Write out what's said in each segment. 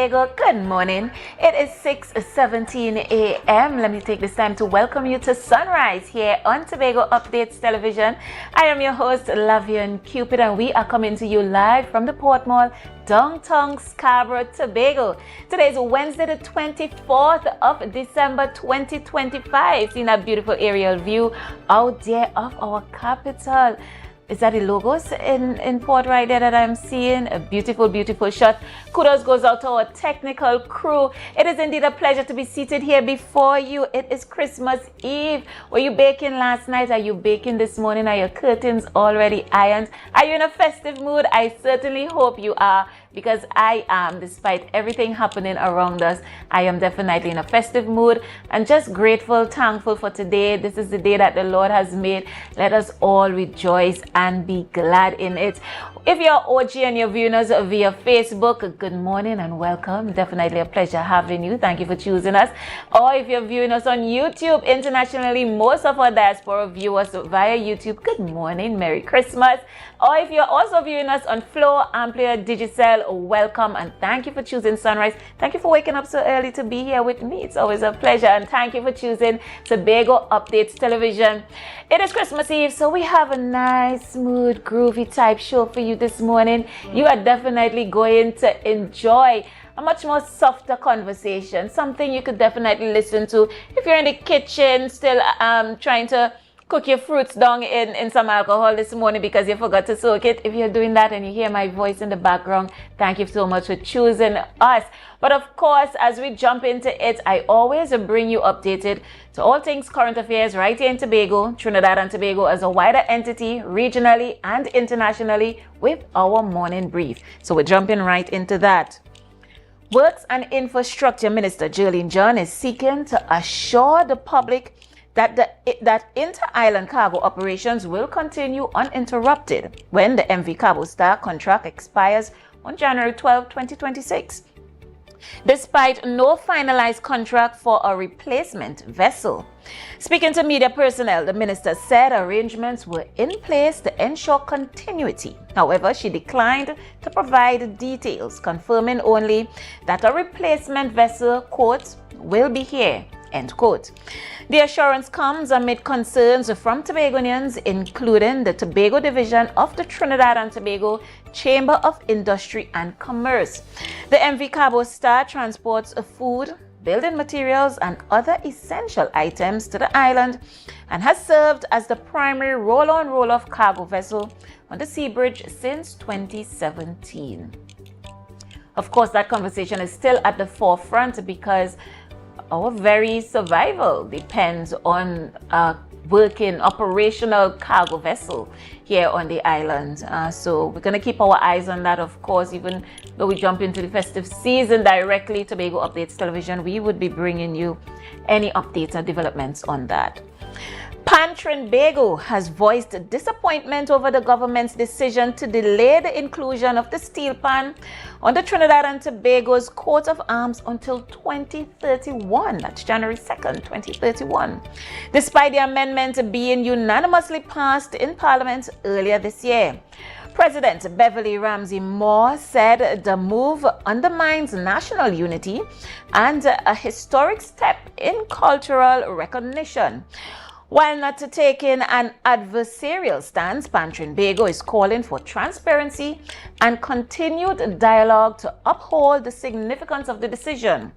Tobago, good morning. It is 6:17 a.m. Let me take this time to welcome you to Sunrise here on Tobago Updates Television. I am your host, Lavian Cupid, and we are coming to you live from the Port Mall, downtown Scarborough, Tobago. Today is Wednesday, the 24th of December 2025. Seeing a beautiful aerial view out there of our capital. Is that the logos in Port right there that I'm seeing? A beautiful, beautiful shot. Kudos goes out to our technical crew. It is indeed a pleasure to be seated here before you. It is Christmas Eve. Were you baking last night? Are you baking this morning? Are your curtains already ironed? Are you in a festive mood? I certainly hope you are, because I am. Despite everything happening around us, I am definitely in a festive mood and just grateful, thankful for today. This is the day that the Lord has made. Let us all rejoice and be glad in it. If you're OG and you're viewing us via Facebook, good morning and welcome. Definitely a pleasure having you. Thank you for choosing us. Or if you're viewing us on YouTube internationally, most of our diaspora view us via YouTube. Good morning, Merry Christmas. Or if you're also viewing us on Flow, AMPLIA, Digicel, welcome and thank you for choosing Sunrise. Thank you for waking up so early to be here with me. It's always a pleasure, and thank you for choosing Tobago Updates Television. It is Christmas Eve, so we have a nice, smooth, groovy type show for you this morning. You are definitely going to enjoy a much more softer conversation, something you could definitely listen to if you're in the kitchen still trying to cook your fruits down in some alcohol this morning because you forgot to soak it. If you're doing that and you hear my voice in the background, thank you so much for choosing us. But of course, as we jump into it, I always bring you updated to all things current affairs right here in Tobago, Trinidad and Tobago as a wider entity, regionally and internationally, with our morning brief. So we're jumping right into that. Works and Infrastructure Minister Jerlene John is seeking to assure the public that inter-island cargo operations will continue uninterrupted when the MV Cabo Star contract expires on January 12, 2026. Despite no finalized contract for a replacement vessel. Speaking to media personnel, the minister said arrangements were in place to ensure continuity. However, she declined to provide details, confirming only that a replacement vessel, quote, will be here, end quote. The assurance comes amid concerns from Tobagonians, including the Tobago division of the Trinidad and Tobago Chamber of Industry and Commerce. The MV Cabo Star transports food, building materials, and other essential items to the island and has served as the primary roll-on roll-off cargo vessel on the sea bridge since 2017. Of course, that conversation is still at the forefront because our very survival depends on a working operational cargo vessel here on the island. So we're going to keep our eyes on that, of course. Even though we jump into the festive season directly, Tobago Updates Television, we would be bringing you any updates and developments on that. Tobago has voiced disappointment over the government's decision to delay the inclusion of the steel pan on the Trinidad and Tobago's coat of arms until 2031. That's January 2nd, 2031. Despite the amendment being unanimously passed in Parliament earlier this year. President Beverly Ramsey Moore said the move undermines national unity and a historic step in cultural recognition. While not taking an adversarial stance, Tobago is calling for transparency and continued dialogue to uphold the significance of the decision.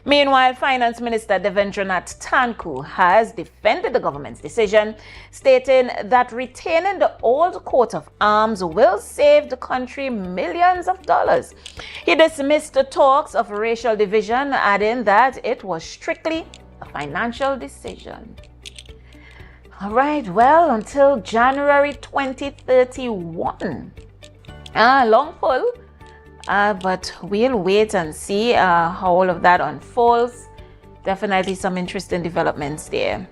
Meanwhile, Finance Minister Devendranath Tanku has defended the government's decision, stating that retaining the old coat of arms will save the country millions of dollars. He dismissed the talks of racial division, adding that it was strictly a financial decision. All right, well, until January 2031. Long pull, but we'll wait and see how all of that unfolds. Definitely some interesting developments there.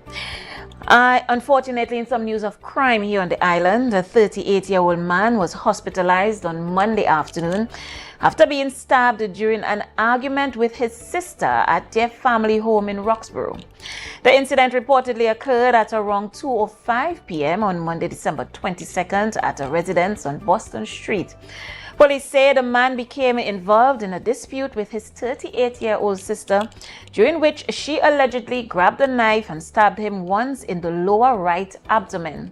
Unfortunately, in some news of crime here on the island, a 38-year-old man was hospitalized on Monday afternoon after being stabbed during an argument with his sister at their family home in Roxborough. The incident reportedly occurred at around 2:05 p.m. on Monday, December 22nd at a residence on Boston Street. Police say the man became involved in a dispute with his 38-year-old sister, during which she allegedly grabbed a knife and stabbed him once in the lower right abdomen.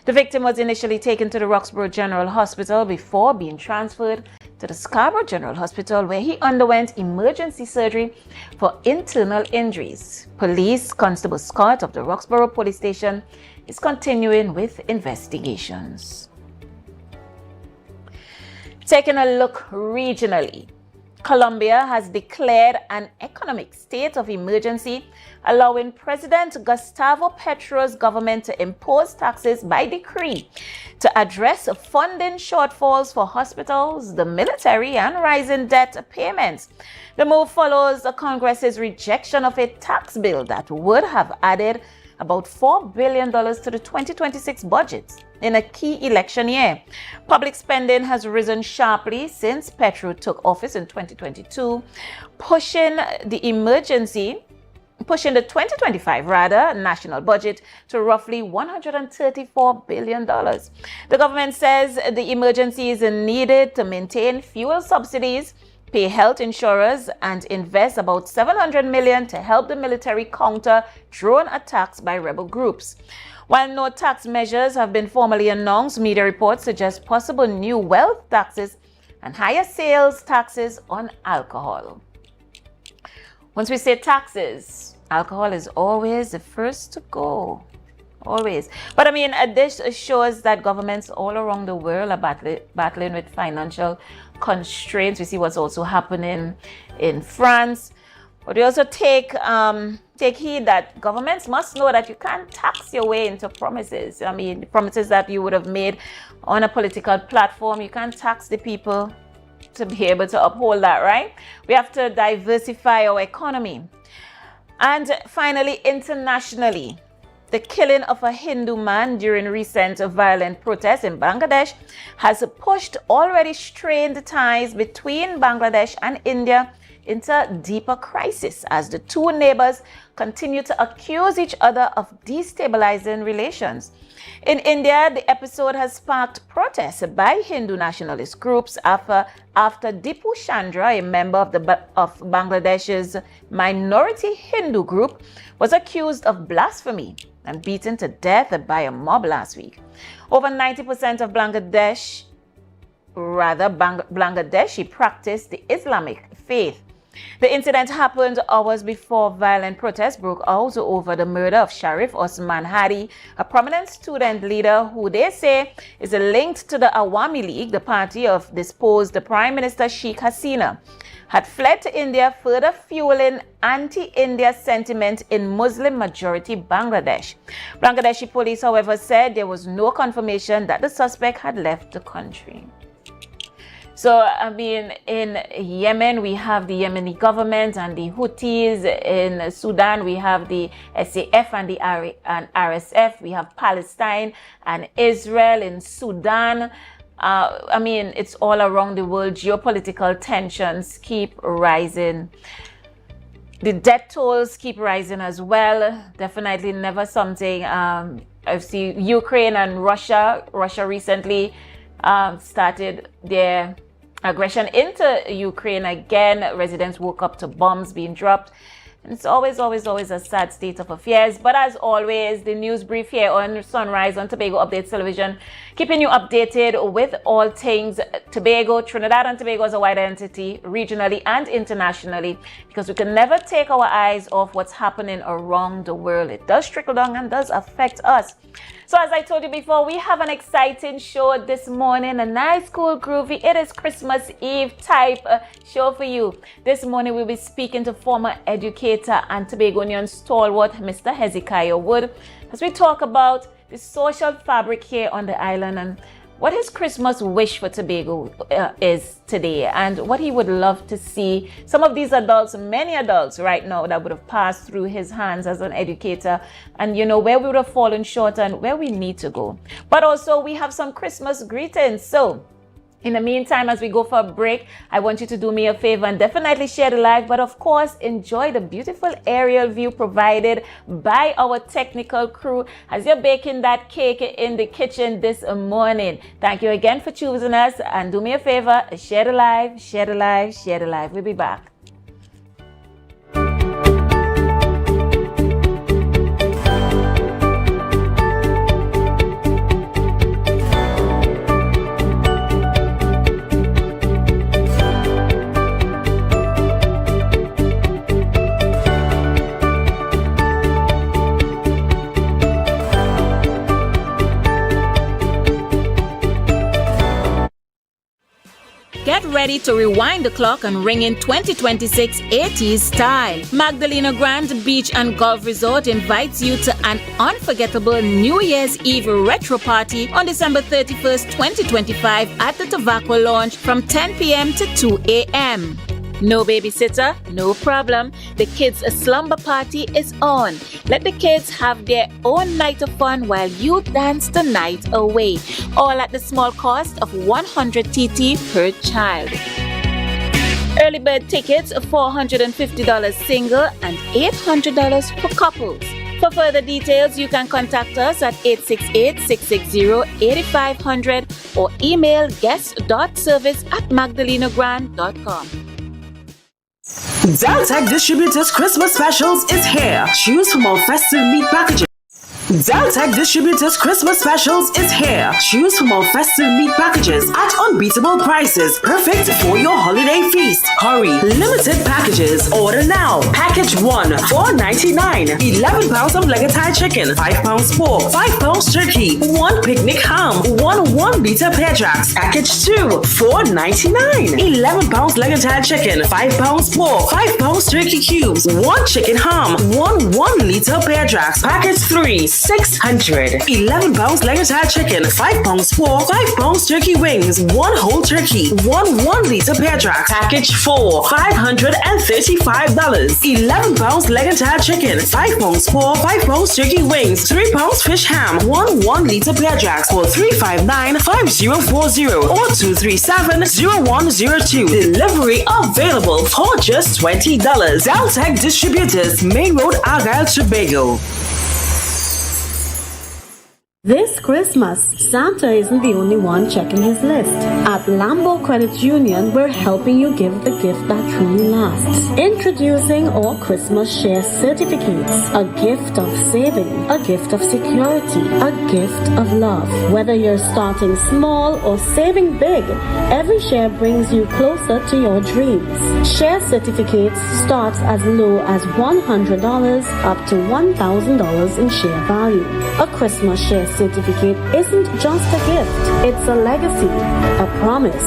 The victim was initially taken to the Roxborough General Hospital before being transferred to the Scarborough General Hospital, where he underwent emergency surgery for internal injuries. Police Constable Scott of the Roxborough Police Station is continuing with investigations. Taking a look regionally, Colombia has declared an economic state of emergency, allowing President Gustavo Petro's government to impose taxes by decree to address funding shortfalls for hospitals, the military, and rising debt payments. The move follows the Congress's rejection of a tax bill that would have added about $4 billion to the 2026 budget in a key election year. Public spending has risen sharply since Petro took office in 2022, pushing the 2025 national budget to roughly $134 billion. The government says the emergency is needed to maintain fuel subsidies, pay health insurers, and invest about $700 million to help the military counter drone attacks by rebel groups. While no tax measures have been formally announced, media reports suggest possible new wealth taxes and higher sales taxes on alcohol. Once we say taxes, alcohol is always the first to go. Always. But I mean, this shows that governments all around the world are battling with financial constraints. We see what's also happening in France. But we also take heed that governments must know that you can't tax your way into promises. I mean, promises that you would have made on a political platform. You can't tax the people to be able to uphold that, right? We have to diversify our economy. And finally, internationally, the killing of a Hindu man during recent violent protests in Bangladesh has pushed already strained ties between Bangladesh and India into deeper crisis as the two neighbors continue to accuse each other of destabilizing relations. In India, the episode has sparked protests by Hindu nationalist groups after Dipu Chandra, a member of Bangladesh's minority Hindu group, was accused of blasphemy and beaten to death by a mob last week. Over 90% of Bangladeshi practice the Islamic faith. The incident happened hours before violent protests broke out over the murder of Sharif Osman Hadi, a prominent student leader who they say is linked to the Awami League, the party of disposed Prime Minister Sheikh Hasina, had fled to India, further fueling anti-India sentiment in Muslim-majority Bangladesh. Bangladeshi police, however, said there was no confirmation that the suspect had left the country. So, I mean, in Yemen, we have the Yemeni government and the Houthis. In Sudan, we have the SAF and the RSF. We have Palestine and Israel. In Sudan, I mean, it's all around the world. Geopolitical tensions keep rising. The death tolls keep rising as well. Definitely never something. I've seen Ukraine and Russia. Russia recently started their aggression into Ukraine again. Residents woke up to bombs being dropped. And it's always a sad state of affairs. But as always, the news brief here on Sunrise on Tobago Updates Television, keeping you updated with all things Tobago, Trinidad and Tobago as a wider entity, regionally and internationally, because we can never take our eyes off what's happening around the world. It does trickle down and does affect us. So as I told you before, we have an exciting show this morning, a nice, cool, groovy, it is Christmas Eve type show for you. This morning we'll be speaking to former educator and Tobagonian stalwart, Mr. Hezekiah Wood, as we talk about the social fabric here on the island and what his Christmas wish for Tobago is today, and what he would love to see some of these adults, many adults right now that would have passed through his hands as an educator, and you know where we would have fallen short and where we need to go. But also we have some Christmas greetings. So In the meantime, as we go for a break, I want you to do me a favor and definitely share the live, but of course, enjoy the beautiful aerial view provided by our technical crew as you're baking that cake in the kitchen this morning. Thank you again for choosing us, and do me a favor, share the live, share the live, share the live. We'll be back. Get ready to rewind the clock and ring in 2026 80s style. Magdalena Grand Beach and Golf Resort invites you to an unforgettable New Year's Eve retro party on December 31st, 2025 at the Tobago Lounge from 10 p.m. to 2 a.m. No babysitter? No problem. The kids' slumber party is on. Let the kids have their own night of fun while you dance the night away. All at the small cost of 100 TT per child. Early bird tickets are $450 single and $800 for couples. For further details, you can contact us at 868-660-8500 or email guest.service@magdalenagrand.com. Deltec Distributors Christmas Specials is here. Choose from our festive meat packages. Deltec Distributors Christmas Specials is here. Choose from our festive meat packages at unbeatable prices, perfect for your holiday feast. Hurry! Limited packages. Order now. Package 1, $4.99. 11 pounds of leg of Thai chicken, 5 pounds pork, 5 pounds turkey, 1 picnic ham, 1 1-liter pear jacks. Package 2, $4.99. 11 pounds leg of Thai chicken, 5 pounds pork, 5 pounds turkey cubes, 1 chicken ham, 1 1-liter pear jacks. Package 3, $600. 11 pounds leg of Thai chicken, 5 pounds pork, 5 pounds turkey wings, 1 whole turkey, 1 1-liter pear jack. Package 4, $535. 11 pounds leg of Thai chicken, 5 pounds pork, 5 pounds turkey wings, 3 pounds fish ham, 1 1-liter pear jacks for $359-5040 or $237-0102. Delivery available for just $20. Deltec Distributors, Main Road, Argyle, Tobago. This Christmas, Santa isn't the only one checking his list. At Lambo Credit Union, we're helping you give the gift that truly lasts. Introducing our Christmas Share Certificates. A gift of saving, a gift of security, a gift of love. Whether you're starting small or saving big, every share brings you closer to your dreams. Share Certificates starts as low as $100 up to $1,000 in share value. A Christmas Share Certificate isn't just a gift, it's a legacy, a promise,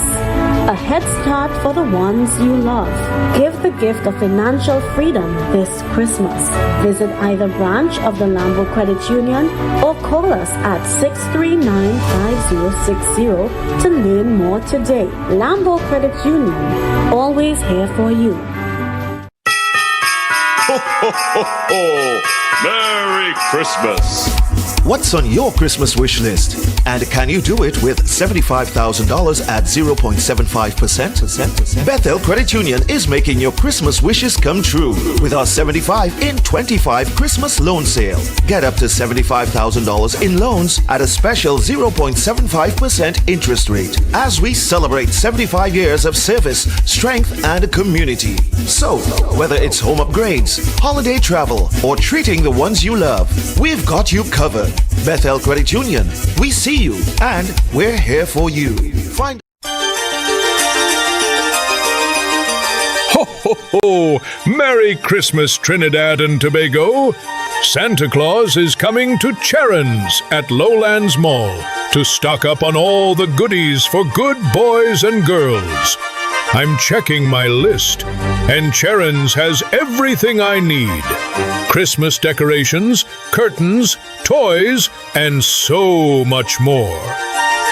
a head start for the ones you love. Give the gift of financial freedom this Christmas. Visit either branch of the Lambo Credit Union or call us at 639-5060 to learn more today. Lambo Credit Union, always here for you. Ho, ho, ho, ho! Merry Christmas! What's on your Christmas wish list? And can you do it with $75,000 at 0.75%? Bethel Credit Union is making your Christmas wishes come true with our 75 in 25 Christmas loan sale. Get up to $75,000 in loans at a special 0.75% interest rate as we celebrate 75 years of service, strength, and community. So, whether it's home upgrades, holiday travel, or treating the ones you love, we've got you covered. Bethel Credit Union, we see you and we're here for you. Find Ho, ho, ho! Merry Christmas, Trinidad and Tobago! Santa Claus is coming to Charon's at Lowlands Mall to stock up on all the goodies for good boys and girls. I'm checking my list, and Charon's has everything I need. Christmas decorations, curtains, toys, and so much more.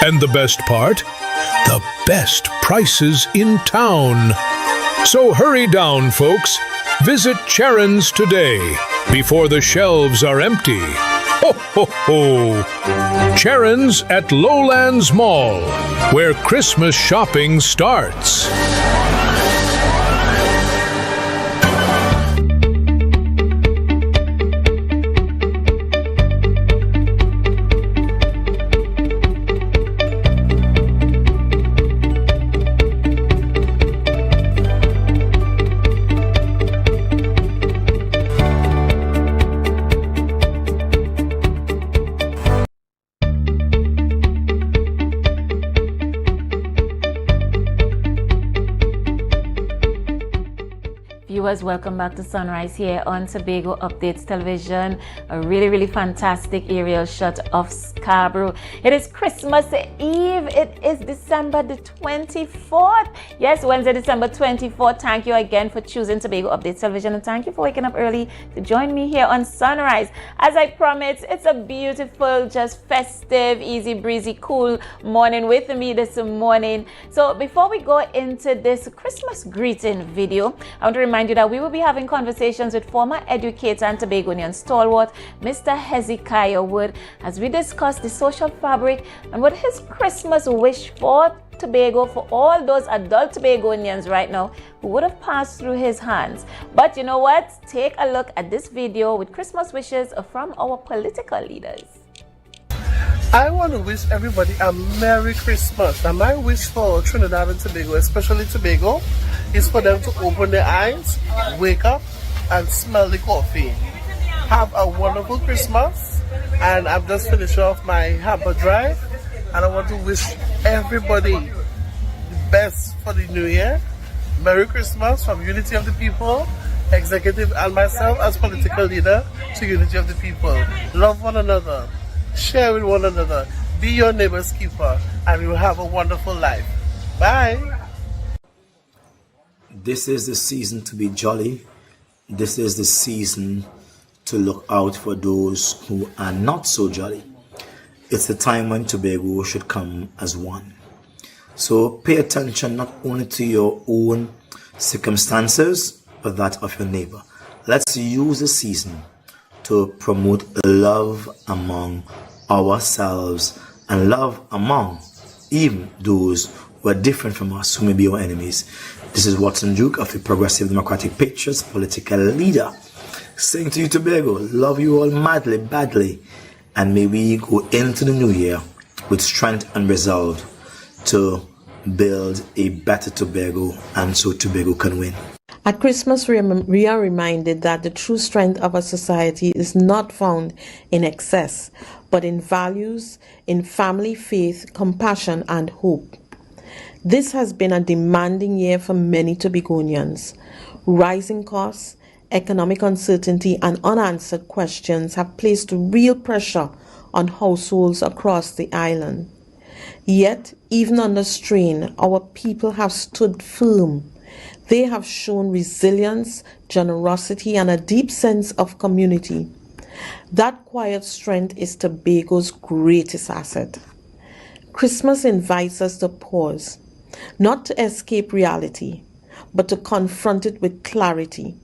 And the best part? The best prices in town. So hurry down, folks. Visit Charon's today before the shelves are empty. Ho, ho, ho! Charon's at Lowlands Mall, where Christmas shopping starts. Viewers, welcome back to Sunrise here on Tobago Updates Television. A really fantastic aerial shot of Scarborough. It is Christmas Eve. It is December the 24th. Yes, Wednesday, December 24th. Thank you again for choosing Tobago Updates Television, and thank you for waking up early to join me here on Sunrise. As I promised, it's a beautiful, just festive, easy breezy, cool morning with me this morning. So before we go into this Christmas greeting video, I want to remind you that we will be having conversations with former educator and Tobagonian stalwart Mr. Hezekiah Wood as we discuss the social fabric and what his Christmas wish for Tobago, for all those adult Tobagonians right now who would have passed through his hands. But you know what? Take a look at this video with Christmas wishes from our political leaders. I want to wish everybody a Merry Christmas. And my wish for Trinidad and Tobago, especially Tobago, is for them to open their eyes, wake up, and smell the coffee. Have a wonderful Christmas. And I've just finished off my hamper drive. And I want to wish everybody the best for the new year. Merry Christmas from Unity of the People, Executive, and myself as political leader to Unity of the People. Love one another. Share with one another, be your neighbor's keeper, and you will have a wonderful life. Bye. This is the season to be jolly. This is the season to look out for those who are not so jolly. It's the time when Tobago should come as one. So pay attention not only to your own circumstances, but that of your neighbor. Let's use the season to promote love among ourselves and love among even those who are different from us, who may be our enemies. This is Watson Duke of the Progressive Democratic Patriots, political leader, saying to you, Tobago, love you all madly, badly, and may we go into the new year with strength and resolve to build a better Tobago, and so Tobago can win. At Christmas, we are reminded that the true strength of a society is not found in excess, but in values, in family, faith, compassion, and hope. This has been a demanding year for many Tobagonians. Rising costs, economic uncertainty, and unanswered questions have placed real pressure on households across the island. Yet, even under strain, our people have stood firm. They have shown resilience, generosity, and a deep sense of community. That quiet strength is Tobago's greatest asset. Christmas invites us to pause, not to escape reality, but to confront it with clarity.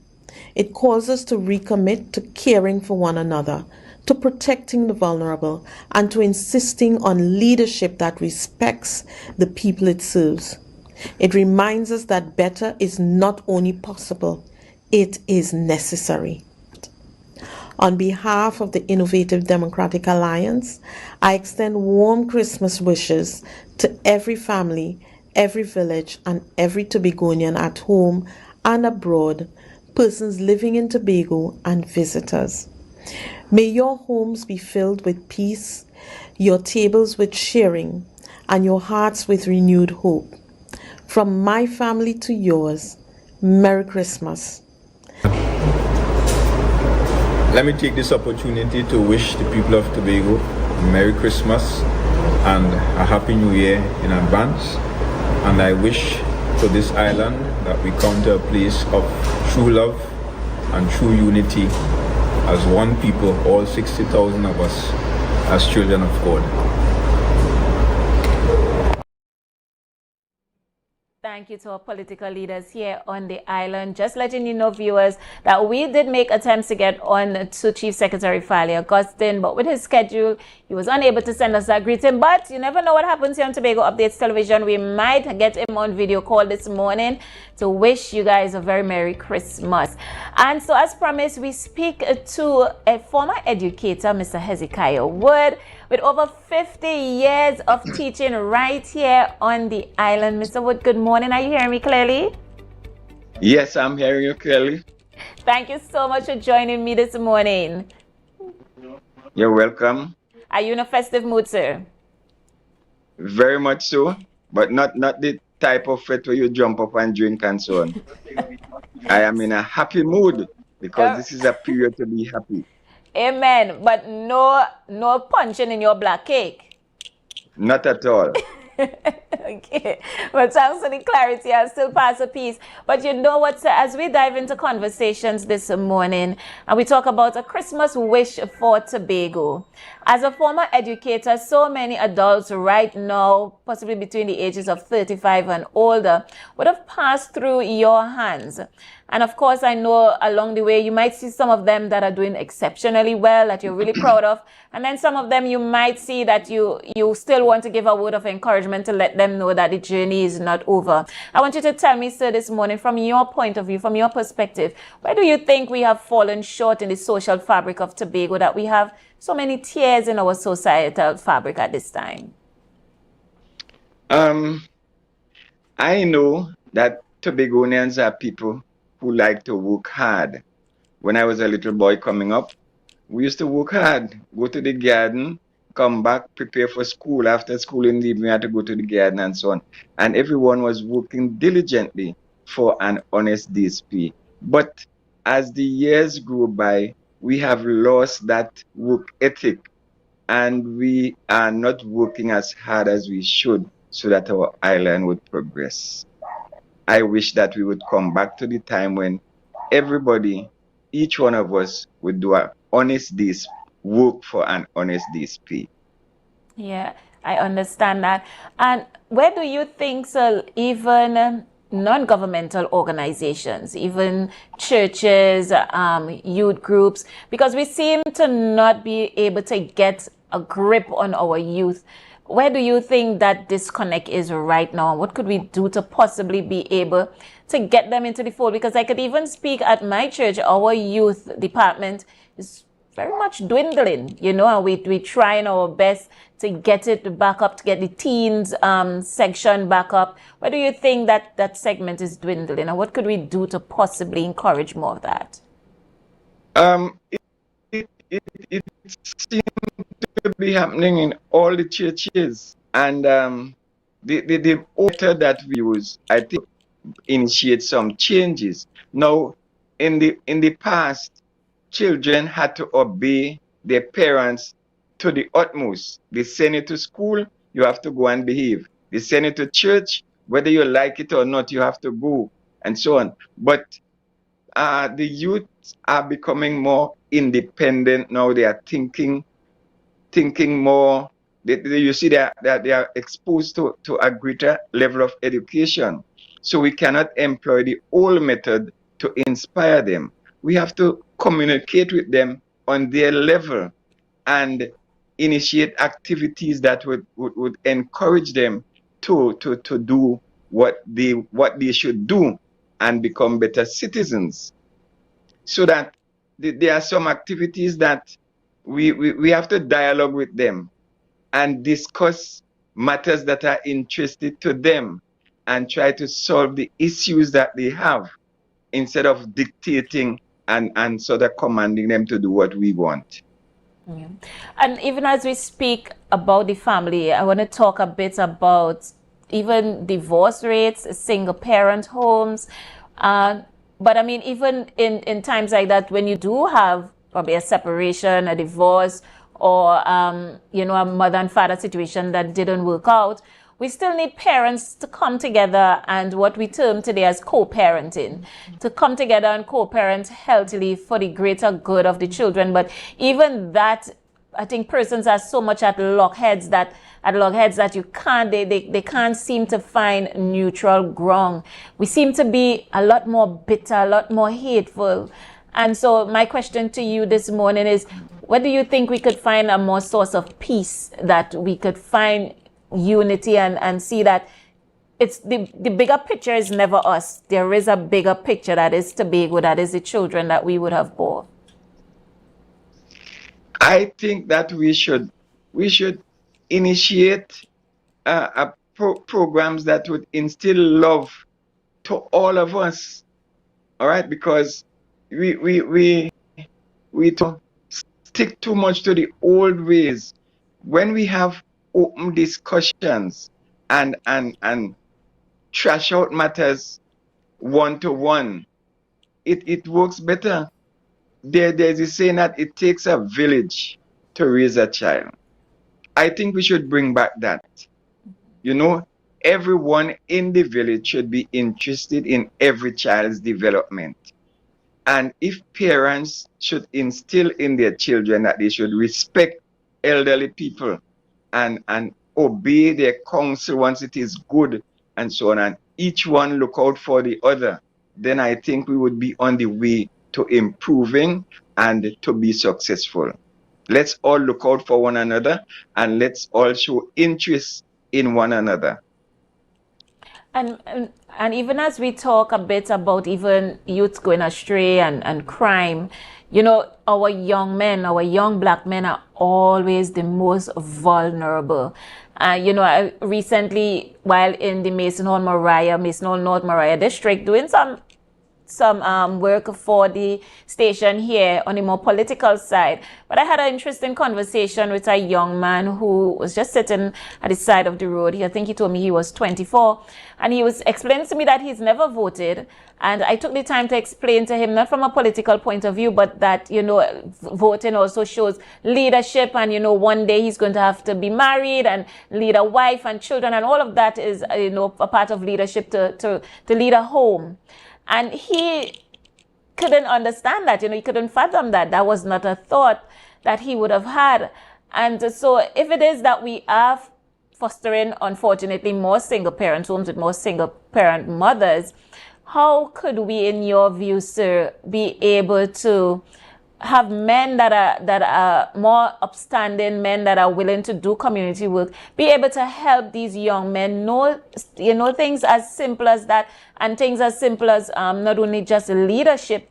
It calls us to recommit to caring for one another, to protecting the vulnerable, and to insisting on leadership that respects the people it serves. It reminds us that better is not only possible, it is necessary. On behalf of the Innovative Democratic Alliance, I extend warm Christmas wishes to every family, every village, and every Tobagonian at home and abroad, persons living in Tobago and visitors. May your homes be filled with peace, your tables with sharing, and your hearts with renewed hope. From my family to yours, Merry Christmas. Let me take this opportunity to wish the people of Tobago Merry Christmas and a Happy New Year in advance. And I wish for this island that we come to a place of true love and true unity as one people, all 60,000 of us, as children of God. thank you to our political leaders here on the island. Just letting you know, viewers, that we did make attempts to get on to Chief Secretary Fali Augustine, but with his schedule, he was unable to send us that greeting. But you never know what happens here on Tobago Updates Television. We might get him on video call this morning to wish you guys a very Merry Christmas. And so, as promised, we speak to a former educator, Mr. Hezekiah Wood, with over 50 years of teaching right here on the island. Mr. Wood, good morning. Are you hearing me clearly? Yes, I'm hearing you clearly. Thank you so much for joining me this morning. You're welcome. Are you in a festive mood, sir? Very much so, but not the type of fit where you jump up and drink and so on. I am in a happy mood because this is a period to be happy. Amen. But no punching in your black cake. Not at all. Okay, well, thanks for the clarity. I'll still pass a piece. But you know what, sir, as we dive into conversations this morning and we talk about a Christmas wish for Tobago. As a former educator, so many adults right now, possibly between the ages of 35 and older, would have passed through your hands. And of course, I know along the way, you might see some of them that are doing exceptionally well, that you're really proud of. And then some of them you might see that you still want to give a word of encouragement to let them know that the journey is not over. I want you to tell me, sir, this morning, from your point of view, from your perspective, where do you think we have fallen short in the social fabric of Tobago, that we have so many tears in our societal fabric at this time? I know that Tobagonians are people who like to work hard. When I was a little boy coming up, we used to work hard, go to the garden, come back, prepare for school. After school in the evening, we had to go to the garden and so on. And everyone was working diligently for an honest day's pay. But as the years go by, we have lost that work ethic and we are not working as hard as we should so that our island would progress. I wish that we would come back to the time when everybody, each one of us, would do an honest day's work for an honest day's pay. Yeah, I understand that. And where do you think, sir, even non-governmental organizations, even churches, youth groups, because we seem to not be able to get a grip on our youth, where do you think that disconnect is right now? What could we do to possibly be able to get them into the fold? Because I could even speak at my church, our youth department is very much dwindling, you know, and we're trying our best to get it back up, to get the teens section back up. Where do you think that that segment is dwindling, and what could we do to possibly encourage more of that? It seems to be happening in all the churches, and the order that we use, I think, initiate some changes. Now, in the past, children had to obey their parents to the utmost. They send you to school, you have to go and behave. They send you to church, whether you like it or not, you have to go, and so on. But the youth are becoming more independent now. They are thinking more. You see that they are exposed to a greater level of education. So we cannot employ the old method to inspire them. We have to communicate with them on their level and initiate activities that would encourage them to do what they should do and become better citizens. So that there are some activities that we have to dialogue with them and discuss matters that are interested to them and try to solve the issues that they have instead of dictating and sort of commanding them to do what we want. Yeah. And even as we speak about the family, I want to talk a bit about even divorce rates, single parent homes. But I mean, even in times like that, when you do have probably a separation, a divorce, or, you know, a mother and father situation that didn't work out, we still need parents to come together and what we term today as co-parenting, to come together and co-parent healthily for the greater good of the children. But even that, I think persons are so much at loggerheads that at loggerheads that you can't, they can't seem to find neutral ground. We seem to be a lot more bitter, a lot more hateful. And so my question to you this morning is, what do you think we could find a more source of peace, that we could find unity and see that it's the bigger picture is never us. There is a bigger picture that is Tobago, that is the children that we would have born. I think that we should initiate programs that would instill love to all of us. All right, because we stick too much to the old ways. When we have open discussions and trash out matters one-to-one, it works better. There's a saying that it takes a village to raise a child. I think we should bring back that. You know, everyone in the village should be interested in every child's development. And if parents should instill in their children that they should respect elderly people and obey their counsel once it is good and so on, and each one look out for the other, then I think we would be on the way to improving and to be successful. Let's all look out for one another, and let's all show interest in one another. And even as we talk a bit about even youth going astray and crime, you know, our young men, our young black men are always the most vulnerable. You know, I recently, while in the Mason Hall North Mariah district, doing some work for the station here on the more political side. But I had an interesting conversation with a young man who was just sitting at the side of the road. I think he told me he was 24. And he was explaining to me that he's never voted. And I took the time to explain to him, not from a political point of view, but that, you know, voting also shows leadership. And, you know, one day he's going to have to be married and lead a wife and children. And all of that is, you know, a part of leadership to lead a home. And he couldn't understand that, you know, he couldn't fathom that. That was not a thought that he would have had. And so if it is that we are fostering, unfortunately, more single parent homes with more single parent mothers, how could we, in your view, sir, be able to have men that are more upstanding, men that are willing to do community work, be able to help these young men know, you know, things as simple as that, and things as simple as not only just leadership,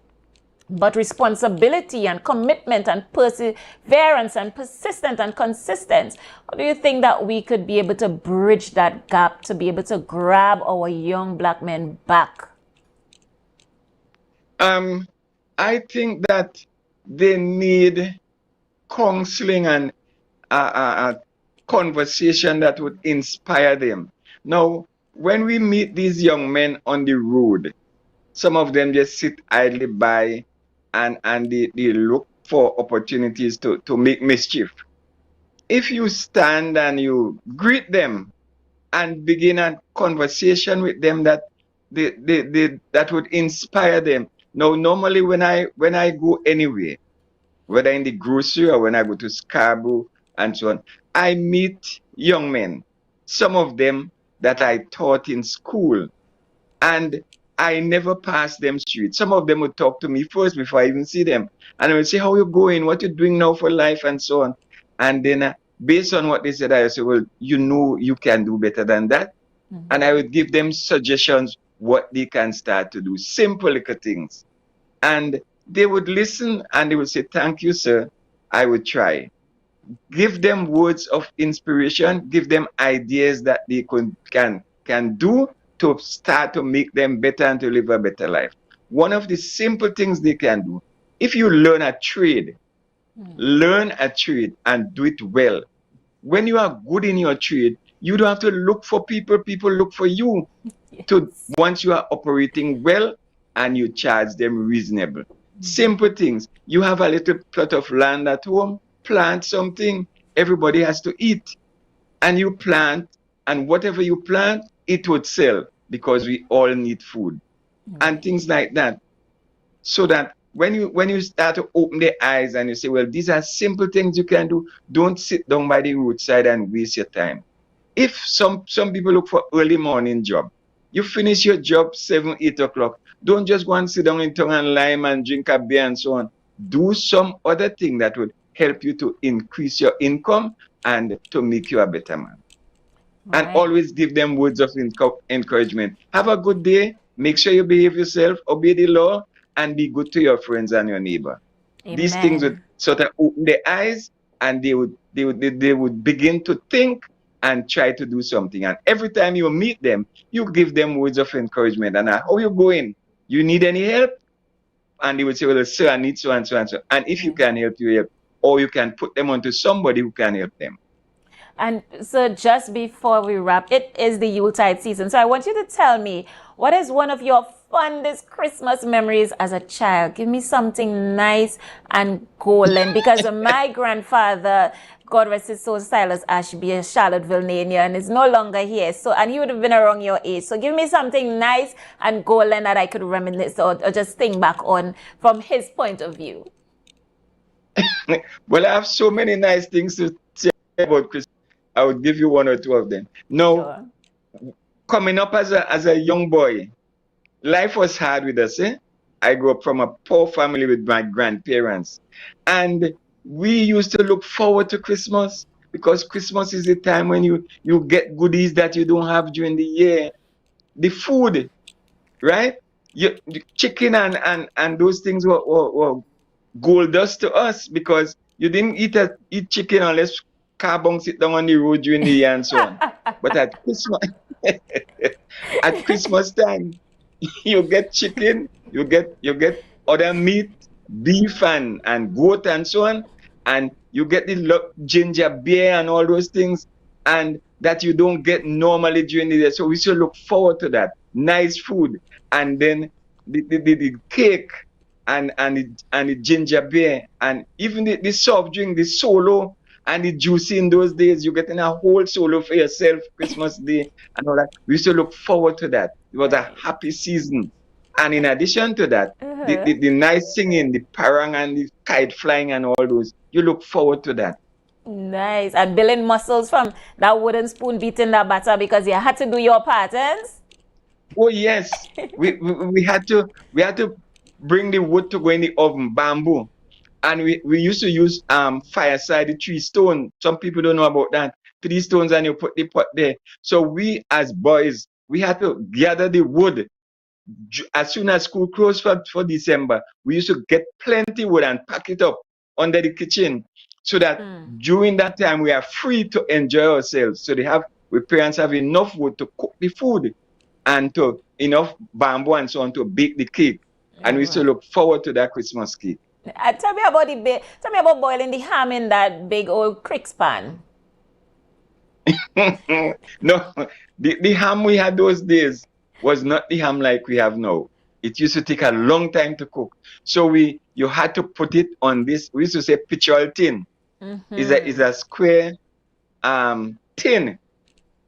but responsibility and commitment and perseverance and persistent and consistent. How do you think that we could be able to bridge that gap to be able to grab our young black men back? I think that they need counseling and a conversation that would inspire them. Now, when we meet these young men on the road, some of them just sit idly by and they look for opportunities to make mischief. If you stand and you greet them and begin a conversation with them that that would inspire them. Now, normally when I go anywhere, whether in the grocery or when I go to Scarborough and so on, I meet young men, some of them that I taught in school, and I never pass them street. Some of them would talk to me first before I even see them, and I would say, how are you going? What you doing now for life and so on. And then based on what they said, I would say, well, you know, you can do better than that. Mm-hmm. And I would give them suggestions what they can start to do, simple little things. And they would listen and they would say, thank you, sir, I would try. Give them words of inspiration, give them ideas that they can do to start to make them better and to live a better life. One of the simple things they can do, if you learn a trade, learn a trade and do it well. When you are good in your trade, you don't have to look for people, people look for you. Yes. To once you are operating well and you charge them reasonable. Simple things. You have a little plot of land at home, plant something, everybody has to eat. And you plant, and whatever you plant, it would sell because we all need food. And things like that. So that when you start to open the eyes and you say, well, these are simple things you can do, don't sit down by the roadside and waste your time. If some people look for early morning job, you finish your job 7, 8 o'clock. Don't just go and sit down in tongue and lime and drink a beer and so on. Do some other thing that would help you to increase your income and to make you a better man. Right. And always give them words of encouragement. Have a good day. Make sure you behave yourself, obey the law, and be good to your friends and your neighbor. Amen. These things would sort of open their eyes, and they would begin to think and try to do something. And every time you meet them, you give them words of encouragement. And how you going? You need any help? And they would say, well, sir, I need so and so and so. And if you can help, you help. Or you can put them onto somebody who can help them. And so just before we wrap, it is the Yuletide season. So I want you to tell me, what is one of your fondest Christmas memories as a child? Give me something nice and golden, because my grandfather, God rest his soul, Silas Ashby, a Charlottesville-Nanian, is no longer here. So, and he would have been around your age. So give me something nice and golden that I could reminisce or just think back on from his point of view. Well, I have so many nice things to say about Christmas. I would give you one or two of them. Now, coming up as a young boy, life was hard with us. I grew up from a poor family with my grandparents. And we used to look forward to Christmas, because Christmas is the time when you get goodies that you don't have during the year. The food, right? The chicken and those things were gold dust to us, because you didn't eat chicken unless car bunks sit down on the road during the year and so on. But at Christmas time, you get chicken, you get other meat, beef and goat and so on, and you get the ginger beer and all those things, and that you don't get normally during the year. So we should look forward to that. Nice food, and then the cake and the ginger beer, and even the soft drink, the solo and the juicy in those days. You're getting a whole solo for yourself Christmas Day and all that. We used to look forward to that. It was a happy season. And in addition to that, the nice singing, the parang and the kite flying and all those, you look forward to that. Nice. And building muscles from that wooden spoon beating that batter because you had to do your patterns. Oh yes. we had to bring the wood to go in the oven, bamboo. And we used to use fireside, the 3 stone. Some people don't know about that. 3 stones and you put the pot there. So we as boys, we had to gather the wood. As soon as school closed for December, we used to get plenty wood and pack it up under the kitchen, so that during that time we are free to enjoy ourselves. So parents have enough wood to cook the food and to enough bamboo and so on to bake the cake. And we used to look forward to that Christmas cake. Tell me about boiling the ham in that big old creeks pan. No, the ham we had those days was not the ham like we have now. It used to take a long time to cook. So you had to put it on this, we used to say petrol tin. Is a square tin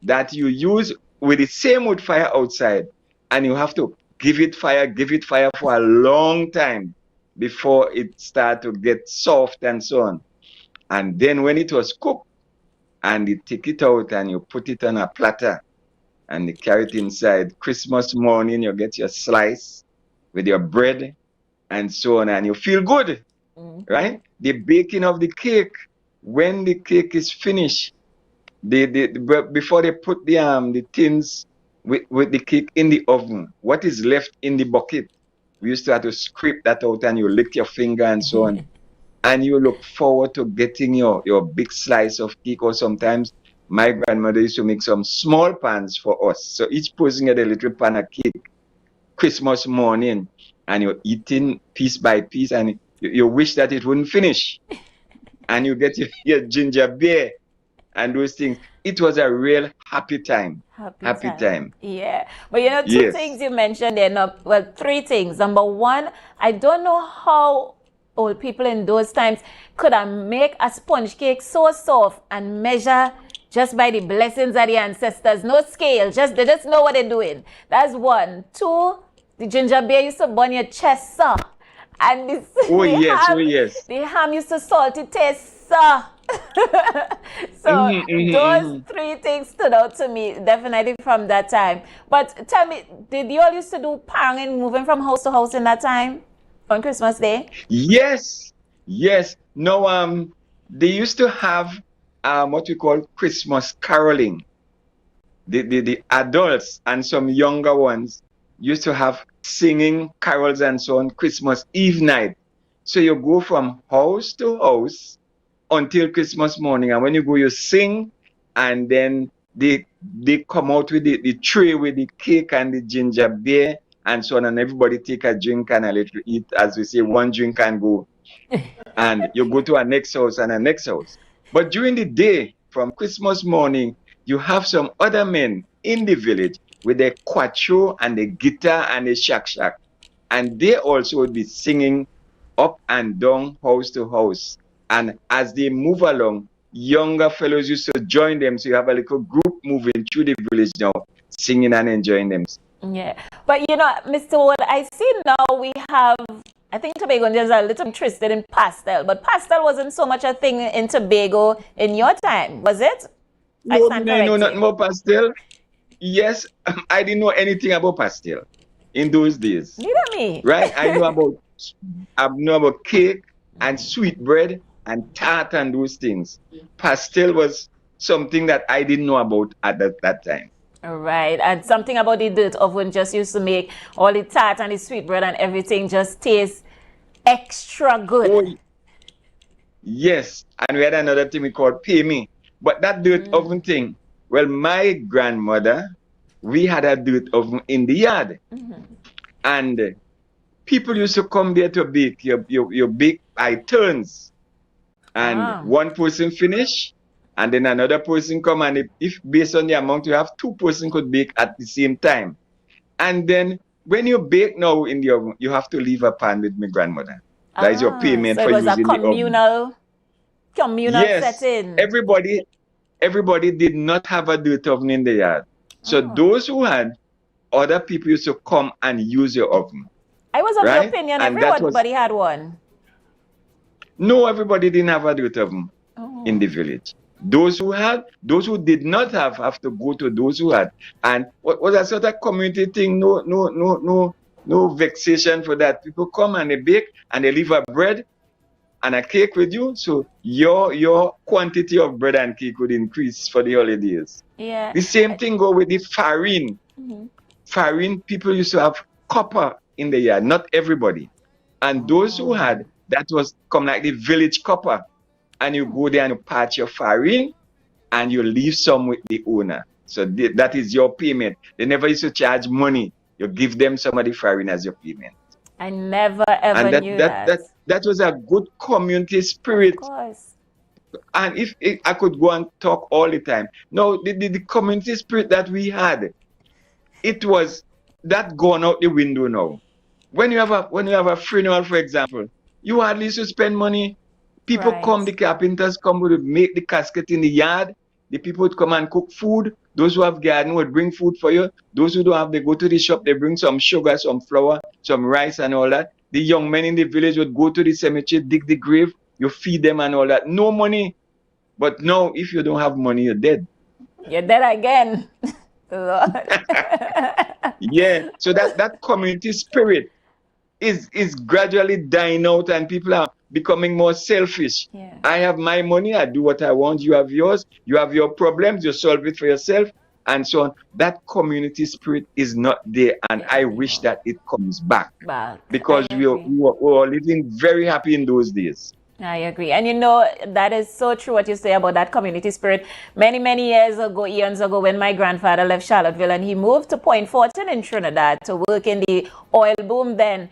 that you use with the same wood fire outside, and you have to give it fire for a long time before it start to get soft and so on. And then when it was cooked, and you take it out and you put it on a platter and you carry it inside, Christmas morning you get your slice with your bread and so on, and you feel good, right? The baking of the cake, when the cake is finished, before they put the tins with the cake in the oven, what is left in the bucket, we used to have to scrape that out, and you lick your finger and so on. And you look forward to getting your big slice of cake. Or sometimes my grandmother used to make some small pans for us. So each person had a little pan of cake Christmas morning, and you're eating piece by piece, and you wish that it wouldn't finish. And you get your ginger beer and those things. It was a real happy time. Happy time. Yeah. But two things you mentioned there, 3 things. Number one, I don't know how old people in those times could make a sponge cake so soft and measure just by the blessings of the ancestors. No scale, they just know what they're doing. That's 1. 2, the ginger beer used to burn your chest, sir. And this, Oh yes, oh yes. the ham used to salty taste, so. So those three things stood out to me definitely from that time. But tell me, did you all used to do parang moving from house to house in that time on Christmas Day? Yes, yes. No, they used to have what we call Christmas caroling. The adults and some younger ones used to have singing carols and so on Christmas Eve night. So you go from house to house until Christmas morning, and when you go, you sing, and then they come out with the tray with the cake and the ginger beer and so on, and everybody take a drink and a little eat, as we say, one drink and go. And you go to a next house and a next house. But during the day, from Christmas morning, you have some other men in the village with their quattro and the guitar and the shak, and they also would be singing up and down house to house. And as they move along, younger fellows used to join them. So you have a little group moving through the village now, singing and enjoying them. Yeah. But you know, Mr. Wood, I see now we have, I think Tobagonians are a little interested in pastel, but pastel wasn't so much a thing in Tobago in your time, was it? No, I know nothing about pastel. Yes, I didn't know anything about pastel in those days. Neither me. Right? I know about cake and sweet bread and tart and those things. Pastel was something that I didn't know about at that time. All right. And something about the dirt oven just used to make all the tart and the sweet bread and everything just taste extra good. Oh, yes. And we had another thing we called pay me. But that dirt oven thing, well, my grandmother, we had a dirt oven in the yard. And people used to come there to bake. You bake by turns. And one person finish, and then another person come, and if based on the amount you have, two person could bake at the same time. And then when you bake now in the oven, you have to leave a pan with my grandmother. That is your payment so for using the oven. So it was a communal setting. Everybody did not have a dirt oven in the yard. So those who had, other people used to come and use your oven. I was of the opinion everybody had one. No, everybody didn't have a dirt oven in the village. Those who did not have to go to those who had. And what was a sort of community thing? No vexation for that. People come and they bake and they leave a bread and a cake with you. So your quantity of bread and cake would increase for the holidays. Yeah. The same thing go with the farine. Farine, people used to have copper in the yard, not everybody. And those who had, that was come like the village copper. And you go there and you patch your farine and you leave some with the owner. So that is your payment. They never used to charge money. You give them some of the farine as your payment. I never ever knew that. That was a good community spirit. Of course. And if I could go and talk all the time. No, the community spirit that we had, it was that gone out the window now. When you have a funeral, for example, you hardly used to spend money. People come, the carpenters come, would make the casket in the yard. The people would come and cook food. Those who have garden would bring food for you. Those who don't have, they go to the shop, they bring some sugar, some flour, some rice and all that. The young men in the village would go to the cemetery, dig the grave, you feed them and all that. No money. But now, if you don't have money, you're dead. You're dead again. Yeah, so that community spirit is gradually dying out and people are becoming more selfish. Yeah. I have my money, I do what I want, you have yours, you have your problems, you solve it for yourself, and so on. That community spirit is not there, and I wish that it comes back. Because we were living very happy in those days. I agree. And you know, that is so true what you say about that community spirit. Many years ago, eons ago, when my grandfather left Charlottesville and he moved to Point Fortin in Trinidad to work in the oil boom then,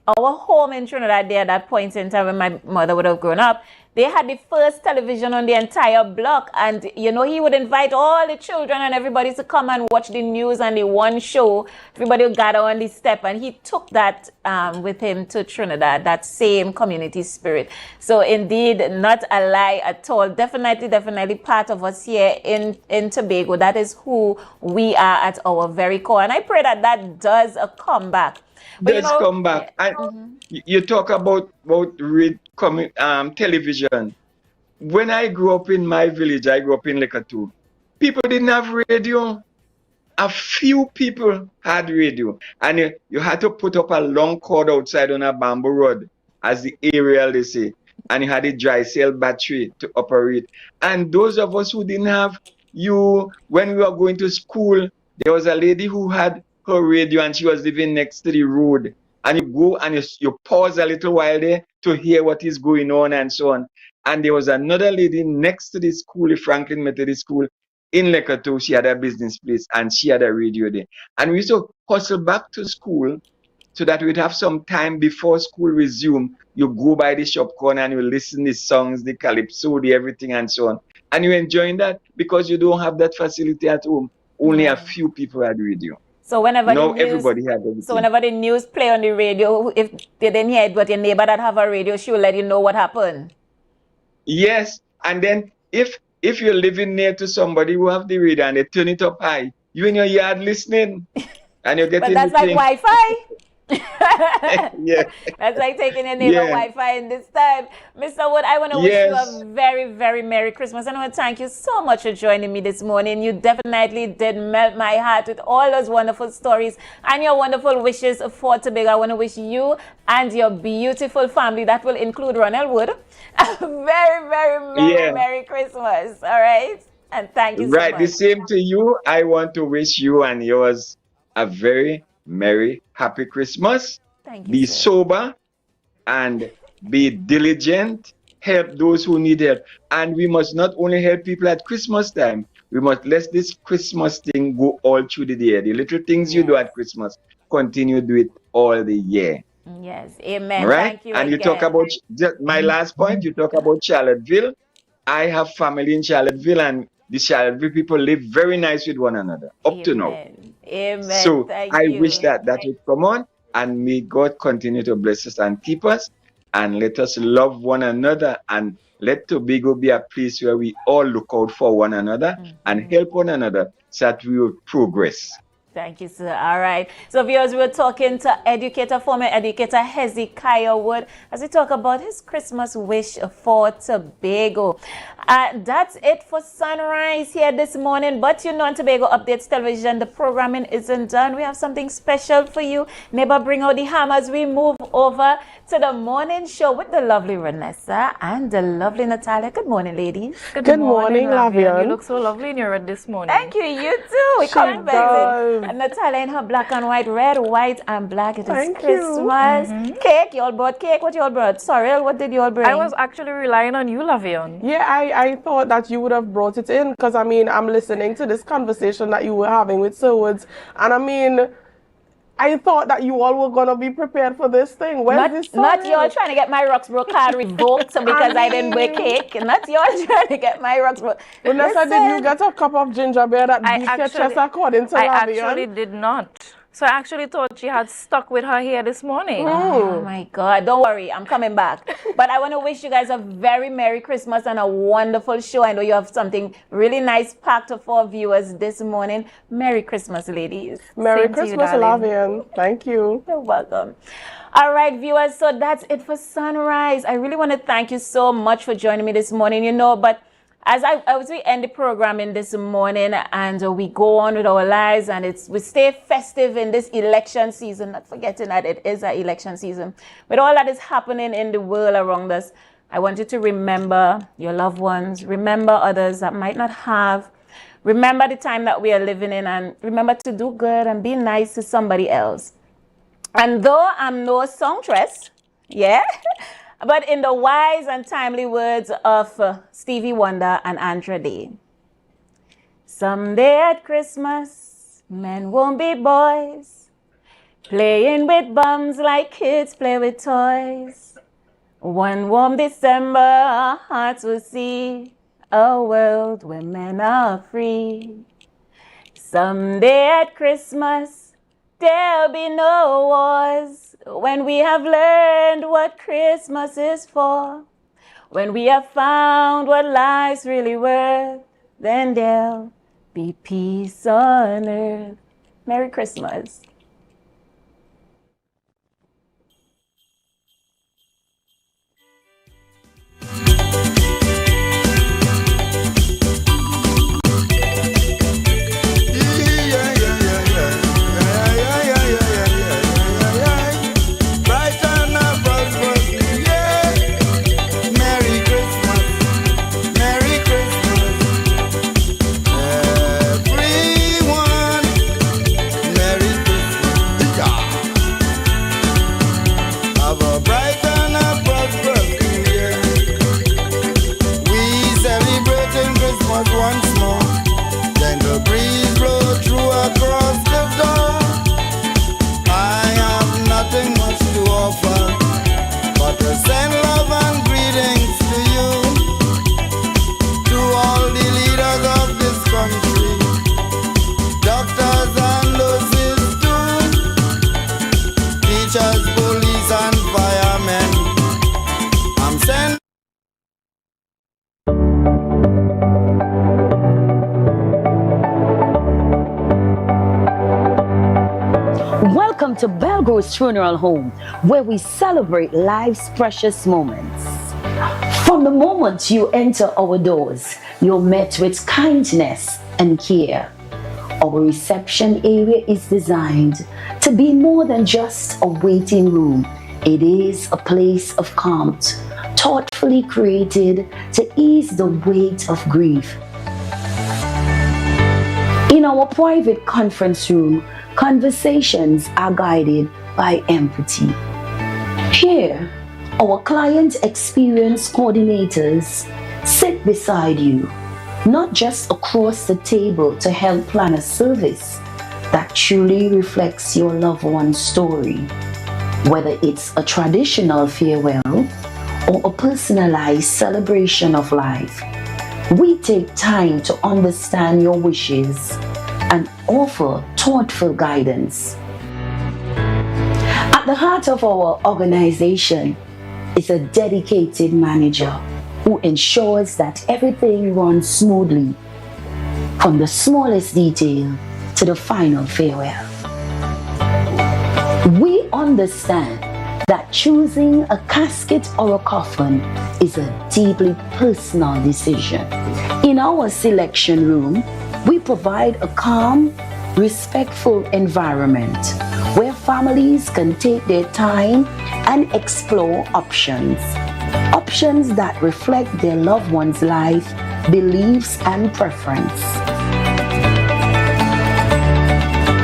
our home in Trinidad there at that point in time when my mother would have grown up, they had the first television on the entire block. And, you know, he would invite all the children and everybody to come and watch the news and the one show. Everybody would gather on the step. And he took that with him to Trinidad, that same community spirit. So, indeed, not a lie at all. Definitely part of us here in Tobago. That is who we are at our very core. And I pray that that does come back. But you does know, come back. And mhm. you talk about television. When I grew up in my village, I grew up in Lekatu. People didn't have radio. A few people had radio, and you had to put up a long cord outside on a bamboo rod, as the aerial they say, and you had a dry cell battery to operate. And those of us who didn't have, when we were going to school, there was a lady who had her radio, and she was living next to the road. And you go and you pause a little while there to hear what is going on and so on. And there was another lady next to the school, the Franklin Methodist School, in Lekoto. She had a business place and she had a radio there. And we used to hustle back to school so that we'd have some time before school resume. You go by the shop corner and you listen to the songs, the calypso, the everything and so on. And you're enjoying that because you don't have that facility at home. Only a few people had radio. So whenever Now the news, everybody had everything. So whenever the news play on the radio, if they didn't hear it, but your neighbor that have a radio, she will let you know what happened. Yes, and then if you're living near to somebody who have the radio and they turn it up high, you in your yard listening, and you're getting. But that's like Wi-Fi. Yeah. That's like taking your neighbor Wi-Fi in this time. Mr. Wood, I want to wish you a very, very Merry Christmas. And I want to thank you so much for joining me this morning. You definitely did melt my heart with all those wonderful stories and your wonderful wishes for Tobago. I want to wish you and your beautiful family, that will include Ronald Wood, a very, very Merry Christmas. All right? And thank you so much. Right, the same to you. I want to wish you and yours a very Merry, Happy Christmas. Thank you, be sir. sober and be diligent. Help those who need help. And we must not only help people at Christmas time, we must let this Christmas thing go all through the year. The little things you do at Christmas, continue to do it all the year. Yes, amen. Right? Thank you and again. You talk about, my last point, you talk about Charlottesville. I have family in Charlottesville, and the Charlottesville people live very nice with one another up to now. Amen. So I wish that would come on, and may God continue to bless us and keep us, and let us love one another, and let Tobago be a place where we all look out for one another and help one another so that we will progress. Thank you, sir. All right. So, viewers, we were talking to former educator Hezekiah Wood, as we talk about his Christmas wish for Tobago. That's it for Sunrise here this morning. But you know, on Tobago Updates Television, the programming isn't done. We have something special for you. Neighbor, bring out the hammers. We move over to the morning show with the lovely Vanessa and the lovely Natalia. Good morning, ladies. Good morning, Lavian. You look so lovely in your red this morning. Thank you. You too. We come back. And Natalia in her black and white, red, white, and black. It is Christmas. Cake. You all brought cake. What you all brought? Sorrel, what did you all bring? I was actually relying on you, Lavian. Yeah, I thought that you would have brought it in, because I mean, I'm listening to this conversation that you were having with Sir Woods, and I mean, I thought that you all were going to be prepared for this thing. Not y'all trying to get my Roxborough card revoked because I didn't bake cake. Not y'all trying to get my Roxborough. Vanessa, did you get a cup of ginger beer that beat your chest according to Lavian? I actually did not. So I actually thought she had stuck with her here this morning. Oh my God. Don't worry. I'm coming back. But I want to wish you guys a very Merry Christmas and a wonderful show. I know you have something really nice packed for viewers this morning. Merry Christmas, ladies. Merry Christmas, Lavian. Thank you. You're welcome. All right, viewers. So that's it for Sunrise. I really want to thank you so much for joining me this morning. You know, but as we end the programming this morning, and we go on with our lives, and we stay festive in this election season, not forgetting that it is an election season. With all that is happening in the world around us, I want you to remember your loved ones, remember others that might not have, remember the time that we are living in, and remember to do good and be nice to somebody else. And though I'm no songstress, but in the wise and timely words of Stevie Wonder and Andra Day, someday at Christmas, men won't be boys, playing with bums like kids play with toys. One warm December, our hearts will see a world where men are free. Someday at Christmas, there'll be no wars. When we have learned what Christmas is for, when we have found what life's really worth, then there'll be peace on earth. Merry Christmas. Welcome to Belgrove's Funeral Home, where we celebrate life's precious moments. From the moment you enter our doors, you're met with kindness and care. Our reception area is designed to be more than just a waiting room. It is a place of calm, thoughtfully created to ease the weight of grief. In our private conference room, conversations are guided by empathy. Here, our client experience coordinators sit beside you, not just across the table to help plan a service that truly reflects your loved one's story. Whether it's a traditional farewell or a personalized celebration of life, we take time to understand your wishes and offer thoughtful guidance. At the heart of our organization is a dedicated manager who ensures that everything runs smoothly, from the smallest detail to the final farewell. We understand that choosing a casket or a coffin is a deeply personal decision. In our selection room, we provide a calm, respectful environment where families can take their time and explore options that reflect their loved one's life, beliefs, and preference.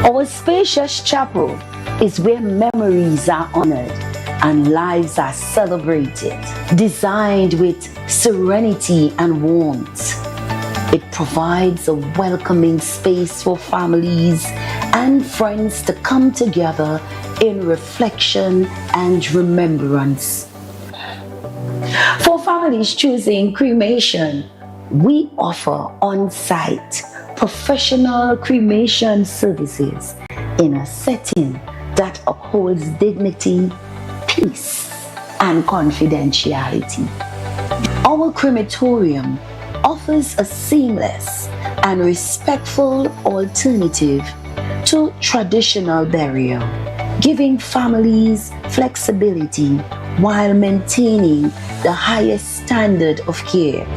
Our spacious chapel is where memories are honored and lives are celebrated. Designed with serenity and warmth, it provides a welcoming space for families and friends to come together in reflection and remembrance. For families choosing cremation, we offer on-site professional cremation services in a setting that upholds dignity, peace, and confidentiality. Our crematorium offers a seamless and respectful alternative to traditional burial, giving families flexibility while maintaining the highest standard of care.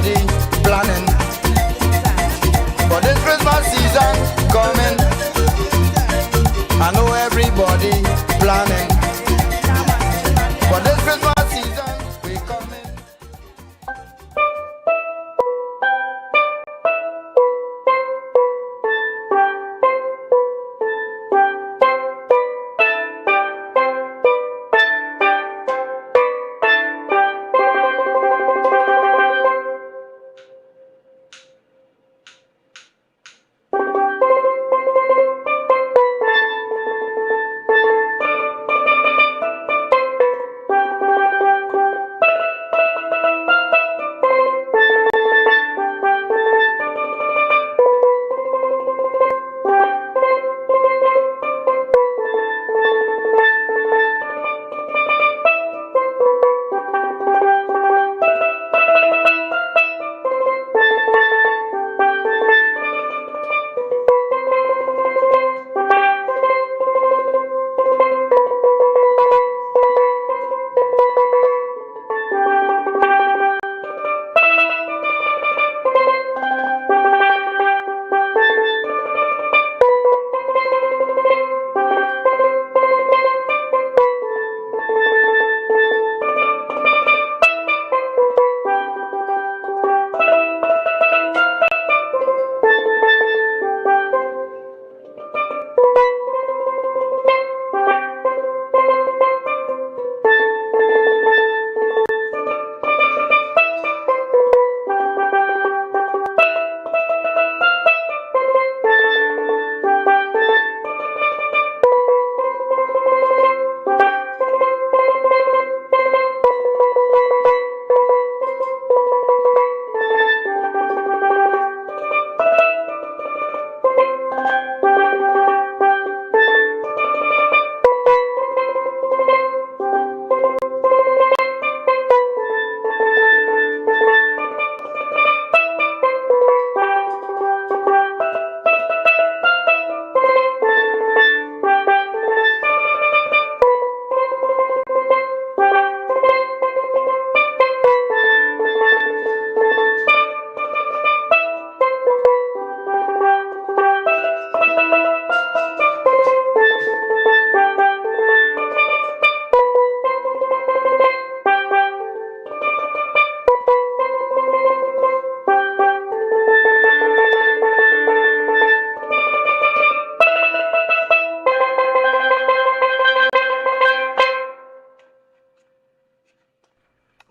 everybody planning for this Christmas season coming. I know everybody planning for this Christmas season we coming.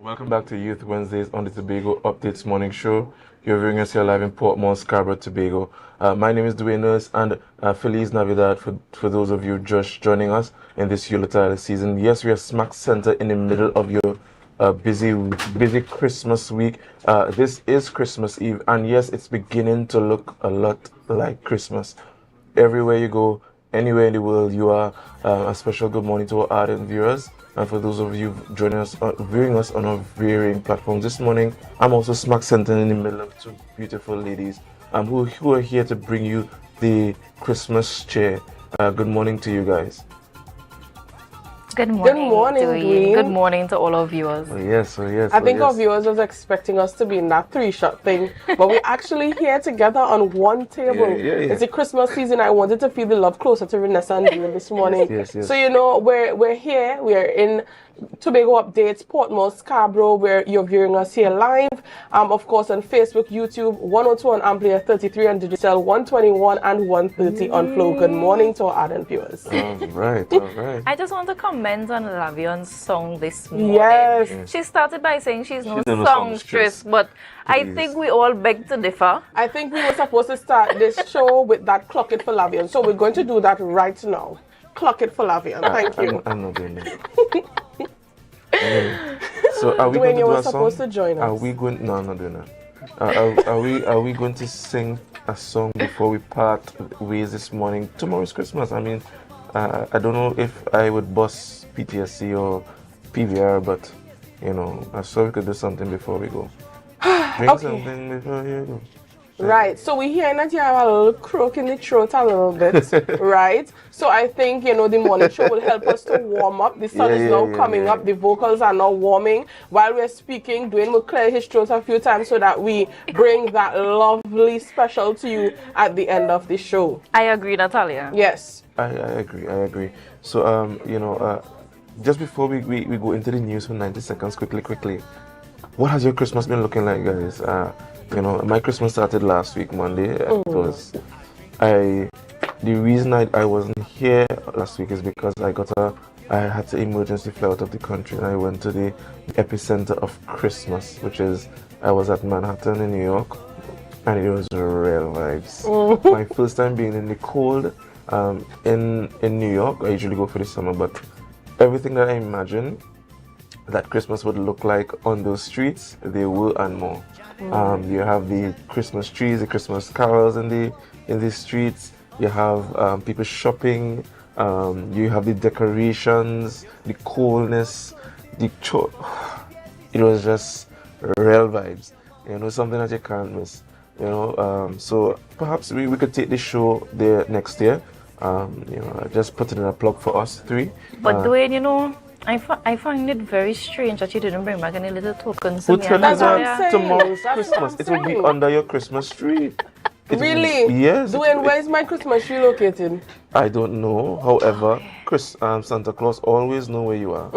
Welcome back to Youth Wednesdays on the Tobago Updates Morning Show. You're viewing us here live in Portmore, Scarborough, Tobago. My name is Dwayne Nurse, and Feliz Navidad for those of you just joining us in this Yuletide season. Yes, we are smack center in the middle of your busy Christmas week. This is Christmas Eve, and yes, it's beginning to look a lot like Christmas. Everywhere you go, anywhere in the world you are, a special good morning to our ardent viewers. And for those of you joining us, viewing us on our varying platforms this morning, I'm also smack centered in the middle of two beautiful ladies who are here to bring you the Christmas cheer. Good morning to you guys. Good morning, Dwayne. Good morning to all our viewers. Oh yes. I think our viewers was expecting us to be in that three-shot thing, but we're actually here together on one table. Yeah. It's the Christmas season. I wanted to feel the love closer to Vanessa and Dina this morning. Yes. So we're here. We're in Tobago Updates, Portmore, Scarborough, where you're viewing us here live. Of course, on Facebook, YouTube, 102 on AMPLIA, 33 on Digital, 121 and 130 on Flow. Good morning to our ardent viewers. All right. I just want to comment on Lavion's song this morning. Yes. She started by saying she's no no songstress, but I think we all beg to differ. I think we were supposed to start this show with that Clock It for Lavion. So we're going to do that right now. Clock It for Lavion. Thank you. I'm not doing that. So are we Dwayne, going to you do were a song? supposed to join us. Are we going? No, I'm not doing that. Are we going to sing a song before we part ways this morning? Tomorrow's Christmas. I mean, I don't know if I would boss PTSC or PVR, but I saw we could do something before we go. Drink something before you go. Right. So we hearing that you have a little croak in the throat a little bit, right? So I think, you know, the morning show will help us to warm up. The sun is now coming up. The vocals are now warming. While we're speaking, Dwayne will clear his throat a few times so that we bring that lovely special to you at the end of the show. I agree, Natalia. Yes. I agree. So, you know, just before we go into the news for 90 seconds, quickly, what has your Christmas been looking like, guys? You know, my Christmas started last week, Monday. The reason I wasn't here last week is because I had to emergency fly out of the country, and I went to the epicenter of Christmas, I was at Manhattan in New York, and it was real vibes. My first time being in the cold in New York. I usually go for the summer, but everything that I imagined that Christmas would look like on those streets, they were and more. You have the Christmas trees, the Christmas carols in the streets. You have people shopping. You have the decorations, the coolness, it was just real vibes. You know, something that you can't miss. You know, so perhaps we could take this show there next year. You know, just put it in a plug for us three. But Dwayne, you know, I find it very strange that you didn't bring back any little tokens to me. Tomorrow's Christmas. It will be under your Christmas tree. Really? Yes. Dwayne, where is my Christmas tree located? I don't know. However, Santa Claus always know where you are.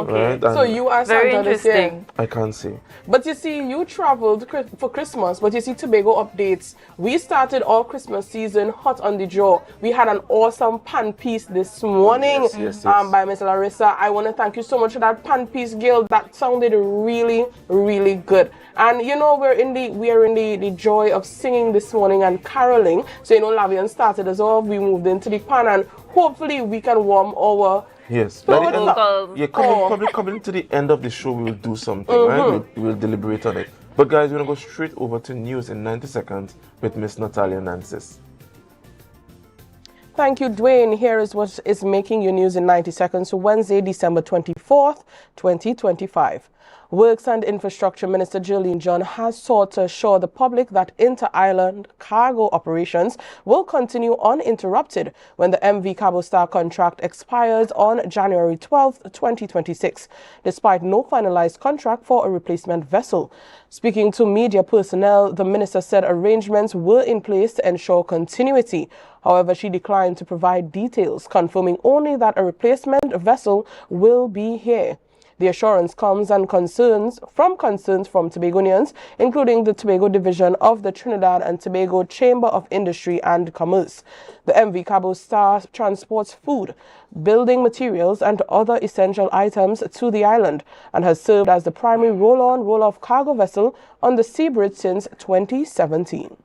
Right? So you are very Santa this year. I can't say. But you see, you traveled for Christmas, but you see, Tobago updates. We started our Christmas season hot on the jaw. We had an awesome pan piece this morning by Miss Larissa. I want to thank you so much for that pan piece, Gail. That sounded really, really good. And you know, we are in the joy of singing this morning and caroling. So you know, Lavian started us off. We moved into the pan, and hopefully we can warm our probably coming to the end of the show, we will do something, right? We will deliberate on it. But guys, we're gonna go straight over to news in 90 seconds with Miss Natalia Nancis. Thank you, Dwayne. Here is what is making you news in 90 seconds. Wednesday, December 24th, 2025. Works and Infrastructure Minister Jolene John has sought to assure the public that inter-island cargo operations will continue uninterrupted when the MV Cabo Star contract expires on January 12, 2026, despite no finalized contract for a replacement vessel. Speaking to media personnel, the minister said arrangements were in place to ensure continuity. However, she declined to provide details, confirming only that a replacement vessel will be here. The assurance comes from concerns from Tobagonians, including the Tobago division of the Trinidad and Tobago Chamber of Industry and Commerce. The MV Cabo Star transports food, building materials, and other essential items to the island and has served as the primary roll-on, roll-off cargo vessel on the seabridge since 2017.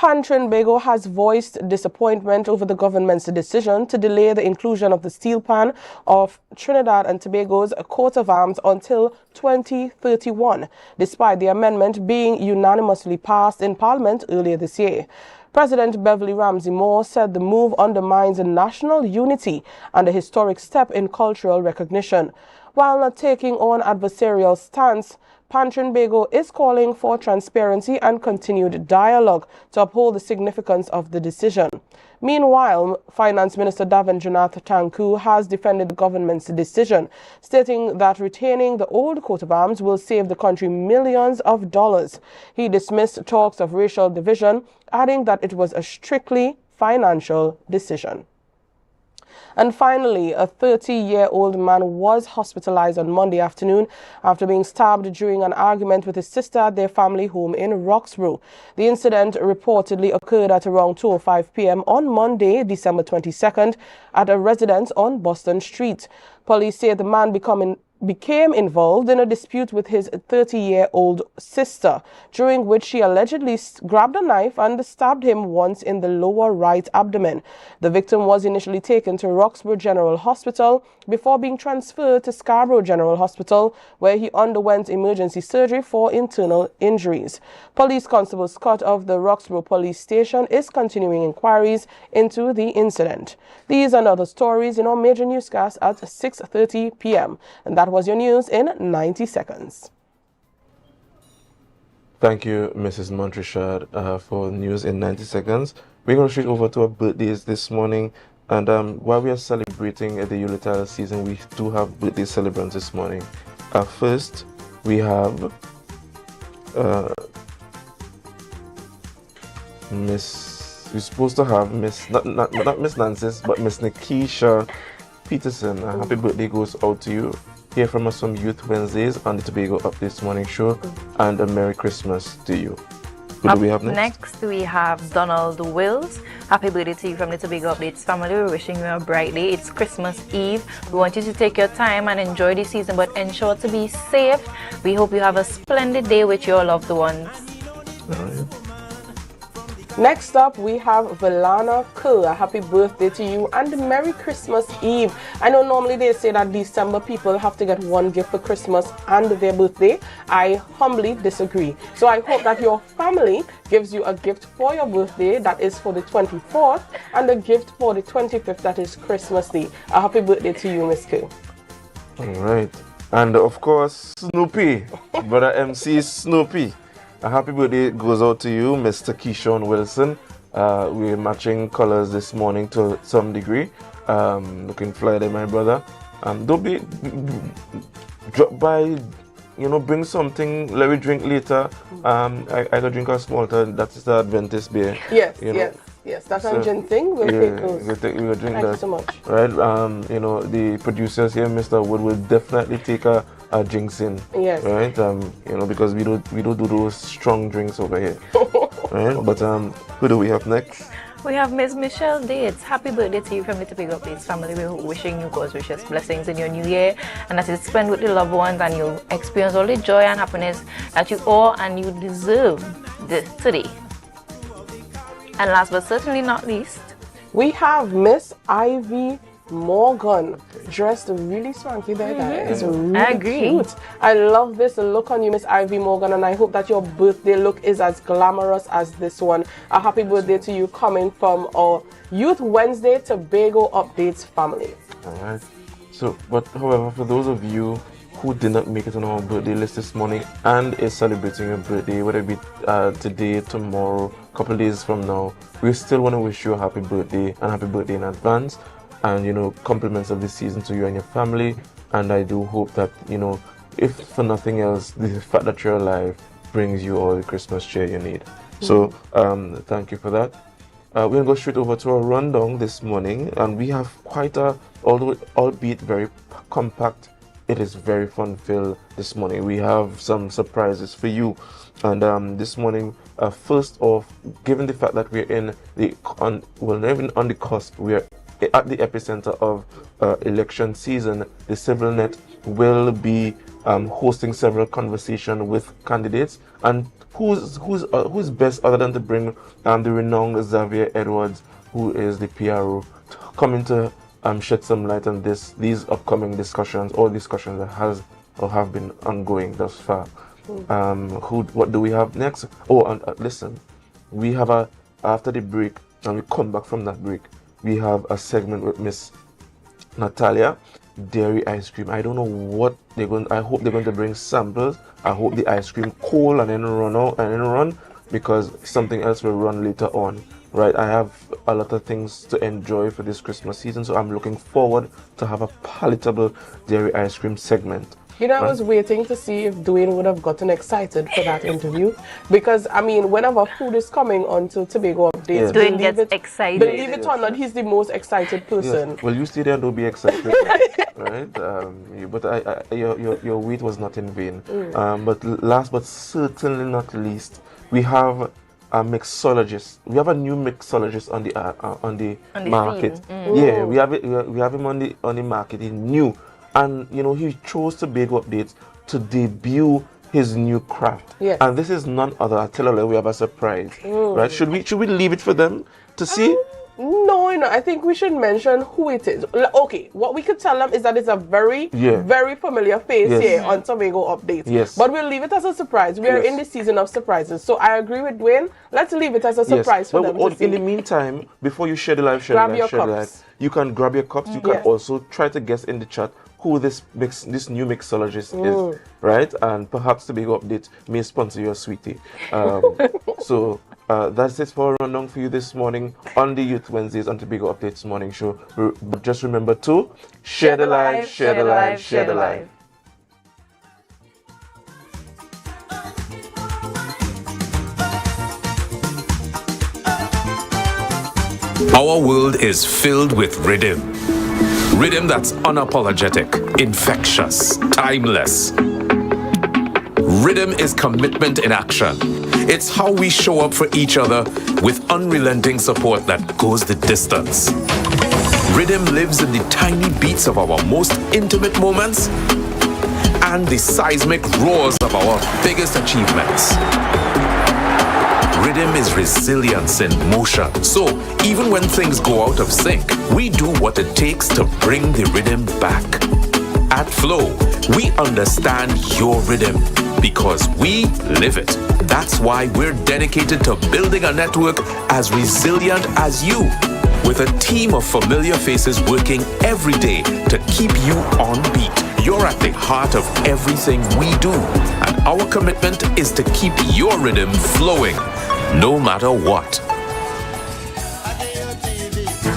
Tobago has voiced disappointment over the government's decision to delay the inclusion of the steel pan of Trinidad and Tobago's coat of arms until 2031, despite the amendment being unanimously passed in Parliament earlier this year. President Beverly Ramsey Moore said the move undermines national unity and a historic step in cultural recognition. While not taking on adversarial stance, Tobago is calling for transparency and continued dialogue to uphold the significance of the decision. Meanwhile, Finance Minister Davendranath Tanku has defended the government's decision, stating that retaining the old coat of arms will save the country millions of dollars. He dismissed talks of racial division, adding that it was a strictly financial decision. And finally, a 30-year-old man was hospitalized on Monday afternoon after being stabbed during an argument with his sister at their family home in Roxborough. The incident reportedly occurred at around 2:05 p.m. on Monday, December 22nd, at a residence on Boston Street. Police say the man became involved in a dispute with his 30-year-old sister, during which she allegedly grabbed a knife and stabbed him once in the lower right abdomen. The victim was initially taken to Roxborough General Hospital before being transferred to Scarborough General Hospital, where he underwent emergency surgery for internal injuries. Police Constable Scott of the Roxborough Police Station is continuing inquiries into the incident. These and other stories in our major newscast at 6:30 p.m. And that was your news in 90 seconds. Thank you, Mrs. Montrechard, for news in 90 seconds. We're going to straight over to our birthdays this morning. And while we are celebrating the Yuletide season, we do have birthday celebrants this morning. First, we have we're supposed to have not Miss Nancy's, but Miss Nikisha Peterson. Happy birthday goes out to you. Hear from us on Youth Wednesdays on the Tobago Updates Morning Show, and a Merry Christmas to you. Who do we have next? Next, we have Donald Wills. Happy birthday to you from the Tobago Updates family. We're wishing you a bright day. It's Christmas Eve. We want you to take your time and enjoy the season, but ensure to be safe. We hope you have a splendid day with your loved ones. All right. Next up, we have Velana Kerr. Happy birthday to you and Merry Christmas Eve. I know normally they say that December people have to get one gift for Christmas and their birthday. I humbly disagree. So I hope that your family gives you a gift for your birthday that is for the 24th and a gift for the 25th that is Christmas Day. A happy birthday to you, Miss Kerr. All right. And of course, Snoopy. Brother MC Snoopy. A happy birthday goes out to you, Mr. Keyshawn Wilson. We're matching colors this morning to some degree. Looking fly there, my brother. Don't be drop by, bring something. Let me drink later. I could drink a small. That is the Adventist beer. Yes. That's a gin thing. We'll take those. We'll drink Thank that. you so much. Right. The producers here, Mr. Wood, will definitely take a jinxing. Yes. Right. Because we don't do those strong drinks over here. Right. But who do we have next? We have Ms. Michelle Dates. Happy birthday to you from the Tobago Updates family. We're wishing you God's wishes, blessings in your new year, and that you spend with your loved ones and you experience all the joy and happiness that you owe and you deserve today. And last but certainly not least, we have Miss Ivy Morgan, dressed really swanky there, guys. Really I agree. Cute. I love this look on you, Miss Ivy Morgan, and I hope that your birthday look is as glamorous as this one. A happy birthday to you coming from our Youth Wednesday Tobago Updates family. All right. So, but however, for those of you who did not make it on our birthday list this morning and is celebrating your birthday, whether it be today, tomorrow, a couple of days from now, we still want to wish you a happy birthday and happy birthday in advance, and compliments of this season to you and your family. And I do hope that if for nothing else, the fact that you're alive brings you all the Christmas cheer you need. So thank you for that. We're gonna go straight over to our rundown this morning, and we have quite albeit very compact, it is very fun-filled this morning. We have some surprises for you. And this morning, first off, given the fact that we're not even on the cusp, we are at the epicenter of election season, the CivilNet will be hosting several conversations with candidates. And who's best other than to bring the renowned Xavier Edwards, who is the PRO, coming to shed some light on these upcoming discussions that have been ongoing thus far. What do we have next? Listen, we have after the break, and we come back from that break, we have a segment with Miss Natalia, dairy ice cream. I don't know what they're going. I hope they're going to bring samples. I hope the ice cream cold and then run, because something else will run later on. Right, I have a lot of things to enjoy for this Christmas season, so I'm looking forward to have a palatable dairy ice cream segment. I was waiting to see if Dwayne would have gotten excited for that interview, because whenever food is coming onto Tobago Updates, Dwayne gets excited. Believe it or not, he's the most excited person. Yes. Well, you stay there and don't be excited, right? But your wait was not in vain. But last but certainly not least, we have a mixologist. We have a new mixologist on the market. Yeah, we have him on the market. He's new, and he chose Tobago Updates to debut his new craft. Yes. And this is none other. I tell you, we have a surprise. Right? Should we leave it for them to see? No, I think we should mention who it is. Okay, what we could tell them is that it's a very familiar face here on Tobago Updates. Yes. But we'll leave it as a surprise. We are in the season of surprises. So I agree with Dwayne. Let's leave it as a surprise for them to see. In the meantime, before you share the live, you can grab your cups. You can also try to guess in the chat who this new mixologist is, right? And perhaps Tobago Update may sponsor your sweetie. So that's it for a rundown for you this morning on the Youth Wednesdays on Tobago Updates morning show. Just remember to share the live, share the live, share the live. Our world is filled with rhythm. Rhythm that's unapologetic, infectious, timeless. Rhythm is commitment in action. It's how we show up for each other with unrelenting support that goes the distance. Rhythm lives in the tiny beats of our most intimate moments and the seismic roars of our biggest achievements. Rhythm is resilience in motion. So even when things go out of sync, we do what it takes to bring the rhythm back. At Flow, we understand your rhythm because we live it. That's why we're dedicated to building a network as resilient as you, with a team of familiar faces working every day to keep you on beat. You're at the heart of everything we do, and our commitment is to keep your rhythm flowing, no matter what.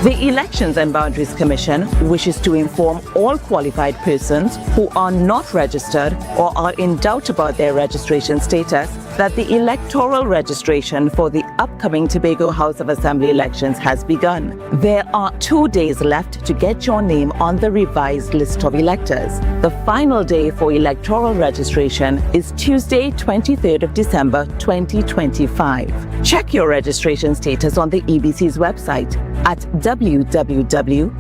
The Elections and Boundaries Commission wishes to inform all qualified persons who are not registered or are in doubt about their registration status that the electoral registration for the upcoming Tobago House of Assembly elections has begun. There are 2 days left to get your name on the revised list of electors. The final day for electoral registration is Tuesday, 23rd of December, 2025. Check your registration status on the EBC's website at www.ebctt.com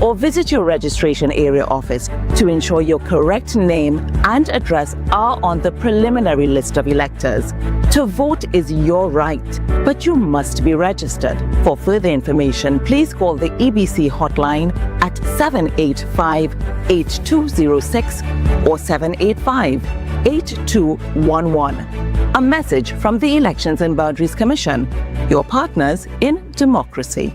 or visit your registration area office to ensure your correct name and address are on the preliminary list of electors. To vote is your right, but you must be registered. For further information, please call the EBC hotline at 785-8206 or 785-8211. A message from the Elections and Boundaries Commission, your partners in democracy.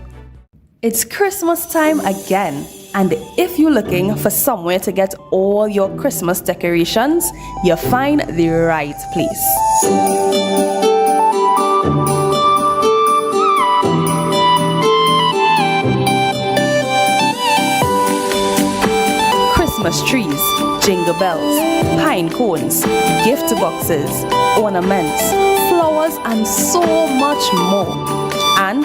It's Christmas time again, and if you're looking for somewhere to get all your Christmas decorations, you'll find the right place. Christmas trees, jingle bells, pine cones, gift boxes, ornaments, flowers, and so much more. And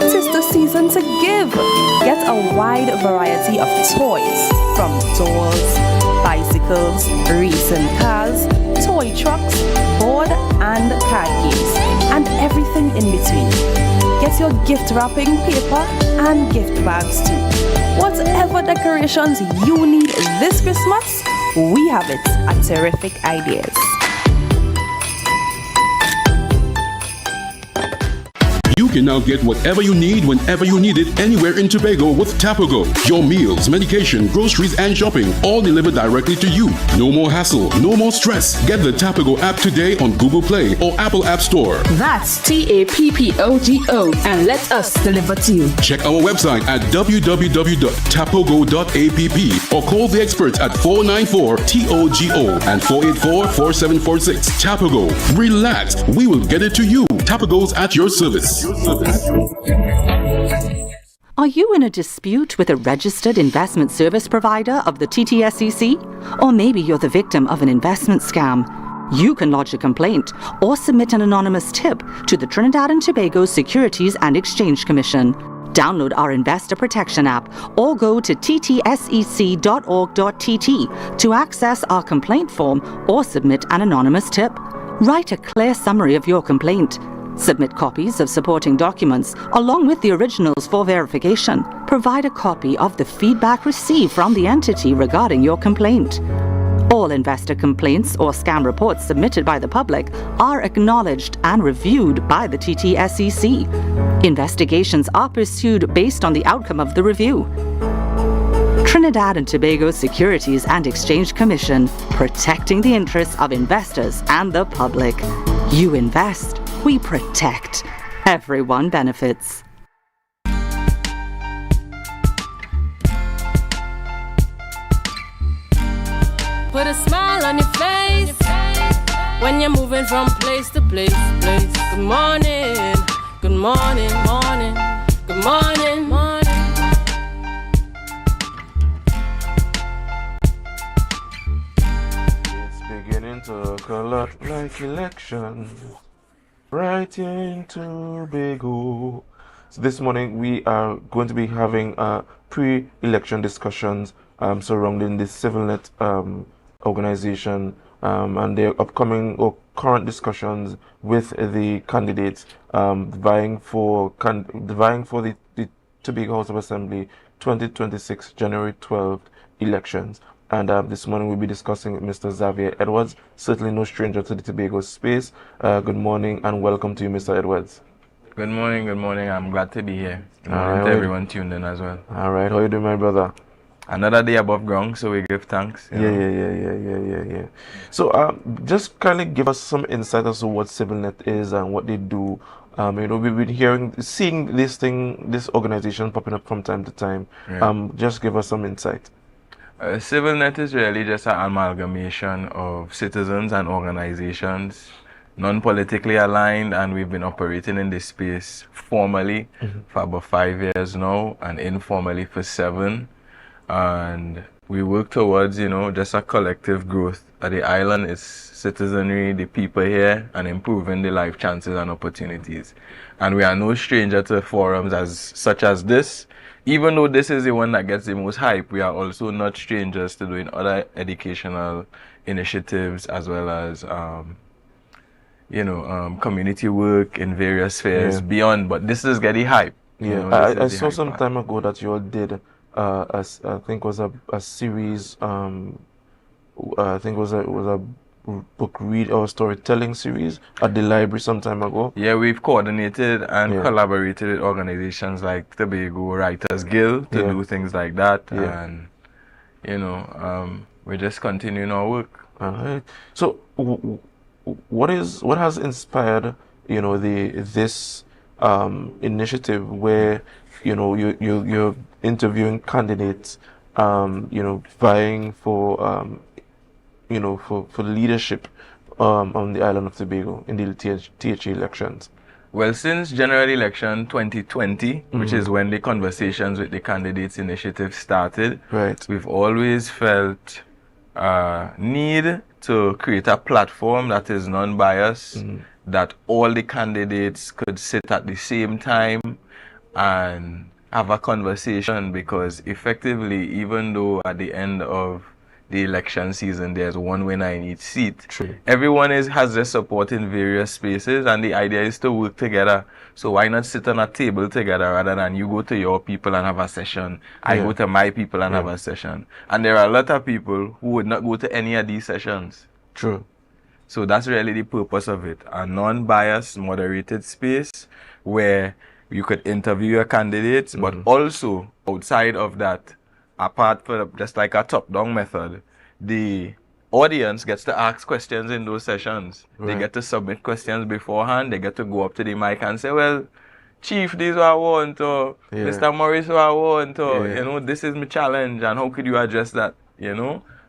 it is the season to give. Get a wide variety of toys, from dolls, bicycles, racing cars, toy trucks, board and card games, and everything in between. Get your gift wrapping paper and gift bags too. Whatever decorations you need this Christmas, we have it at Terrific Ideas. You can now get whatever you need whenever you need it anywhere in Tobago with Tobago. Your meals, medication, groceries, and shopping all delivered directly to you. No more hassle, no more stress. Get the Tobago app today on Google Play or Apple App Store. That's TAPPOGO, and let us deliver to you. Check our website at www.tapogo.app or call the experts at 494-TOGO and 484-4746. Tobago. Relax. We will get it to you. Tobago's at your service. Are you in a dispute with a registered investment service provider of the TTSEC? Or maybe you're the victim of an investment scam? You can lodge a complaint or submit an anonymous tip to the Trinidad and Tobago Securities and Exchange Commission. Download our Investor Protection app or go to ttsec.org.tt to access our complaint form or submit an anonymous tip. Write a clear summary of your complaint. Submit copies of supporting documents along with the originals for verification. Provide a copy of the feedback received from the entity regarding your complaint. All investor complaints or scam reports submitted by the public are acknowledged and reviewed by the TTSEC. Investigations are pursued based on the outcome of the review. Trinidad and Tobago Securities and Exchange Commission, protecting the interests of investors and the public. You invest, we protect. Everyone benefits. put a smile on your face when you're moving from place to place. Good morning, good morning, morning, good morning, morning. It's beginning to look a lot like election right here in Tobago. So this morning we are going to be having pre-election discussions surrounding the CivilNet organization and their upcoming or current discussions with the candidates vying for the Tobago House of Assembly 2026 January 12th elections. And this morning we'll be discussing with Mr. Xavier Edwards, certainly no stranger to the Tobago space. Good morning and welcome to you, Mr. Edwards. Good morning, good morning. I'm glad to be here. Good morning to everyone tuned in as well. All right, how you doing, my brother? Another day above ground, so we give thanks. Yeah. So just kind of give us some insight as to what CivilNet is and what they do. We've been seeing this organization popping up from time to time. Yeah. Just give us some insight. CivilNet is really just an amalgamation of citizens and organizations, non-politically aligned, and we've been operating in this space formally for about 5 years now and informally for 7. And we work towards, just a collective growth at the island. Is citizenry, the people here, and improving the life chances and opportunities. And we are no stranger to forums such as this. Even though this is the one that gets the most hype, we are also not strangers to doing other educational initiatives as well as, community work in various spheres beyond. But this is getting hype. Yeah, I saw some time ago that you all did, I think was a series. I think it was a book read or storytelling series at the library some time ago. Yeah, we've coordinated and collaborated with organizations like Tobago Writers Guild to do things like that, and we're just continuing our work. All right. So, what has inspired this initiative where you're interviewing candidates, vying for for leadership on the island of Tobago in the THE elections? Well, since general election 2020, which is when the conversations with the candidates initiative started, we've always felt need to create a platform that is non-biased, that all the candidates could sit at the same time and have a conversation, because effectively, even though at the end of the election season there's one winner in each seat, everyone has their support in various spaces, and the idea is to work together. So why not sit on a table together rather than you go to your people and have a session, I go to my people and have a session. And there are a lot of people who would not go to any of these sessions. True. So that's really the purpose of it, a non-biased, moderated space where you could interview your candidates, but also outside of that, apart from just like a top-down method, the audience gets to ask questions in those sessions. They get to submit questions beforehand. They get to go up to the mic and say, well, Chief, this is what I want, or Mr. Morris, what I want, or, this is my challenge, and how could you address that,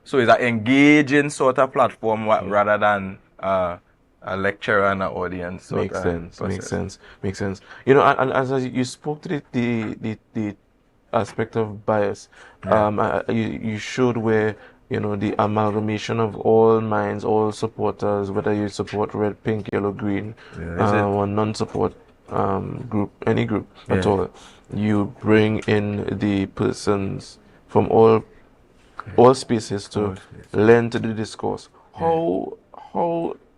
So it's an engaging sort of platform rather than a lecturer and an audience. Makes sense. And as you spoke to the aspect of bias, you showed where the amalgamation of all minds, all supporters, whether you support red, pink, yellow, green, or non-support group, any group at all, you bring in the persons from all spaces to lend to the discourse. How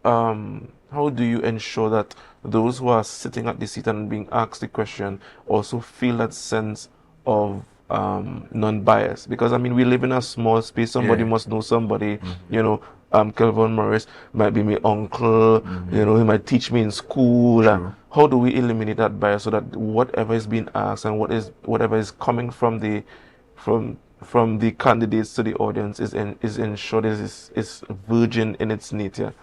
do you ensure that those who are sitting at the seat and being asked the question also feel that sense of non-bias? Because we live in a small space. Somebody must know somebody. Kelvin Morris might be my uncle. He might teach me in school. How do we eliminate that bias so that whatever is being asked and whatever is coming from the candidates to the audience is ensured is virgin in its nature?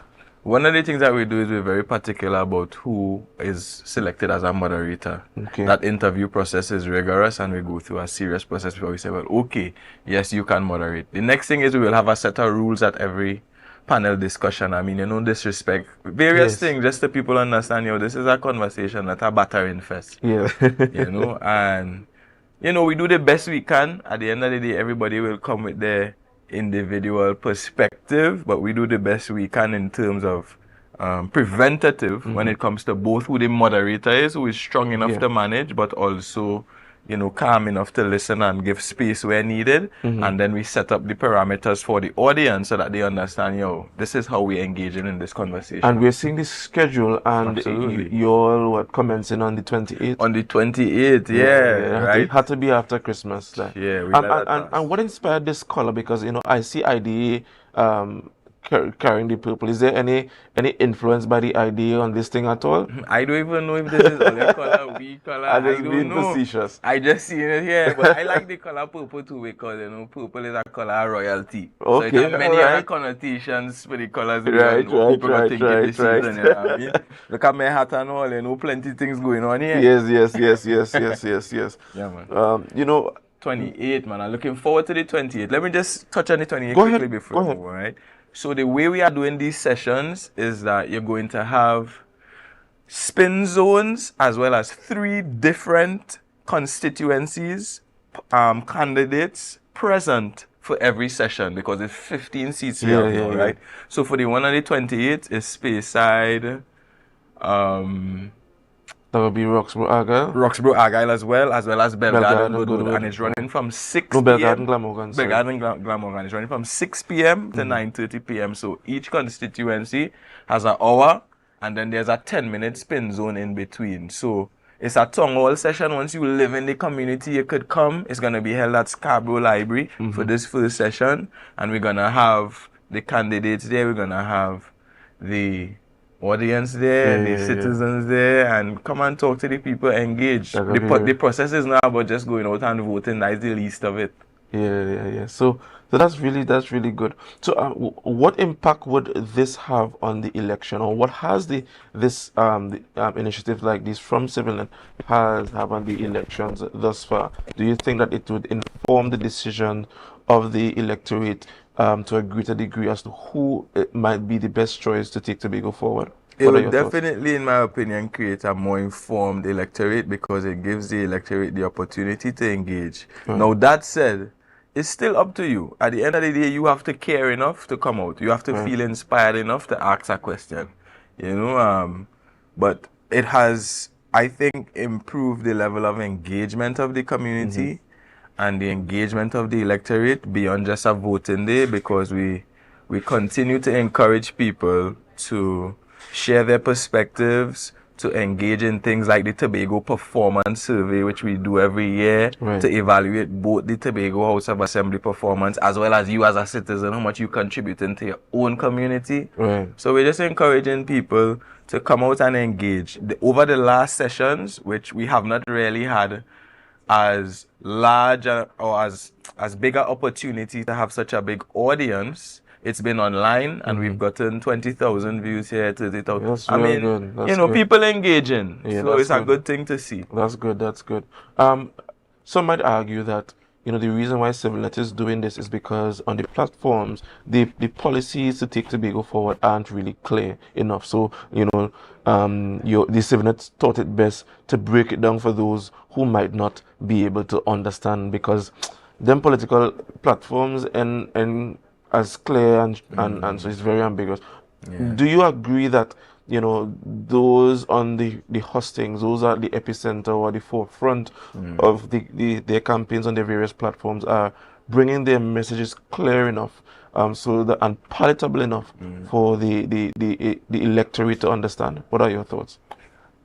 One of the things that we do is we're very particular about who is selected as a moderator. Okay. That interview process is rigorous, and we go through a serious process before we say, well, okay, yes, you can moderate. The next thing is we will have a set of rules at every panel discussion. I mean, no disrespect. Various things, just so people understand, this is a conversation, not a battering fest. Yeah. And, we do the best we can. At the end of the day, everybody will come with their individual perspective, but we do the best we can in terms of preventative when it comes to both who the moderator is, who is strong enough to manage, but also calm enough to listen and give space where needed. And then we set up the parameters for the audience so that they understand, this is how we engage in this conversation. And we're seeing this schedule, and you're commencing on the 28th? On the 28th, right? It had to be after Christmas. And what inspired this color? Because, I see IDA carrying the purple. Is there any influence by the idea on this thing at all? I don't even know if this is other color, we color. I just don't being know. facetious. I just seen it here, but I like the color purple too because purple is a color of royalty. So it has many other connotations for the colors. People are thinking this season, you know what I mean? Look at my hat and all, plenty things going on here. Yes. Yeah, man. 28, man. I'm looking forward to the 28th. Let me just touch on the 28th quickly before we go, right? So the way we are doing these sessions is that you're going to have spin zones as well as 3 different constituencies, candidates present for every session because there's 15 seats here, right? So for the one on the 28th is Speyside, that would be Roxborough Argyle. Roxborough Argyle as well as Belgarden Goodwood. And it's running from 6 p.m. Belgarden Glamorgan. Belgarden Glamorgan. It's running from 6 p.m. to 9:30 p.m. So each constituency has an hour, and then there's a 10-minute spin zone in between. So it's a town hall session. Once you live in the community, you could come. It's going to be held at Scarborough Library for this first session. And we're going to have the candidates there. We're going to have the audience there, the citizens there, and come and talk to the people, engage. The process is not about just going out and voting. That's the least of it. So that's really good. So what impact would this have on the election, or what has this initiative like this from CivilNet have on the elections thus far? Do you think that it would inform the decision of the electorate to a greater degree as to who might be the best choice to take Tobago forward? It will definitely, in my opinion, create a more informed electorate because it gives the electorate the opportunity to engage. Now, that said, it's still up to you. At the end of the day, you have to care enough to come out. You have to feel inspired enough to ask a question. But it has, I think, improved the level of engagement of the community and the engagement of the electorate beyond just a voting day because we continue to encourage people to share their perspectives, to engage in things like the Tobago Performance Survey, which we do every year to evaluate both the Tobago House of Assembly performance as well as you as a citizen, how much you contribute into your own community. So we're just encouraging people to come out and engage. Over the last sessions, which we have not really had as large or as big an opportunity to have such a big audience, it's been online, and we've gotten 20,000 views here, 30,000. I mean, good. People engaging. So it's a good thing to see. That's good. Some might argue that, the reason why CivilNet is doing this is because on the platforms, the policies to take Tobago forward aren't really clear enough. So, the CivilNet thought it best to break it down for those who might not be able to understand, because them political platforms and as clear and so it's very ambiguous. Do you agree that those on the hustings, those are the epicenter or the forefront of their campaigns on their various platforms are bringing their messages clear enough so that and palatable enough for the electorate to understand? What are your thoughts?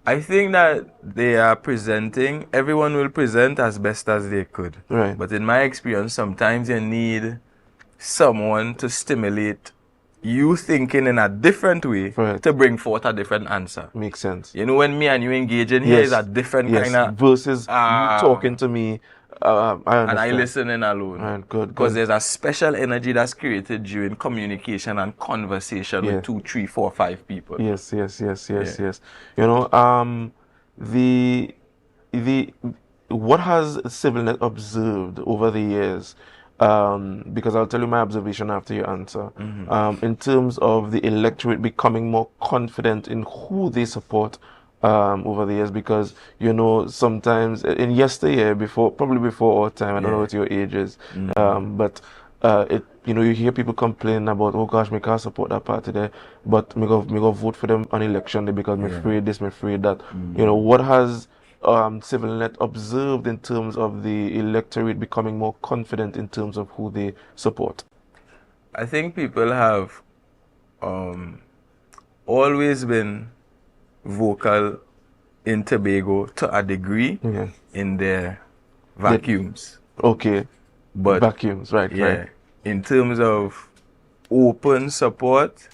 I think that they are presenting, everyone will present as best as they could. But in my experience, sometimes you need someone to stimulate you thinking in a different way to bring forth a different answer. Makes sense. When me and you engage in here is a different kind of... versus you talking to me I understand. And I listen in alone. Right, good. Because there's a special energy that's created during communication and conversation with 2, 3, 4, 5 people. Yes. You know, the what has CivilNet observed over the years? Because I'll tell you my observation after you answer. In terms of the electorate becoming more confident in who they support over the years, because you know sometimes in yesteryear, probably before our time, I don't know what your age is, but you hear people complain about, oh gosh, me can't support that party there, but me go vote for them on election day because me afraid this, me afraid that. You know, what has CivilNet observed in terms of the electorate becoming more confident in terms of who they support? I think people have always been vocal in Tobago to a degree in their vacuums. Okay. But vacuums, right, right. In terms of open support,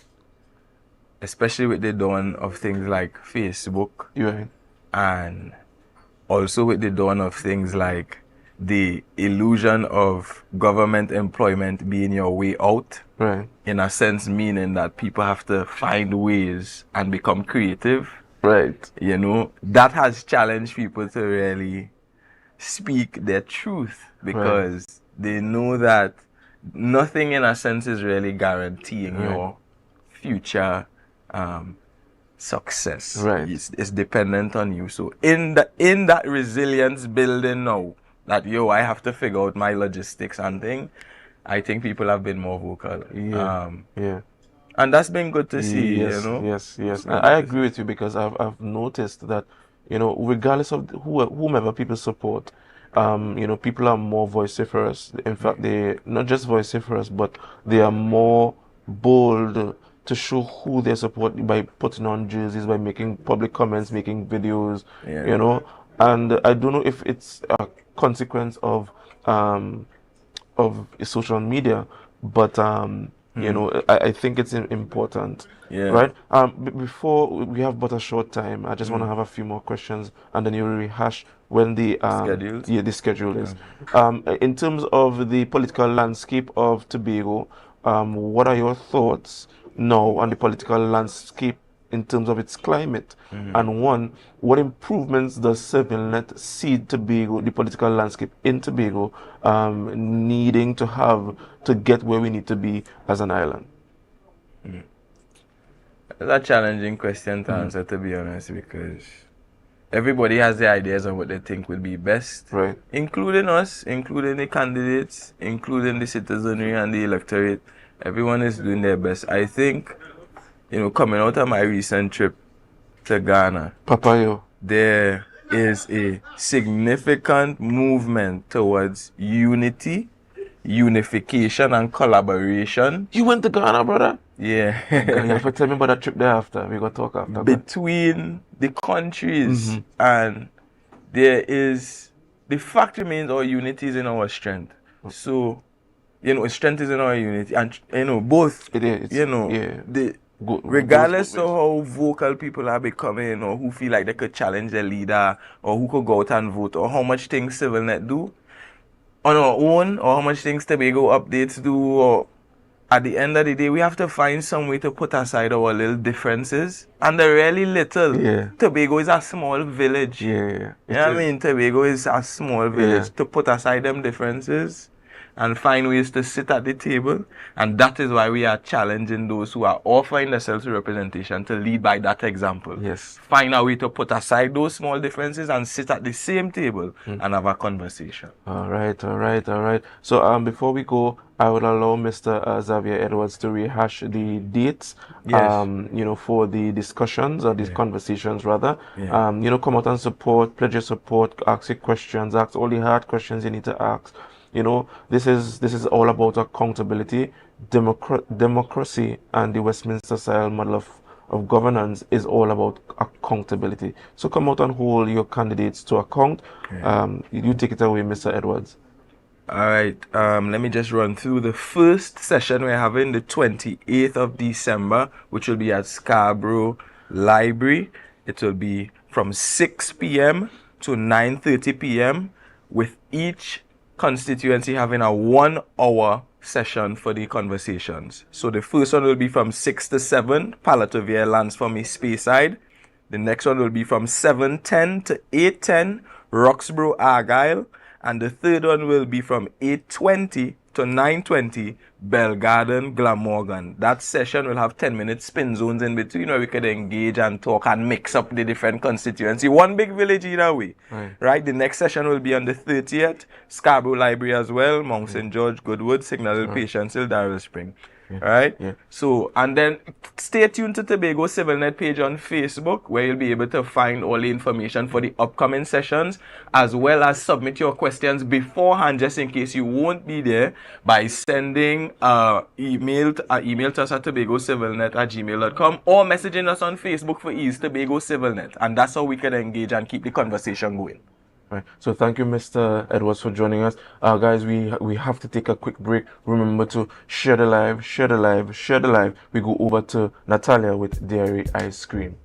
especially with the dawn of things like Facebook, and also with the dawn of things like the illusion of government employment being your way out, in a sense meaning that people have to find ways and become creative. You know, that has challenged people to really speak their truth, because they know that nothing in a sense is really guaranteeing your future success. It's dependent on you. So in that resilience building now, that I have to figure out my logistics and thing, I think people have been more vocal. And that's been good to see. Yes, you know. Yes. I agree with you, because I've noticed that, you know, regardless of whomever people support, you know, people are more vociferous. In fact, they not just vociferous, but they are more bold to show who they support by putting on jerseys, by making public comments, making videos, you know. And I don't know if it's a consequence of social media, but you know, I think it's important. Right? Before we have but a short time, I just want to have a few more questions, and then you'll rehash when the schedule is. In terms of the political landscape of Tobago, what are your thoughts now on the political landscape in terms of its climate? And what improvements does CivilNet see Tobago, the political landscape in Tobago, needing to have to get where we need to be as an island? It's a challenging question to answer, to be honest, because everybody has their ideas on what they think would be best, including us, including the candidates, including the citizenry and the electorate. Everyone is doing their best. I think, you know, coming out of my recent trip to Ghana, there is a significant movement towards unity, unification, and collaboration. You went to Ghana, brother? Yeah. You have to tell me about that trip there after. We got to talk after. Between the countries, and there is, the fact remains, our unity is in our strength. So, you know, strength is in our unity, and you know, both. It is. You know, regardless of how vocal people are becoming, or who feel like they could challenge their leader, or who could go out and vote, or how much things CivilNet do on our own, or how much things Tobago updates do, or at the end of the day, we have to find some way to put aside our little differences. And they're really little. Tobago is a small village. You know what I mean? Tobago is a small village. To put aside them differences and find ways to sit at the table. And that is why we are challenging those who are offering themselves representation to lead by that example. Find a way to put aside those small differences and sit at the same table and have a conversation. All right. So before we go, I would allow Mr. Xavier Edwards to rehash the dates, you know, for the discussions or these conversations rather. You know, come out and support, pledge your support, ask your questions, ask all the hard questions you need to ask. You know, this is all about accountability, democracy, and the Westminster style model of governance is all about accountability. So come out and hold your candidates to account. You take it away, Mr. Edwards. All right, let me just run through the first session we're having, the 28th of December, which will be at Scarborough Library. It will be from 6 p.m. to 9:30 p.m. with each constituency having a 1 hour session for the conversations. So the first one will be from 6 to 7, Palatovia lands for me Speyside. The next one will be from 7:10 to 8:10, Roxborough Argyle. And the third one will be from 8:20 to 9:20, Belgarden Glamorgan. That session will have 10-minute spin zones in between where we could engage and talk and mix up the different constituency. One big village either way. Right? The next session will be on the 30th, Scarborough Library as well, Mount St. George, Goodwood, Signal Hill, Patience Hill, Darrell Spring. Right? So, and then stay tuned to Tobago CivilNet page on Facebook, where you'll be able to find all the information for the upcoming sessions, as well as submit your questions beforehand, just in case you won't be there, by sending email to us at tobagocivilnet@gmail.com or messaging us on Facebook for East Tobago CivilNet. And that's how we can engage and keep the conversation going. Right. So thank you, Mr. Edwards, for joining us. Guys, we have to take a quick break. Remember to share the live, share the live, share the live. We go over to Natalia with Dairy Ice Cream.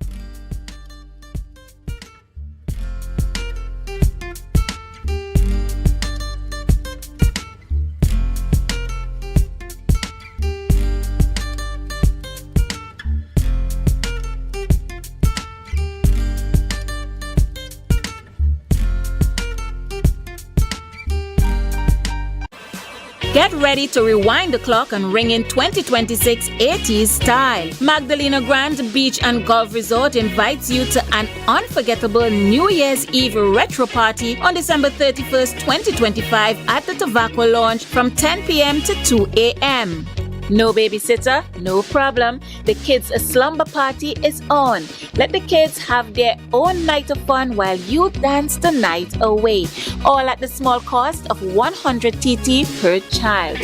Get ready to rewind the clock and ring in 2026 80s style. Magdalena Grand Beach and Golf Resort invites you to an unforgettable New Year's Eve retro party on December 31st, 2025 at the Tobago Lounge from 10 p.m. to 2 a.m. No babysitter? No problem. The kids' slumber party is on. Let the kids have their own night of fun while you dance the night away. All at the small cost of 100 TT per child.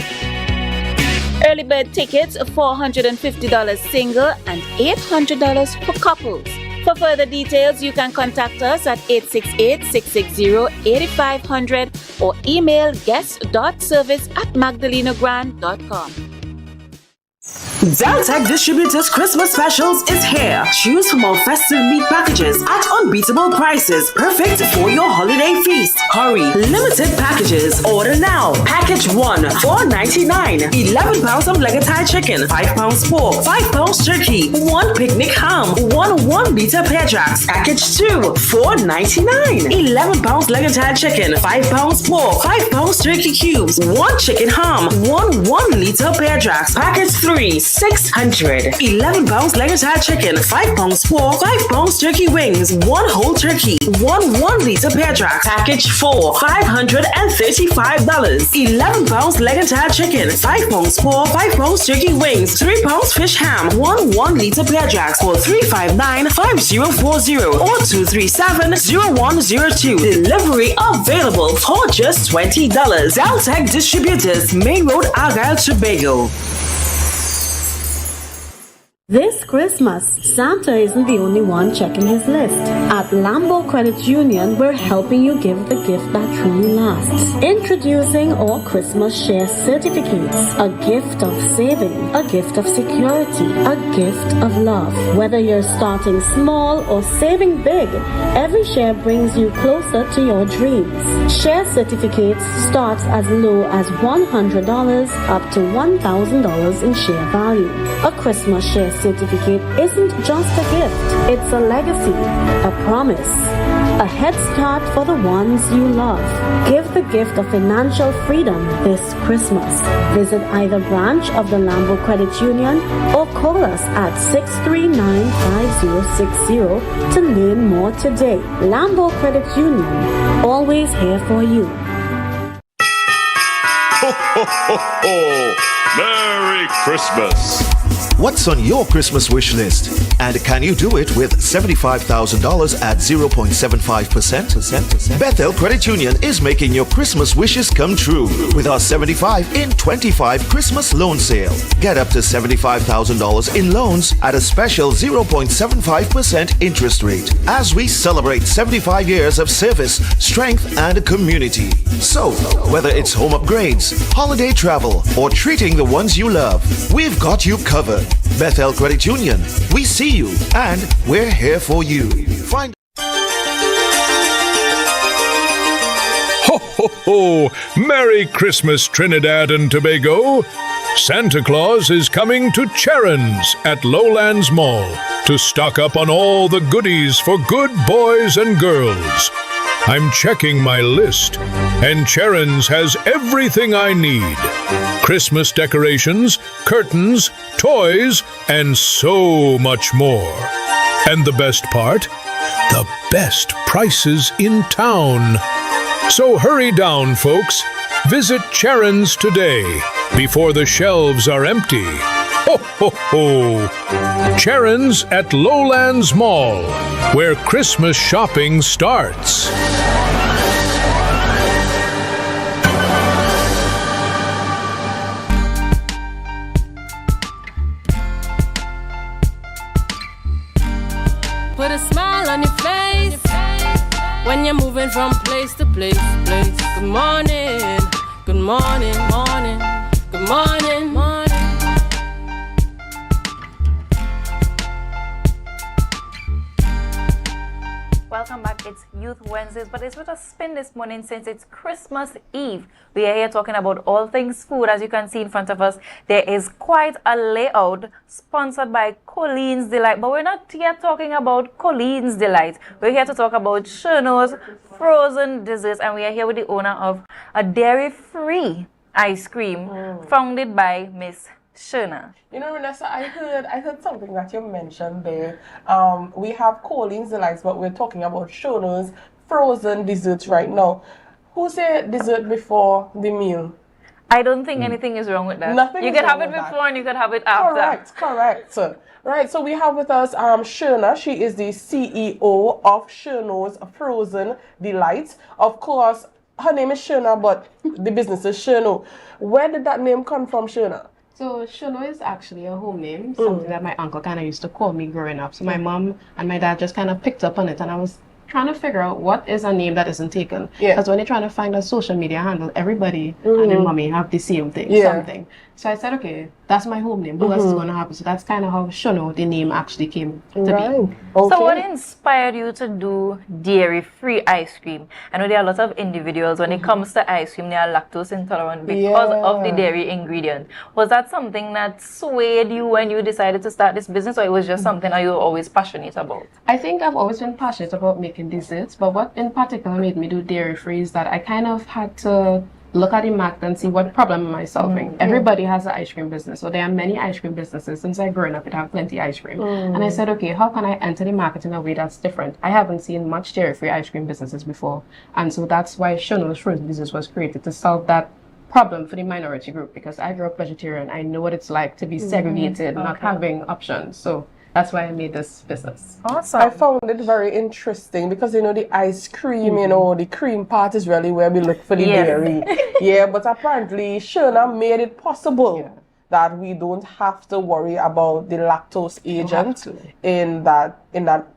Early bird tickets $450 single and $800 for couples. For further details, you can contact us at 868-660-8500 or email guest.service@magdalenagrand.com. Deltec Distributors Christmas Specials is here. Choose from our festive meat packages at unbeatable prices, perfect for your holiday feast. Hurry! Limited packages. Order now. Package 1, $4.99. 11 pounds of leg-of-thigh chicken, 5 pounds pork, 5 pounds turkey, 1 picnic ham, 1 liter pear jacks. Package 2, $4.99. 11 pounds leg-of-thigh chicken, 5 pounds pork, 5 pounds turkey cubes, 1 chicken ham, 1 liter pear jacks. Package 3, $600. 11 pounds leg-of-thigh chicken, 5 pounds pork, 5 pounds turkey wings, 1 whole turkey, 1 liter pear jack. Package 4, $535. 11 pounds leg-of-thigh chicken, 5 pounds pork, 5 pounds turkey wings, 3 pounds fish ham, 1 liter pear jacks for $359-5040 or 237-0102. Delivery available for just $20. Deltec Distributors, Main Road, Argyle, Tobago. This Christmas, Santa isn't the only one checking his list. At Lambo Credit Union, we're helping you give the gift that truly lasts. Introducing our Christmas Share Certificates. A gift of saving, a gift of security, a gift of love. Whether you're starting small or saving big, every share brings you closer to your dreams. Share Certificates starts as low as $100 up to $1,000 in share value. A Christmas Share Certificate isn't just a gift, it's a legacy, a promise, a head start for the ones you love. Give the gift of financial freedom this Christmas. Visit either branch of the Lambo Credit Union or call us at 639-5060 to learn more today. Lambo Credit Union, always here for you. Ho, ho, ho, ho! Merry Christmas! What's on your Christmas wish list? And can you do it with $75,000 at 0.75%? Bethel Credit Union is making your Christmas wishes come true with our 75 in 25 Christmas loan sale. Get up to $75,000 in loans at a special 0.75% interest rate as we celebrate 75 years of service, strength, and community. So, whether it's home upgrades, holiday travel, or treating the ones you love, we've got you covered. Bethel Credit Union, we see you and we're here for you. Find Ho, ho, ho! Merry Christmas, Trinidad and Tobago! Santa Claus is coming to Charon's at Lowlands Mall to stock up on all the goodies for good boys and girls. I'm checking my list, and Charon's has everything I need. Christmas decorations, curtains, toys, and so much more. And the best part? The best prices in town. So hurry down, folks. Visit Charon's today before the shelves are empty. Ho, ho, ho! Charon's at Lowlands Mall, where Christmas shopping starts. Put a smile on your face when you're moving from place to place. Good morning, good morning, morning, good morning, morning. Welcome back. It's Youth Wednesdays, but it's with a spin this morning since it's Christmas Eve. We are here talking about all things food. As you can see in front of us, there is quite a layout sponsored by Colleen's Delight. But we're not here talking about Colleen's Delight. We're here to talk about Cherno's frozen desserts, and we are here with the owner of a dairy-free ice cream founded by Miss Cherna. You know, Renessa, I heard something that you mentioned there. We have Colleen's Delights, but we're talking about Cherno's frozen desserts right now. Who said dessert before the meal? I don't think anything is wrong with that. Nothing. You can have it before and you can have it after. Correct. Right, so we have with us Cherna. She is the CEO of Cherno's Frozen Delights. Of course, her name is Cherna, but the business is Cherno. Where did that name come from, Cherna? So Cherno is actually a home name, something that my uncle kind of used to call me growing up. So my mom and my dad just kind of picked up on it, and I was trying to figure out what is a name that isn't taken. Because when you're trying to find a social media handle, everybody and their mommy have the same thing, something. So I said, okay, that's my home name. Who else is going to have it? So that's kind of how Cherno, the name, actually came to be. Okay. So what inspired you to do dairy-free ice cream? I know there are a lot of individuals, when it comes to ice cream, they are lactose intolerant because of the dairy ingredient. Was that something that swayed you when you decided to start this business, or it was just something that you were always passionate about? I think I've always been passionate about making desserts, but what in particular made me do dairy-free is that I kind of had to look at the market and see what problem am I solving. Everybody has an ice cream business, so there are many ice cream businesses. Since I grew up, I have plenty ice cream. And I said, okay, how can I enter the market in a way that's different? I haven't seen much dairy-free ice cream businesses before. And so that's why Cherno's Frozen Desserts was created, to solve that problem for the minority group, because I grew up vegetarian. I know what it's like to be segregated, not having options. So that's why I made this business. Awesome. I found it very interesting because, you know, the ice cream, you know, the cream part is really where we look for the dairy. But apparently Cherna made it possible that we don't have to worry about the lactose agent in that.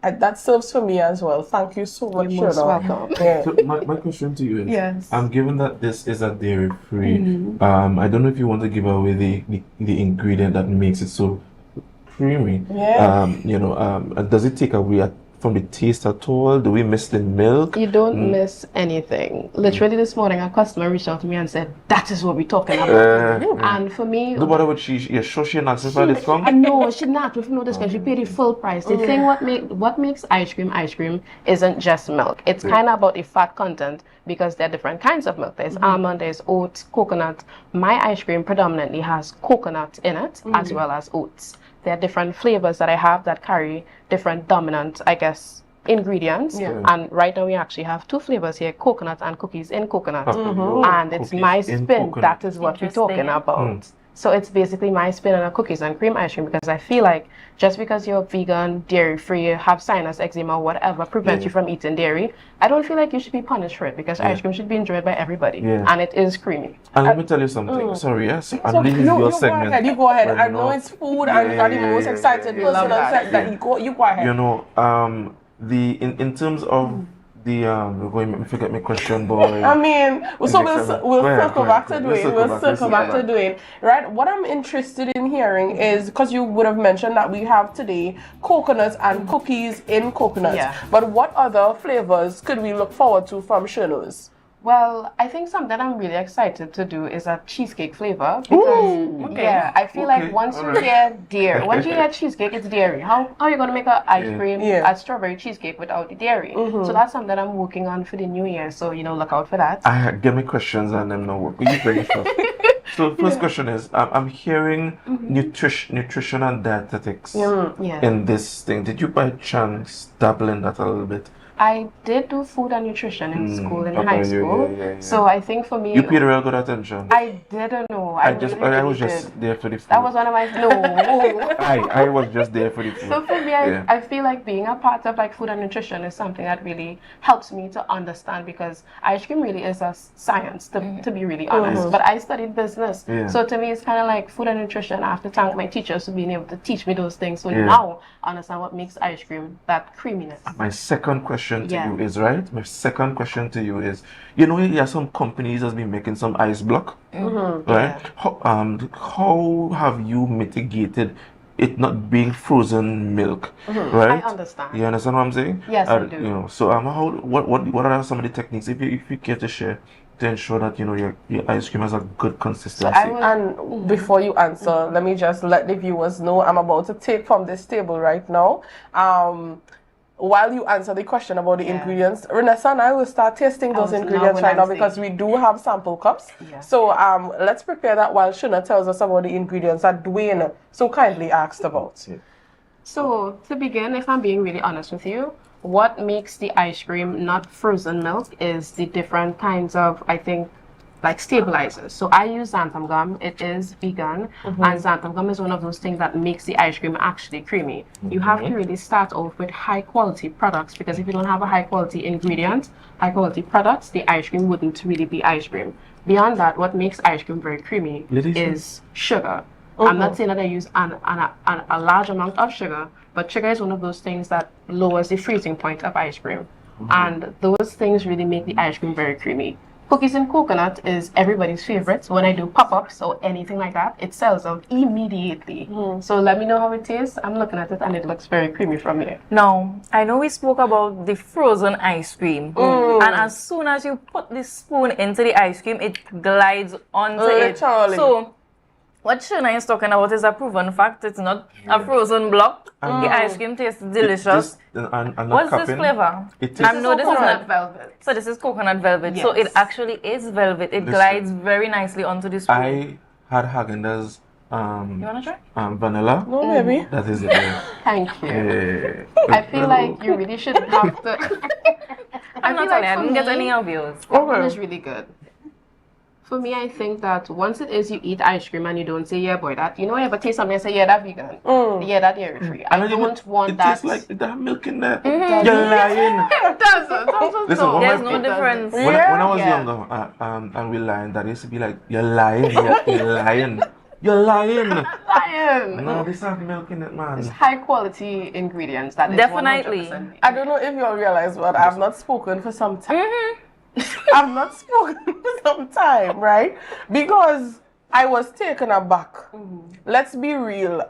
That serves for me as well. Thank you so much, You're most Cherna. welcome. So my question to you is, Yes. given that this is a dairy-free, I don't know if you want to give away the ingredient that makes it so creamy. Does it take away from the taste at all? Do we miss the milk? You don't miss anything. Literally this morning, a customer reached out to me and said, that is what we're talking about. And for me... No matter what, you're sure she's not for discount? No, she's not with no discount. She paid the full price. The thing what makes ice cream isn't just milk. It's kind of about the fat content, because there are different kinds of milk. There's almond, there's oats, coconut. My ice cream predominantly has coconut in it, as well as oats. There are different flavors that I have that carry different dominant, I guess, ingredients. And right now we actually have two flavors here, coconut and cookies in coconut. And it's my spin. That is what we're talking about. So it's basically my spin on a cookies and cream ice cream, because I feel like just because you're vegan, dairy-free, have sinus, eczema, whatever, prevents you from eating dairy, I don't feel like you should be punished for it, because ice cream should be enjoyed by everybody. And it is creamy. And let me tell you something. Sorry, yes. I'm leaving your segment. You go ahead. I know it's food, and you're the most excited person that you go ahead. You know, in terms of we're going to forget my question, boy. I mean, we'll circle back to Dwayne. Right? What I'm interested in hearing is, because you would have mentioned that we have today coconuts and cookies in coconut. But what other flavors could we look forward to from Cherno's? Well, I think something I'm really excited to do is a cheesecake flavor because yeah, I feel like once you hear dairy, once you hear cheesecake, it's dairy. How are you gonna make an ice cream, a strawberry cheesecake without the dairy? So that's something I'm working on for the new year. So look out for that. Give me questions and I'm not working. You bring it first. So first question is, I'm hearing nutrition and dietetics in this thing. Did you by chance dabble in that a little bit? I did do food and nutrition in school, in high school. So I think for me, you paid real good attention. I didn't know. I was just there for the food. That was one of my I was just there for the food. So for me, I feel like being a part of like food and nutrition is something that really helps me to understand, because ice cream really is a science, to be really honest. But I studied business, so to me it's kind of like food and nutrition. I have to thank my teachers for being able to teach me those things. So now I understand what makes ice cream that creaminess. My second question to you is, My second question to you is, there some companies that's been making some ice block, right? How have you mitigated it not being frozen milk, right? I understand. You understand what I'm saying? Yes, I do. So what are some of the techniques, if you care to share, to ensure that your ice cream has a good consistency? And before you answer, let me just let the viewers know I'm about to take from this table right now. While you answer the question about the ingredients, Renessa and I will start tasting those ingredients right now, because we do have sample cups. So let's prepare that while Shuna tells us about the ingredients that Dwayne so kindly asked about. So to begin, if I'm being really honest with you, what makes the ice cream not frozen milk is the different kinds of, I think, like stabilizers. So I use xanthan gum. It is vegan, and xanthan gum is one of those things that makes the ice cream actually creamy. You have to really start off with high quality products, because if you don't have a high quality ingredient, high quality products, the ice cream wouldn't really be ice cream. Beyond that, what makes ice cream very creamy is sugar. I'm not saying that I use a large amount of sugar, but sugar is one of those things that lowers the freezing point of ice cream. And those things really make the ice cream very creamy. Cookies and coconut is everybody's favorite. When I do pop-ups or anything like that, it sells out immediately. So let me know how it tastes. I'm looking at it and it looks very creamy from here. Now, I know we spoke about the frozen ice cream. And as soon as you put the spoon into the ice cream, it glides onto it. So what Shona is talking about is a proven fact. It's not a frozen block. The ice cream tastes delicious. What's this flavor? I know this is not velvet. So this is coconut velvet. So it actually is velvet. It glides very nicely onto the spoon. I had Häagen-Dazs you wanna try? Vanilla. No, baby. That is it. Thank you. I feel like you really should have to. I'm not telling you, I didn't get any of yours. That one is really good. For me, I think that once it is you eat ice cream and you don't say, yeah, boy, that, you ever taste something and say, yeah, that vegan, yeah, that dairy free. I don't want that. It tastes like it has milk in there. You're lying. It doesn't. Listen, there's no difference. When I was younger, and we lying, that used to be like, you're lying, you're lying. You're lying. Lying. No, this has milk in it, man. It's high quality ingredients. That is Definitely. 100%. I don't know if you all realize, but I've not spoken for some time. I've not spoken for some time, right? Because I was taken aback. Let's be real.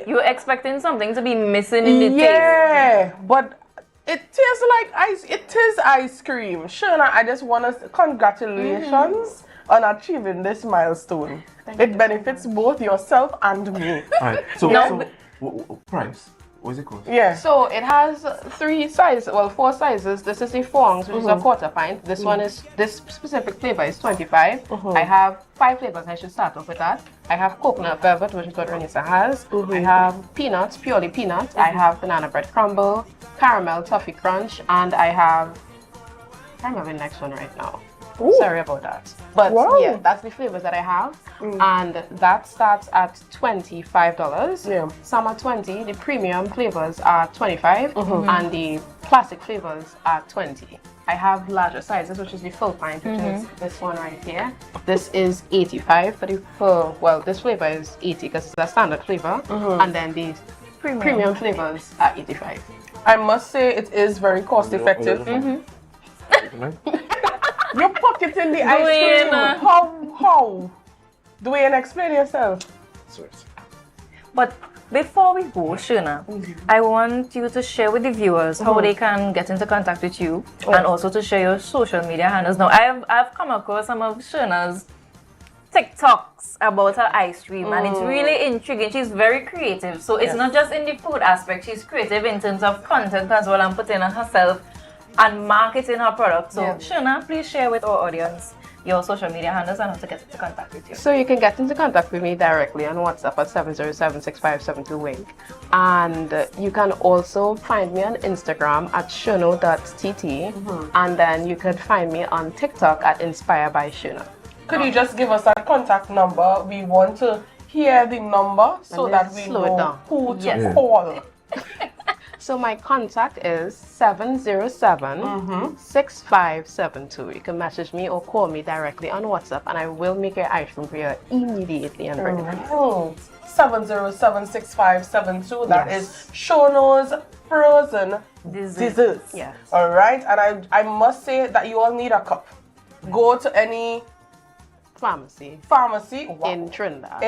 You were expecting something to be missing in the taste. Yeah, but it tastes like ice. It is ice cream. Shona, I just want to congratulations on achieving this milestone. It benefits both yourself and me. Right. So price. What is it called? Yeah. So it has 4 sizes. This is the fongs, which is a quarter pint. This one is, this specific flavor is 25. I have 5 flavors. I should start off with that. I have coconut velvet, which is what Renessa has. I have peanuts, purely peanuts. I have banana bread crumble, caramel toffee crunch, and I have, I don't have the next one right now. Sorry about that. But yeah, that's the flavors that I have. And that starts at $25. Yeah. Some are 20. The premium flavors are 25. And the classic flavors are 20. I have larger sizes, which is the full pint, which is this one right here. This is 85 for the full, well, this flavor is 80 because it's a standard flavor. And then the premium flavors are 85. I must say it is very cost effective. You put it in the ice cream. How? Dwayne, explain yourself. But before we go, Shona, I want you to share with the viewers how they can get into contact with you and also to share your social media handles. Now, I've come across some of Shona's TikToks about her ice cream and it's really intriguing. She's very creative. So it's not just in the food aspect, she's creative in terms of content as well and putting on herself and marketing her product. So Shona, please share with our audience your social media handles and how to get into contact with you. So you can get into contact with me directly on WhatsApp at 707-6572-WINK. And you can also find me on Instagram at shono.tt. And then you can find me on TikTok at Inspire by Shona. Could you just give us that contact number? We want to hear the number so that we know who to call. So my contact is 707-6572. You can message me or call me directly on WhatsApp and I will make your ice cream for you immediately and bring it. 707-6572. That is Shono's Frozen Desserts. Yes. Alright, and I must say that you all need a cup. Go to any pharmacy in Trinidad.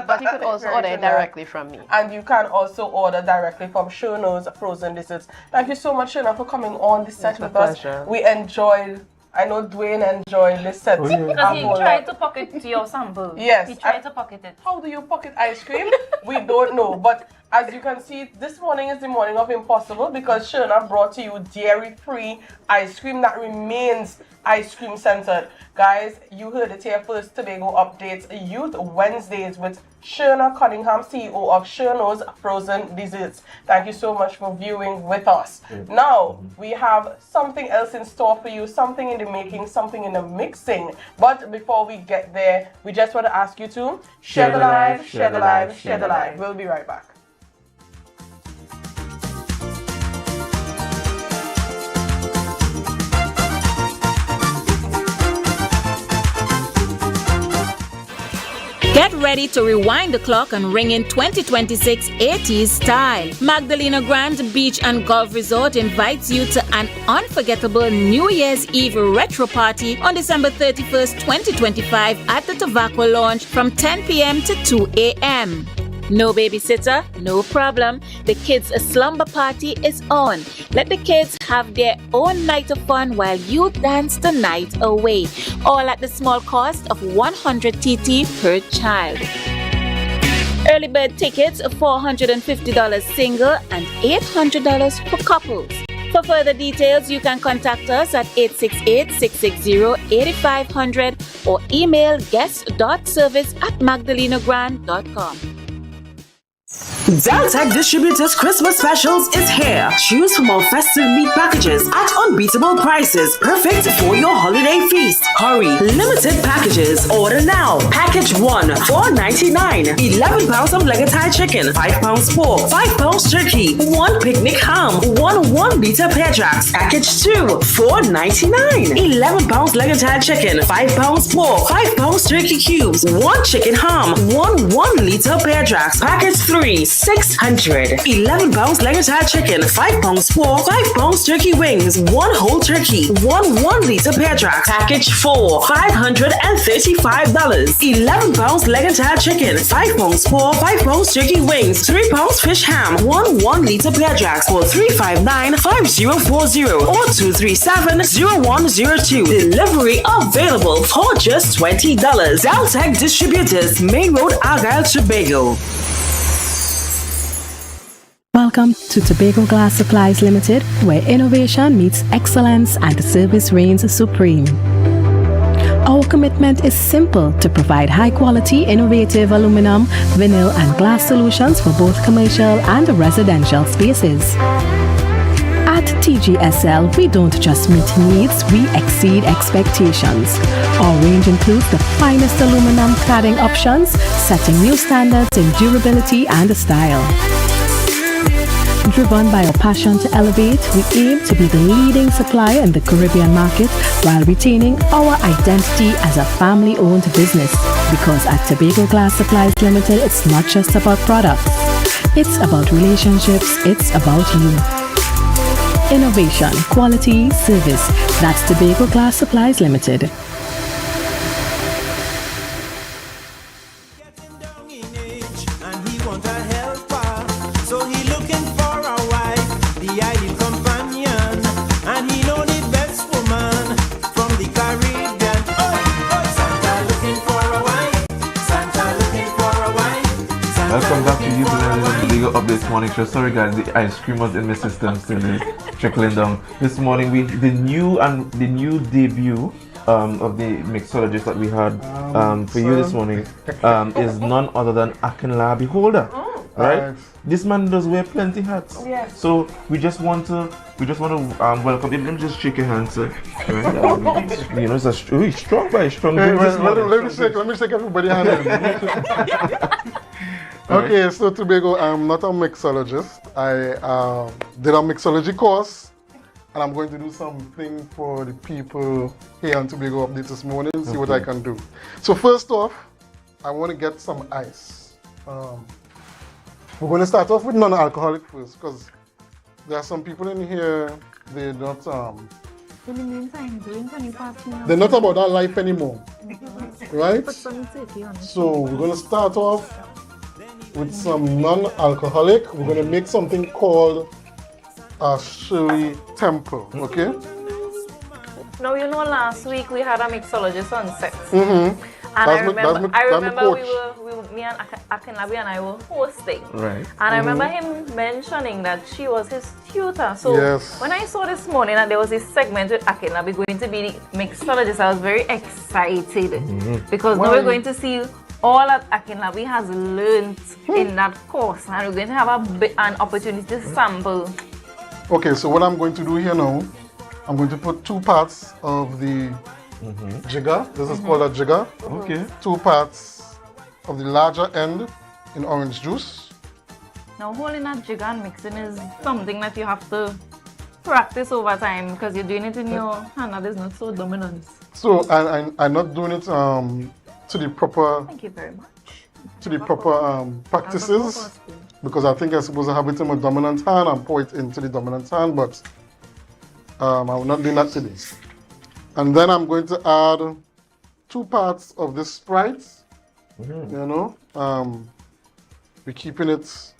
But you could also order it directly from me. And you can also order directly from Shono's Frozen Desserts. Thank you so much, Shona, for coming on this set with us. We enjoyed, I know Dwayne enjoyed this set. Because he tried to pocket your sample. Yes. He tried to pocket it. How do you pocket ice cream? We don't know. But as you can see, this morning is the morning of impossible because Shona brought to you dairy-free ice cream that remains ice cream centered. Guys, you heard it here first. Tobago Updates Youth Wednesdays with Shona Cunningham, CEO of Shono's Frozen Desserts. Thank you so much for viewing with us. Now, we have something else in store for you, something in the making, something in the mixing. But before we get there, we just want to ask you to share the live, share the live, share the live. We'll be right back. Get ready to rewind the clock and ring in 2026 80s style. Magdalena Grand Beach and Golf Resort invites you to an unforgettable New Year's Eve retro party on December 31st, 2025 at the Tobago Lounge from 10 p.m. to 2 a.m. No babysitter? No problem. The kids' slumber party is on. Let the kids have their own night of fun while you dance the night away. All at the small cost of 100 TT per child. Early bird tickets $450 single and $800 for couples. For further details, you can contact us at 868-660-8500 or email guest.service@magdalenagrand.com. Deltec Distributors Christmas Specials is here. Choose from our festive meat packages at unbeatable prices, perfect for your holiday feast. Hurry, limited packages. Order now. Package 1, $4.99. 11 pounds of leg-of-thigh chicken, 5 pounds pork, 5 pounds turkey, 1 picnic ham, 1 liter pear jacks. Package 2, $4.99. 11 pounds leg-of-thigh chicken, 5 pounds pork, 5 pounds turkey cubes, 1 chicken ham, 1 liter pear jacks. Package 3, $600. 11 pounds leg-of-thigh chicken, 5 pounds pork, 5 pounds turkey wings, 1 whole turkey, 1 liter pear jack. Package 4, $535. 11 pounds leg-of-thigh chicken, 5 pounds pork, 5 pounds turkey wings, 3 pounds fish ham, 1 liter pear jacks for $359-5040 or $237-0102. Delivery available for just $20. Deltec Distributors, Main Road, Argyle, Tobago. Welcome to Tobago Glass Supplies Limited, where innovation meets excellence and service reigns supreme. Our commitment is simple: to provide high-quality, innovative aluminum, vinyl, and glass solutions for both commercial and residential spaces. At TGSL, we don't just meet needs, we exceed expectations. Our range includes the finest aluminum cladding options, setting new standards in durability and style. Driven by our passion to elevate, we aim to be the leading supplier in the Caribbean market while retaining our identity as a family-owned business. Because at Tobago Glass Supplies Limited, it's not just about products. It's about relationships. It's about you. Innovation, quality, service. That's Tobago Glass Supplies Limited. And he want a help So he looking for a wife, the ideal companion, and he know the best woman from the Caribbean. Santa looking for a wife, Santa looking for a wife. Santa Welcome back to you to the legal updates morning show. Sorry guys, the ice cream was in the system still is trickling down. This morning the new debut of the mixologist that we had for you this morning is none other than Akinla Beholder. Right? This man does wear plenty hats. Yes. So we just want to welcome him. Let me just shake your hand, sir. Right? You know, it's a strong by strong. Let me shake everybody's hand. Okay, so Tobago, I'm not a mixologist. I did a mixology course, and I'm going to do something for the people here on Tobago Update this morning, see what I can do. So first off, I want to get some ice. We're going to start off with non-alcoholic first, because there are some people in here, they're not they're not about that life anymore, right? So we're going to start off with some non-alcoholic. We're going to make something called a Shirley Temple, okay? Now, you know, last week we had a mixologist on sex. And I remember me and Akinlabi and I were hosting. Right. And I remember him mentioning that she was his tutor. So yes. When I saw this morning that there was this segment with Akinlabi going to be the mixologist, I was very excited. Because now we're going to see all that Akinlabi has learned in that course. And we're going to have an opportunity to sample. Okay, so what I'm going to do here now, I'm going to put 2 parts of the jigger. This is called a jigger. Okay. 2 parts of the larger end in orange juice. Now, holding that jigger and mixing is something that you have to practice over time because you're doing it in your hand that is not so dominant. So I'm not doing it to the proper. Thank you very much. To the proper practices, because I think I'm supposed to have it in my dominant hand and pour it into the dominant hand, but I will not do that today. And then I'm going to add 2 parts of this Sprite. You know, we're keeping it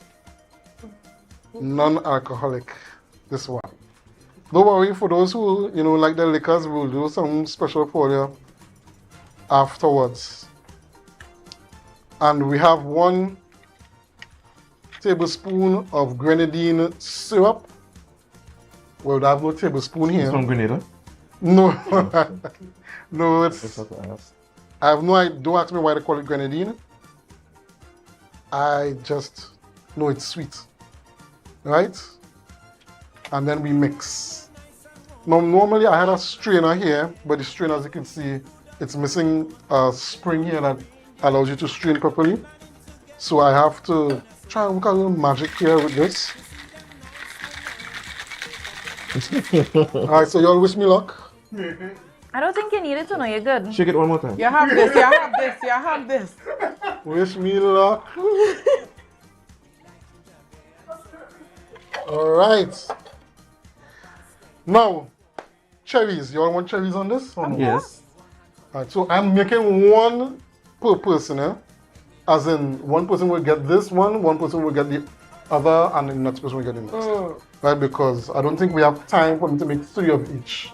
non-alcoholic, this one. Don't worry, for those who, you know, like the liquors, we'll do some special for you afterwards. And we have 1 tablespoon of grenadine syrup. Well, I have no tablespoon here. It's from Grenada? No. No, it's... I have no idea. Don't ask me why they call it grenadine. I just know it's sweet. Right? And then we mix. Now, normally I had a strainer here, but the strainer, as you can see, it's missing a spring here that allows you to strain properly. So I have to try and work a little magic here with this. Alright, so y'all wish me luck. I don't think you need it to know you're good. Shake it one more time. You have this, you have this, you have this. Wish me luck. Alright. Now, cherries. Y'all want cherries on this? Or no? Yes. Alright, so I'm making 1 per person, eh? As in, 1 person will get this one person will get the other, and the next person will get the next. Right, because I don't think we have time for me to make 3 of each.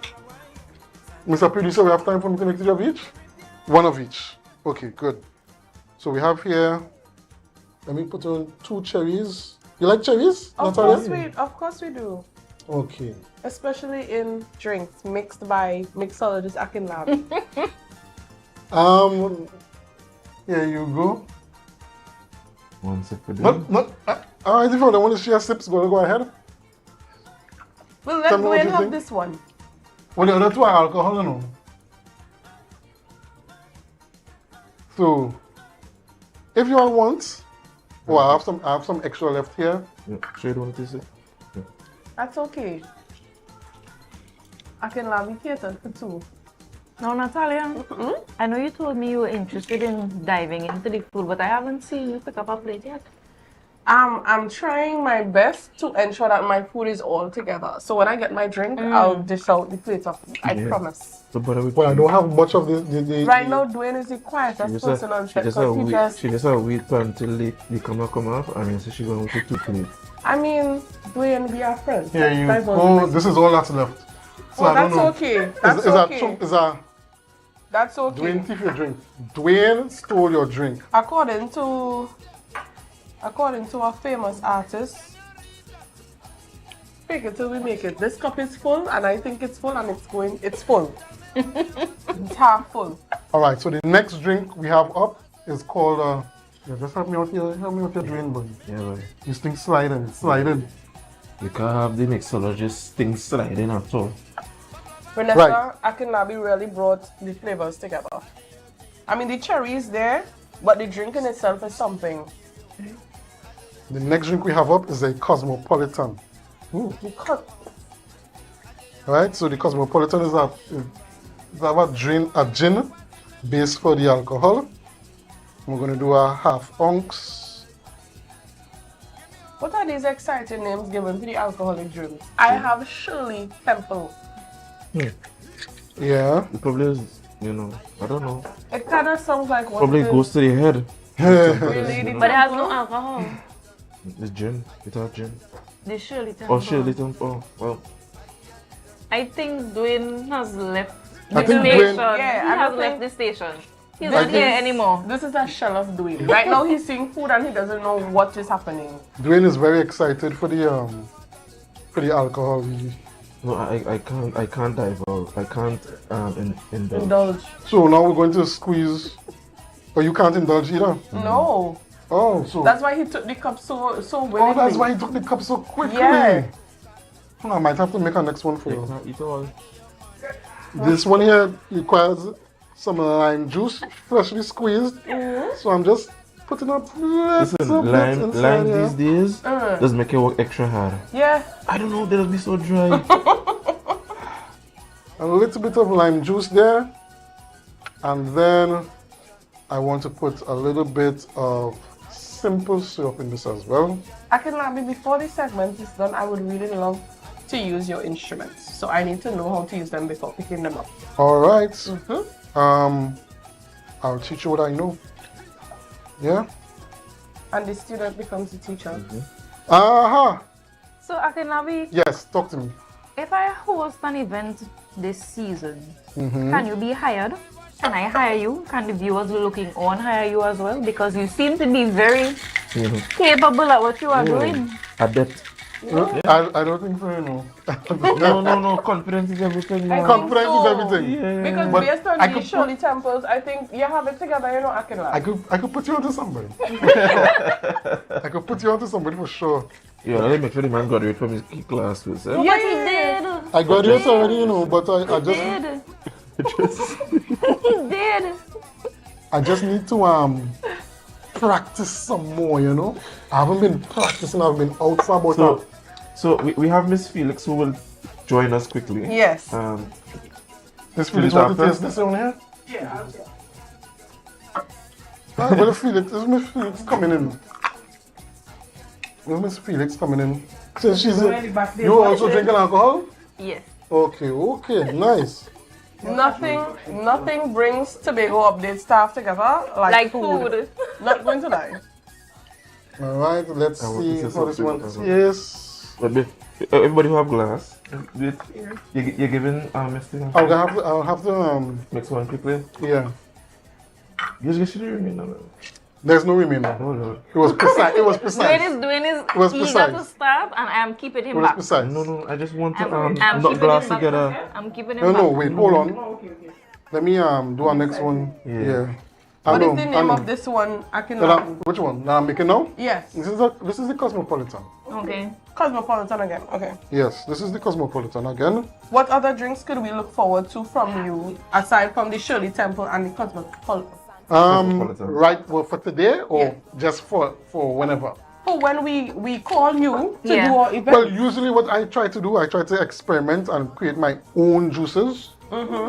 Mr. Producer, we have time for me to make 3 of each? 1 of each. Okay, good. So we have here, let me put on 2 cherries. You like cherries, Natalia? Of course we do. Okay. Especially in drinks mixed by mixologist Akinlabi. Here you go. 1 sip for them. Alright, if you don't want to share sips, go ahead. Well, let's go and have this one. Well, the other 2 are alcohol, you know. So, if you all want, I have some extra left here. Yeah, sure you don't want to taste it? Yeah. That's okay. Akinlabi catered for 2. Now, Natalia, I know you told me you were interested in diving into the food, but I haven't seen you pick up a plate yet. I'm trying my best to ensure that my food is all together. So when I get my drink, I'll dish out the plate of food. I promise. Well, I don't have much of the Right now, Dwayne is the quietest person on set because he just... She just wait until the camera come off and then so she going to two plates. I mean, Dwayne, be our friend. Here you go. This is all that's left. So I don't know. Okay. That's okay. That's okay. Dwayne thief your drink. Dwayne stole your drink. According to a famous artist, fake it till we make it. This cup is full, and I think it's full, and it's full. It's half full. All right. So the next drink we have up is called. Just help me with your drain, boy. Yeah, boy. This thing sliding. You can't have the mixologist thing sliding at all. Vanessa, Akinlabi really brought the flavors together. I mean, the cherry is there, but the drink in itself is something. The next drink we have up is a Cosmopolitan. Alright, so the Cosmopolitan is a gin base for the alcohol. We're going to do a half ounce. What are these exciting names given to the alcoholic drinks? I have Shirley Temple. Yeah. The problem is, I don't know. It kind of sounds like what probably goes to the head. Really? But it has no alcohol. It's gin, without gin. The Shirley Temple. Oh, Shirley Temple. Oh, well. I think Dwayne has left the station. Yeah, he has left the station. He's not here anymore. This is a shell of Dwayne. Right now he's seeing food and he doesn't know what is happening. Dwayne is very excited for the alcohol. No, I can't divulge. I can't indulge. So now we're going to squeeze. But you can't indulge either? No. Oh, so that's why he took the cup so willingly. Oh, that's why he took the cup so quickly. Yeah. I might have to make a next one for you. Eat all. This one here requires some lime juice, freshly squeezed. So I'm just putting up. Listen, lime these days does make it work extra hard. Yeah. I don't know, they'll be so dry. A little bit of lime juice there, and then I want to put a little bit of simple syrup in this as well. Akinlabi, before this segment is done, I would really love to use your instruments. So I need to know how to use them before picking them up. All right. I'll teach you what I know. Yeah. And the student becomes the teacher. Aha. So Akinlabi. Yes, talk to me. If I host an event this season, can you be hired? Can I hire you? Can the viewers looking on hire you as well? Because you seem to be very capable at what you are doing. Adept. Yeah. I don't think so, No. Confidence is everything. Confidence is everything. Yeah. Because but based on the Shirley Temples, I think you have it together, Akinlabi. I could put you onto somebody. I could put you onto somebody for sure. Yeah, let me make sure the man graduated from his class first. Yeah, he did. I graduated already, but I just... He did. I just need to practice some more, I haven't been practicing, I've been out for about So we have Miss Felix who will join us quickly. Yes. Miss Felix, want to taste this one here? Yeah. Well, Felix, is Miss Felix coming in? Is Miss Felix coming in? Since she's you also drinking alcohol? Yes. Okay, nice. Nothing brings Tobago Update staff together like food. Not going to lie. All right, let's see how this one is. Everybody who have glass, you're giving Mr. I'll have to mix one quickly. Yeah. You just get the remainder. There's no remainder. Oh, no. It was precise. It was precise. Dwayne is eager to start, and I am keeping him back. Precise. No. I just want to knock glass together. I'm keeping him back. No, wait, hold on. Let me do our next one. Yeah. What is the name of this one? Which one? That I'm making now? Yes. This is the Cosmopolitan. Okay. Cosmopolitan again. Okay. Yes, this is the Cosmopolitan again. What other drinks could we look forward to from you aside from the Shirley Temple and the Cosmopolitan? Right, well, for today or just for whenever? For when we call you to do our event. Well, usually what I try to do, I try to experiment and create my own juices.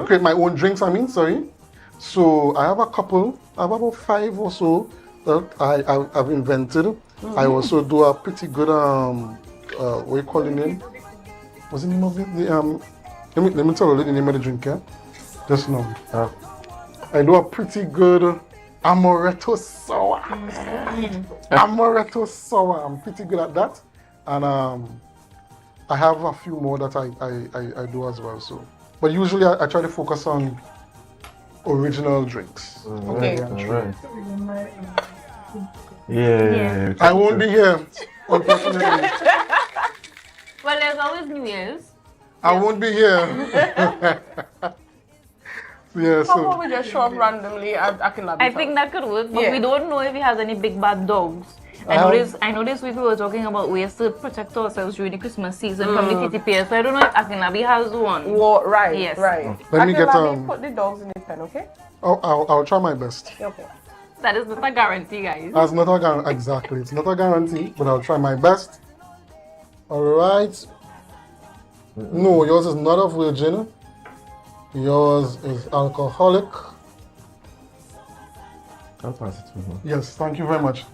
Create my own drinks, sorry. So I have a couple, I have about 5 or so I've invented. I also do a pretty good what do you call the name? What's the name of it? Let me tell you the name of the drink, yeah? Just now. I do a pretty good amaretto sour. Amaretto sour. I'm pretty good at that. And I have a few more that I do as well. So, but usually I try to focus on original drinks. Okay. Right. Yeah. I won't be here, unfortunately. Well, there's always New Year's. I won't be here. Yeah, How about we just show up randomly at Akinabi? I think that could work, but we don't know if he has any big bad dogs. I know this week we were talking about ways to protect ourselves during the Christmas season from the TTPS. So I don't know if Akinabi has one. Well, right, yes. right. Let me get put the dogs in the pen, okay? I'll try my best. Okay. That is not a guarantee, guys. That's not a guarantee. Exactly, it's not a guarantee, but I'll try my best. All right. No, yours is not a virgin. Yours is alcoholic. I'll pass it to him. Yes, thank you very much.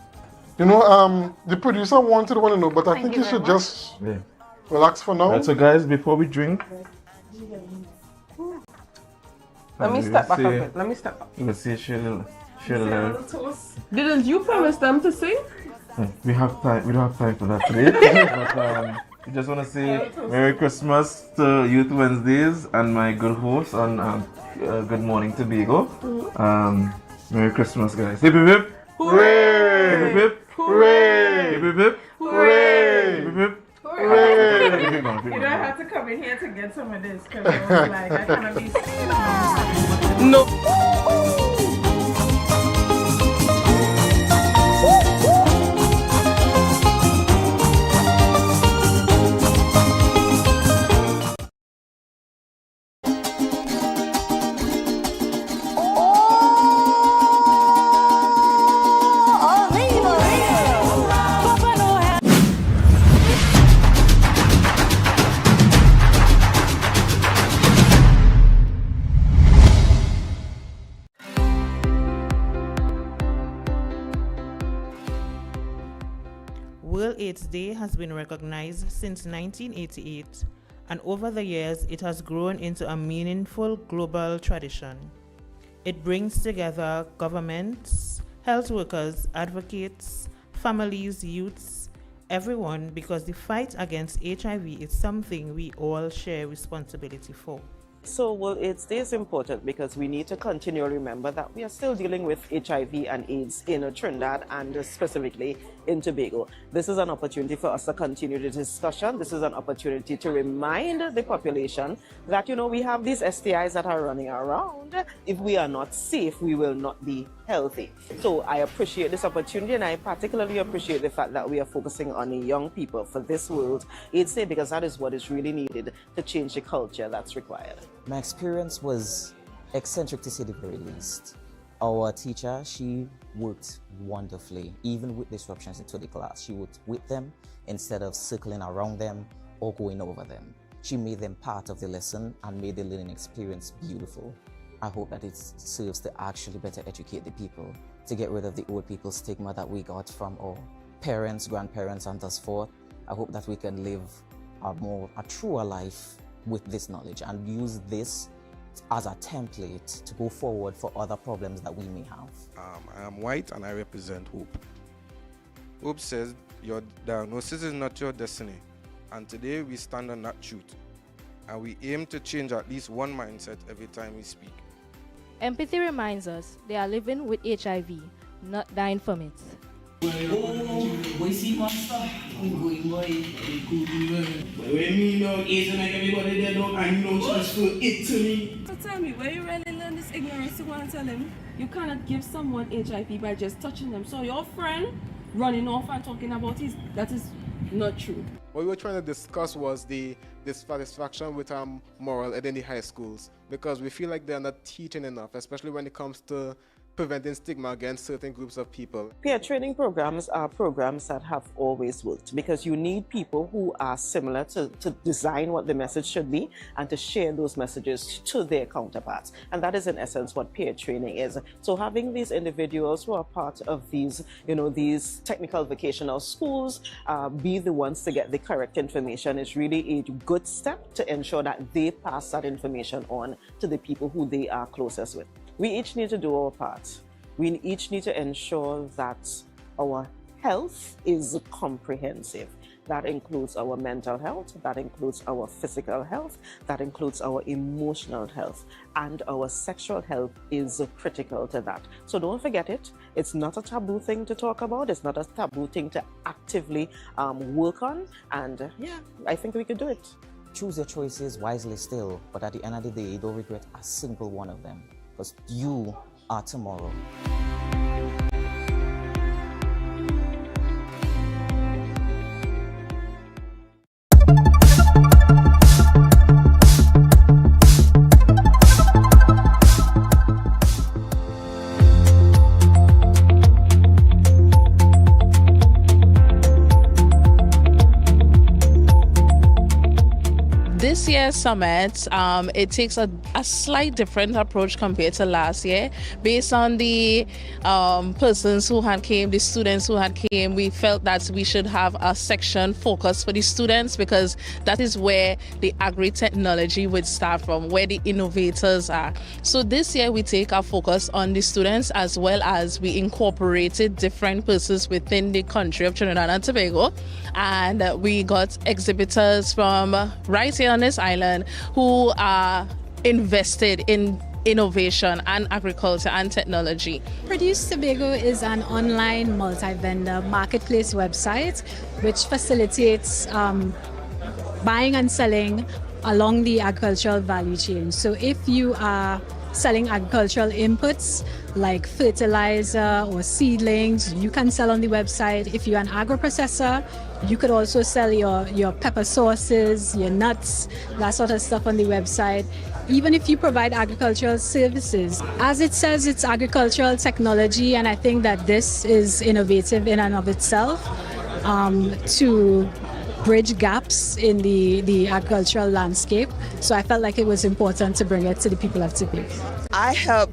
You know, the producer wanted to know, but I think you should just relax for now. Right, so guys, before we drink, let me step back a bit. Let me step back. Let's see, share the Didn't you promise them to sing? We have time. We don't have time for that today. But we just want to say Merry Christmas to Youth Wednesdays and my good host on Good Morning Tobago. Merry Christmas, guys. Hip hip hip! Hooray! Hip hip hip! Hooray! Hip hip hip! Hooray! Hip hip hip! Hooray! Keep going, keep You going. don't have to come in here to get some of this because I was like, I cannot be. No. World AIDS Day has been recognized since 1988, and over the years it has grown into a meaningful global tradition. It brings together governments, health workers, advocates, families, youths, everyone, because the fight against HIV is something we all share responsibility for. So, World AIDS Day is important because we need to continually remember that we are still dealing with HIV and AIDS in Trinidad and specifically in Tobago. This is an opportunity for us to continue the discussion. This is an opportunity to remind the population that, you know, we have these STIs that are running around. If we are not safe, we will not be healthy. So I appreciate this opportunity, and I particularly appreciate the fact that we are focusing on the young people for this World AIDS Day, because that is what is really needed to change the culture that's required. My experience was eccentric to say the very least. Our teacher, she worked wonderfully, even with disruptions into the class. She worked with them instead of circling around them or going over them. She made them part of the lesson and made the learning experience beautiful. I hope that it serves to actually better educate the people, to get rid of the old people stigma that we got from our parents, grandparents, and thus forth. I hope that we can live a truer life with this knowledge and use this as a template to go forward for other problems that we may have. I am white and I represent Hope. Hope says your diagnosis is not your destiny, and today we stand on that truth, and we aim to change at least one mindset every time we speak. Empathy reminds us they are living with HIV, not dying from it. Boy, see monster. Boy. When me know AIDS make everybody dead up, and you know transfer it to me. So tell me, where you really learn this ignorance to go and tell him you cannot give someone HIV by just touching them? So your friend running off and talking about that is not true. What we were trying to discuss was the dissatisfaction with moral ed in the high schools, because we feel like they're not teaching enough, especially when it comes to preventing stigma against certain groups of people. Peer training programs are programs that have always worked because you need people who are similar to design what the message should be and to share those messages to their counterparts. And that is in essence what peer training is. So having these individuals who are part of these, these technical vocational schools be the ones to get the correct information is really a good step to ensure that they pass that information on to the people who they are closest with. We each need to do our part. We each need to ensure that our health is comprehensive. That includes our mental health, that includes our physical health, that includes our emotional health, and our sexual health is critical to that. So don't forget it. It's not a taboo thing to talk about. It's not a taboo thing to actively work on. And yeah, I think we could do it. Choose your choices wisely still, but at the end of the day, don't regret a single one of them. Because you are tomorrow. This year's summit, it takes a slight different approach compared to last year. Based on the persons who had came, the students who had came, we felt that we should have a section focused for the students because that is where the agri-technology would start from, where the innovators are. So this year we take our focus on the students as well as we incorporated different persons within the country of Trinidad and Tobago. And we got exhibitors from right here on this island who are invested in innovation and agriculture and technology. Produce Tobago is an online multi-vendor marketplace website which facilitates buying and selling along the agricultural value chain. So if you are selling agricultural inputs like fertilizer or seedlings, you can sell on the website. If you're an agro-processor, you could also sell your pepper sauces, your nuts, that sort of stuff on the website. Even if you provide agricultural services, as it says, it's agricultural technology, and I think that this is innovative in and of itself to bridge gaps in the agricultural landscape. So I felt like it was important to bring it to the people of Tobago. I help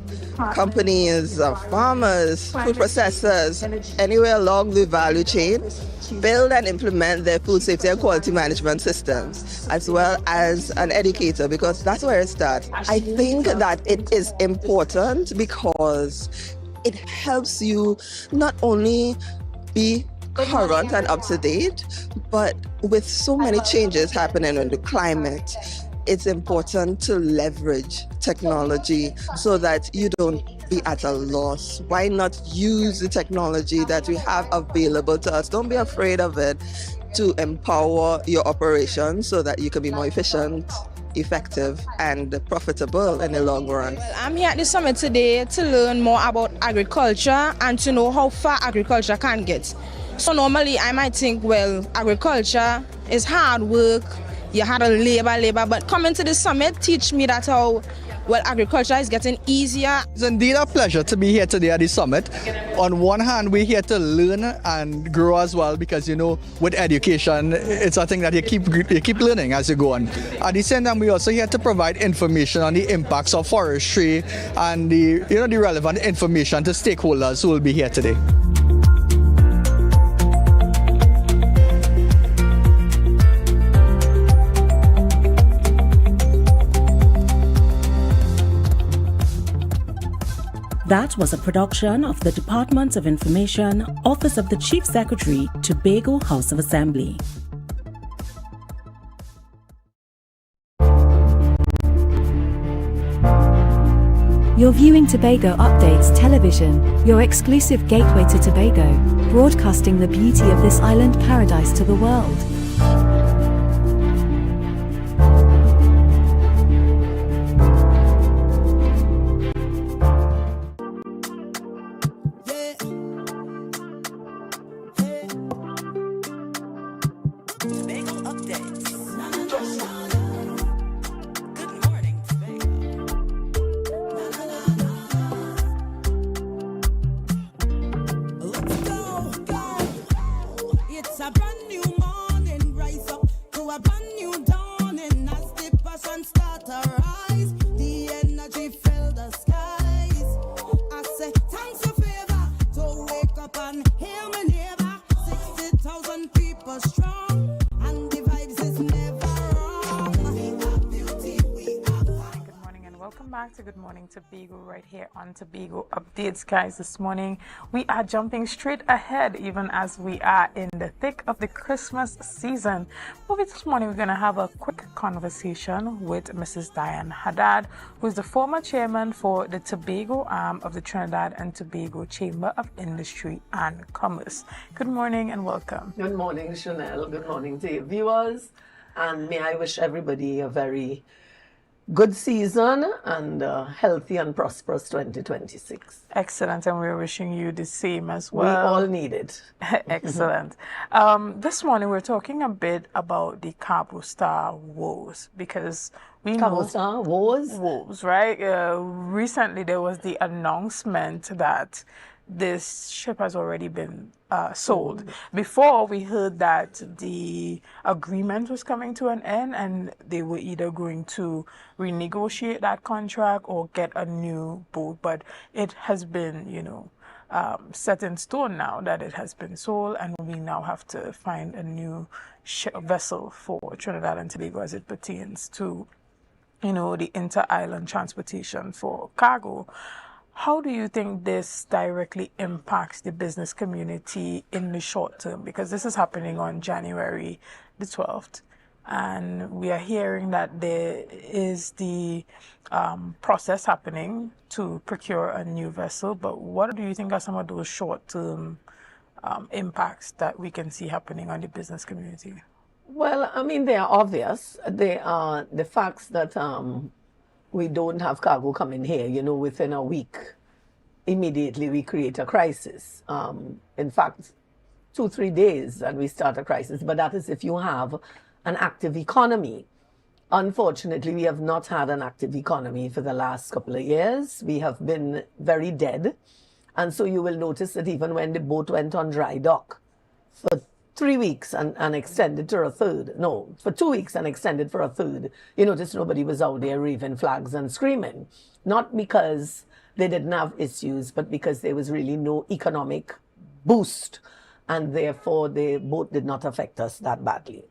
companies, farmers, food processors, anywhere along the value chain, build and implement their food safety and quality management systems, as well as an educator, because that's where it starts. I think that it is important because it helps you not only be current and up to date, but with so many changes happening in the climate, it's important to leverage technology so that you don't be at a loss. Why not use the technology that we have available to us? Don't be afraid of it, to empower your operations so that you can be more efficient, effective, and profitable in the long run. Well, I'm here at the summit today to learn more about agriculture and to know how far agriculture can get. So normally I might think, well, agriculture is hard work, you had to labor, but coming to the summit teach me that how, well, agriculture is getting easier. It's indeed a pleasure to be here today at the summit. On one hand, we're here to learn and grow as well, because with education, it's a thing that you keep learning as you go on. At the same time, we're also here to provide information on the impacts of forestry and the relevant information to stakeholders who will be here today. That was a production of the Department of Information, Office of the Chief Secretary, Tobago House of Assembly. You're viewing Tobago Updates Television, your exclusive gateway to Tobago, broadcasting the beauty of this island paradise to the world. a brand new morning, rise up to a brand new dawning. As the passion start to rise, the energy fill the skies. I say thanks for favor to wake up and hear my neighbor. 60,000 people strong, and the vibes is never wrong. We are beauty, we are fun. Good morning and welcome back to Good Morning Tobago right here on Tobago Updates. Guys, this morning we are jumping straight ahead even as we are in the thick of the Christmas season. But this morning we're going to have a quick conversation with Mrs. Diane Haddad, who is the former chairman for the Tobago arm of the Trinidad and Tobago Chamber of Industry and Commerce. Good morning and welcome. Good morning, Chanel. Good morning to your viewers. And may I wish everybody a very good season and healthy and prosperous 2026. Excellent, and we're wishing you the same as well. We all need it. Excellent. This morning we're talking a bit about the Cabo Star woes because we know Cabo Star woes, right? Recently there was the announcement that this ship has already been sold. Before, we heard that the agreement was coming to an end and they were either going to renegotiate that contract or get a new boat. But it has been, set in stone now that it has been sold, and we now have to find a new vessel for Trinidad and Tobago as it pertains to, the inter-island transportation for cargo. How do you think this directly impacts the business community in the short term? Because this is happening on January the 12th. And we are hearing that there is the process happening to procure a new vessel. But what do you think are some of those short-term impacts that we can see happening on the business community? Well, I mean, they are obvious. They are the facts that we don't have cargo coming here, within a week. Immediately we create a crisis. In fact, 2-3 days and we start a crisis. But that is if you have an active economy. Unfortunately, we have not had an active economy for the last couple of years. We have been very dead. And so you will notice that even when the boat went on dry dock for 3 weeks and extended to a third, no, for 2 weeks and extended for a third, you notice nobody was out there waving flags and screaming. Not because they didn't have issues, but because there was really no economic boost, and therefore the boat did not affect us that badly.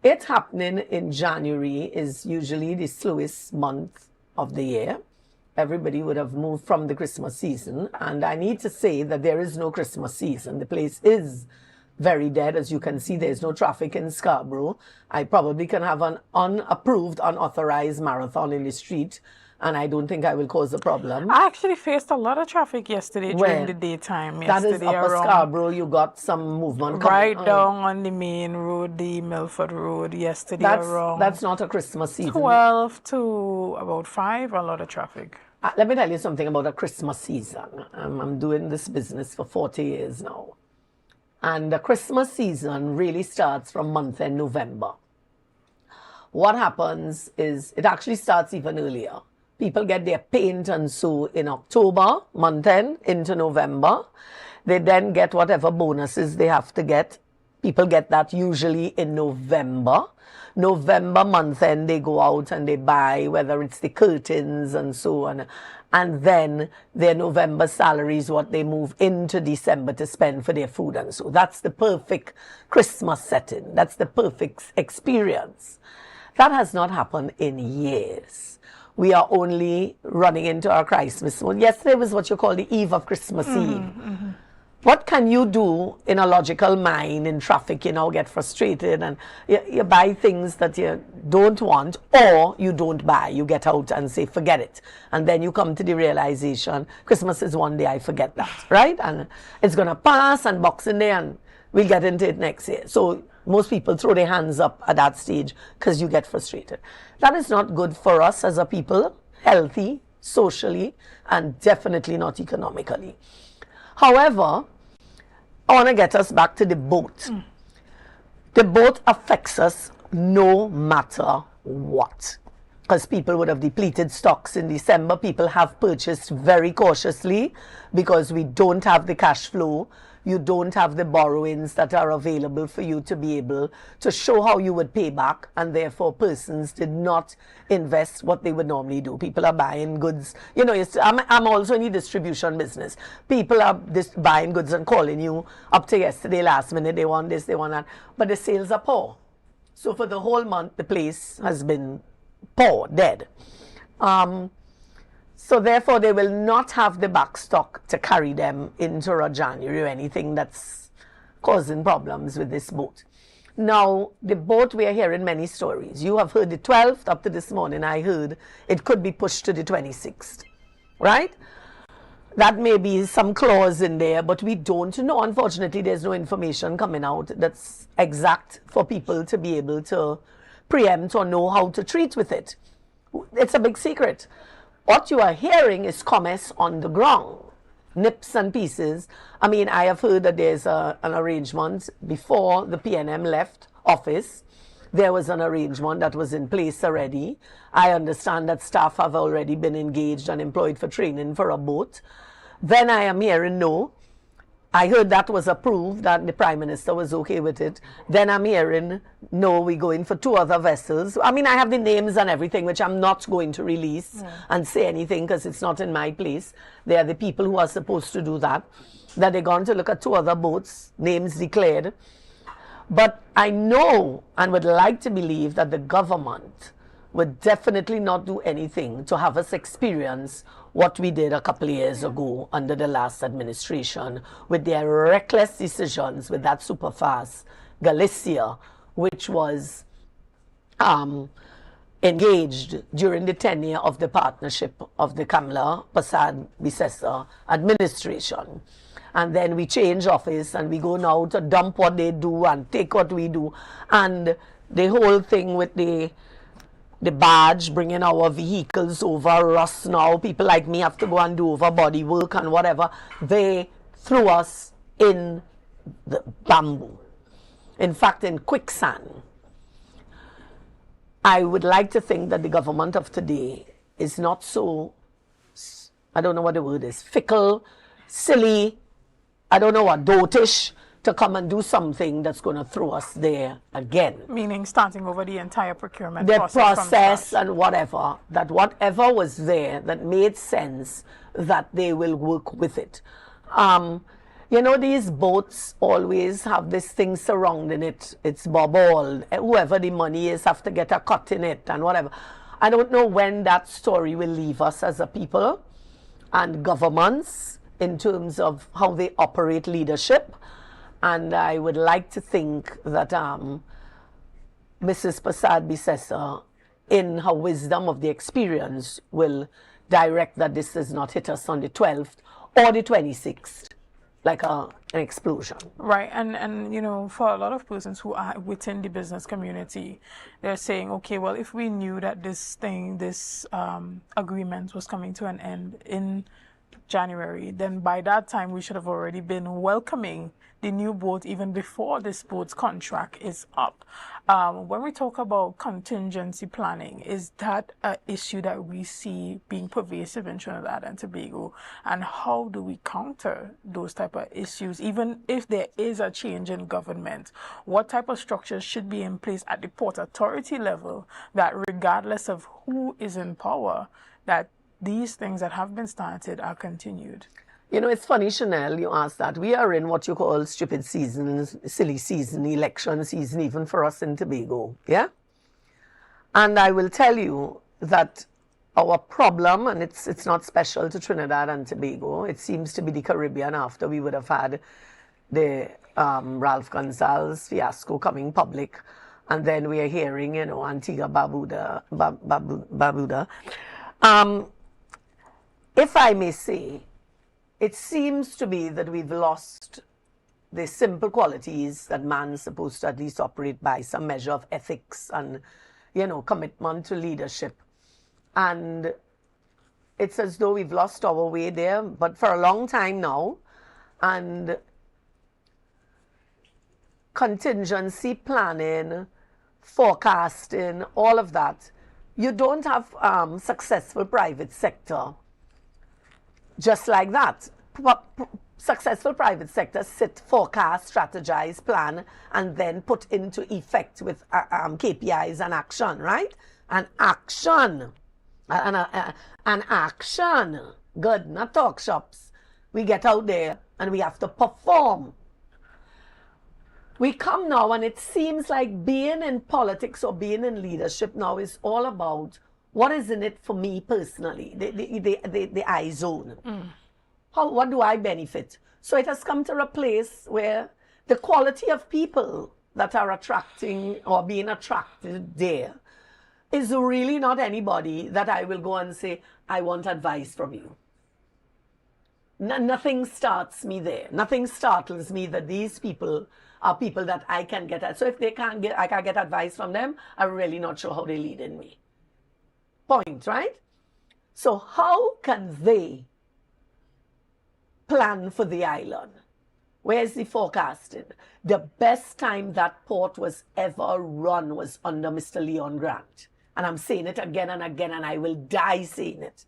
It happening in January is usually the slowest month of the year. Everybody would have moved from the Christmas season, and I need to say that there is no Christmas season. The place is very dead. As you can see, there's no traffic in Scarborough. I probably can have an unapproved, unauthorized marathon in the street, and I don't think I will cause a problem. I actually faced a lot of traffic yesterday during the daytime. That is Upper Scarborough. You got some movement coming right down on the main road, the Milford Road, yesterday around. That's not a Christmas season. 12 to about 5, a lot of traffic. Let me tell you something about a Christmas season. I'm doing this business for 40 years now. And the Christmas season really starts from month-end November. What happens is it actually starts even earlier. People get their paint and sew in October, month-end, into November. They then get whatever bonuses they have to get. People get that usually in November. November month-end, they go out and they buy, whether it's the curtains and so on. And then their November salary is what they move into December to spend for their food and so. That's the perfect Christmas setting. That's the perfect experience. That has not happened in years. We are only running into our Christmas. Well, yesterday was what you call the eve of Christmas Eve. What can you do in a logical mind in traffic, get frustrated and you buy things that you don't want, or you don't buy. You get out and say, forget it. And then you come to the realization, Christmas is one day, I forget that, right? And it's going to pass, and Boxing Day, and we'll get into it next year. So most people throw their hands up at that stage because you get frustrated. That is not good for us as a people, healthy, socially, and definitely not economically. However, I want to get us back to the boat. The boat affects us no matter what. Because people would have depleted stocks in December. People have purchased very cautiously because we don't have the cash flow You don't have the borrowings that are available for you to be able to show how you would pay back, and therefore persons did not invest what they would normally do. People are buying goods. You know, I'm also in the distribution business. People are buying goods and calling you up to yesterday, last minute, they want this, they want that, but the sales are poor. So for the whole month, the place has been poor, dead. So therefore, they will not have the backstock to carry them into January or anything that's causing problems with this boat. Now, the boat, we are hearing many stories. You have heard the 12th, up to this morning, I heard it could be pushed to the 26th, right? That may be some clause in there, but we don't know. Unfortunately, there's no information coming out that's exact for people to be able to preempt or know how to treat with it. It's a big secret. What you are hearing is comments on the ground, nips and pieces. I mean, I have heard that there's an arrangement before the PNM left office. There was an arrangement that was in place already. I understand that staff have already been engaged and employed for training for a boat. Then I am hearing no. I heard that was approved, that the Prime Minister was okay with it. Then I'm hearing, no, we're going for 2 other vessels. I mean, I have the names and everything, which I'm not going to release and say anything because it's not in my place. They are the people who are supposed to do that. That they're going to look at 2 other boats, names declared. But I know and would like to believe that the government would definitely not do anything to have us experience what we did a couple of years ago under the last administration with their reckless decisions with that superfast Galicia, which was engaged during the tenure of the partnership of the Kamala Persad-Bissessar administration. And then we change office and we go now to dump what they do and take what we do. And the whole thing with the barge bringing our vehicles over us now, people like me have to go and do over body work and whatever. They threw us in the bamboo. In fact, in quicksand. I would like to think that the government of today is not so, I don't know what the word is, fickle, silly, I don't know what, dotish, to come and do something that's going to throw us there again. Meaning starting over the entire procurement The process and whatever, that whatever was there that made sense, that they will work with it. You know, these boats always have this thing surrounding it. It's bubble. Whoever the money is have to get a cut in it and whatever. I don't know when that story will leave us as a people and governments in terms of how they operate leadership. And I would like to think that Mrs. Persad-Bissessar, in her wisdom of the experience, will direct that this does not hit us on the 12th or the 26th, like an explosion. Right, and you know, for a lot of persons who are within the business community, they're saying, okay, well, if we knew that this agreement was coming to an end in January, then by that time we should have already been welcoming the new boat even before this boat's contract is up. When we talk about contingency planning, is that an issue that we see being pervasive in Trinidad and Tobago? And how do we counter those type of issues? Even if there is a change in government, what type of structures should be in place at the Port Authority level that regardless of who is in power, that these things that have been started are continued? You know, it's funny, Chanel, you asked that. We are in what you call stupid season, silly season, election season, even for us in Tobago, yeah? And I will tell you that our problem, and it's not special to Trinidad and Tobago, it seems to be the Caribbean after we would have had the Ralph Gonsalves fiasco coming public, and then we are hearing, you know, Antigua Barbuda. If I may say, it seems to be that we've lost the simple qualities that man's supposed to at least operate by, some measure of ethics and, you know, commitment to leadership. And it's as though we've lost our way there, but for a long time now. And contingency planning, forecasting, all of that. You don't have successful private sector just like that. successful private sector sit, forecast, strategize, plan, and then put into effect with KPIs and action, right? And action. And action. Good, not talk shops. We get out there and we have to perform. We come now and it seems like being in politics or being in leadership now is all about what is in it for me personally, the I zone. What do I benefit? So it has come to a place where the quality of people that are attracting or being attracted there is really not anybody that I will go and say, I want advice from you. Nothing starts me there. Nothing startles me that these people are people that I can get at. So if I can't get advice from them, I'm really not sure how they lead in me. Point, right? So how can they plan for the island? Where's the forecasting? The best time that port was ever run was under Mr. Leon Grant. And I'm saying it again and again, and I will die saying it.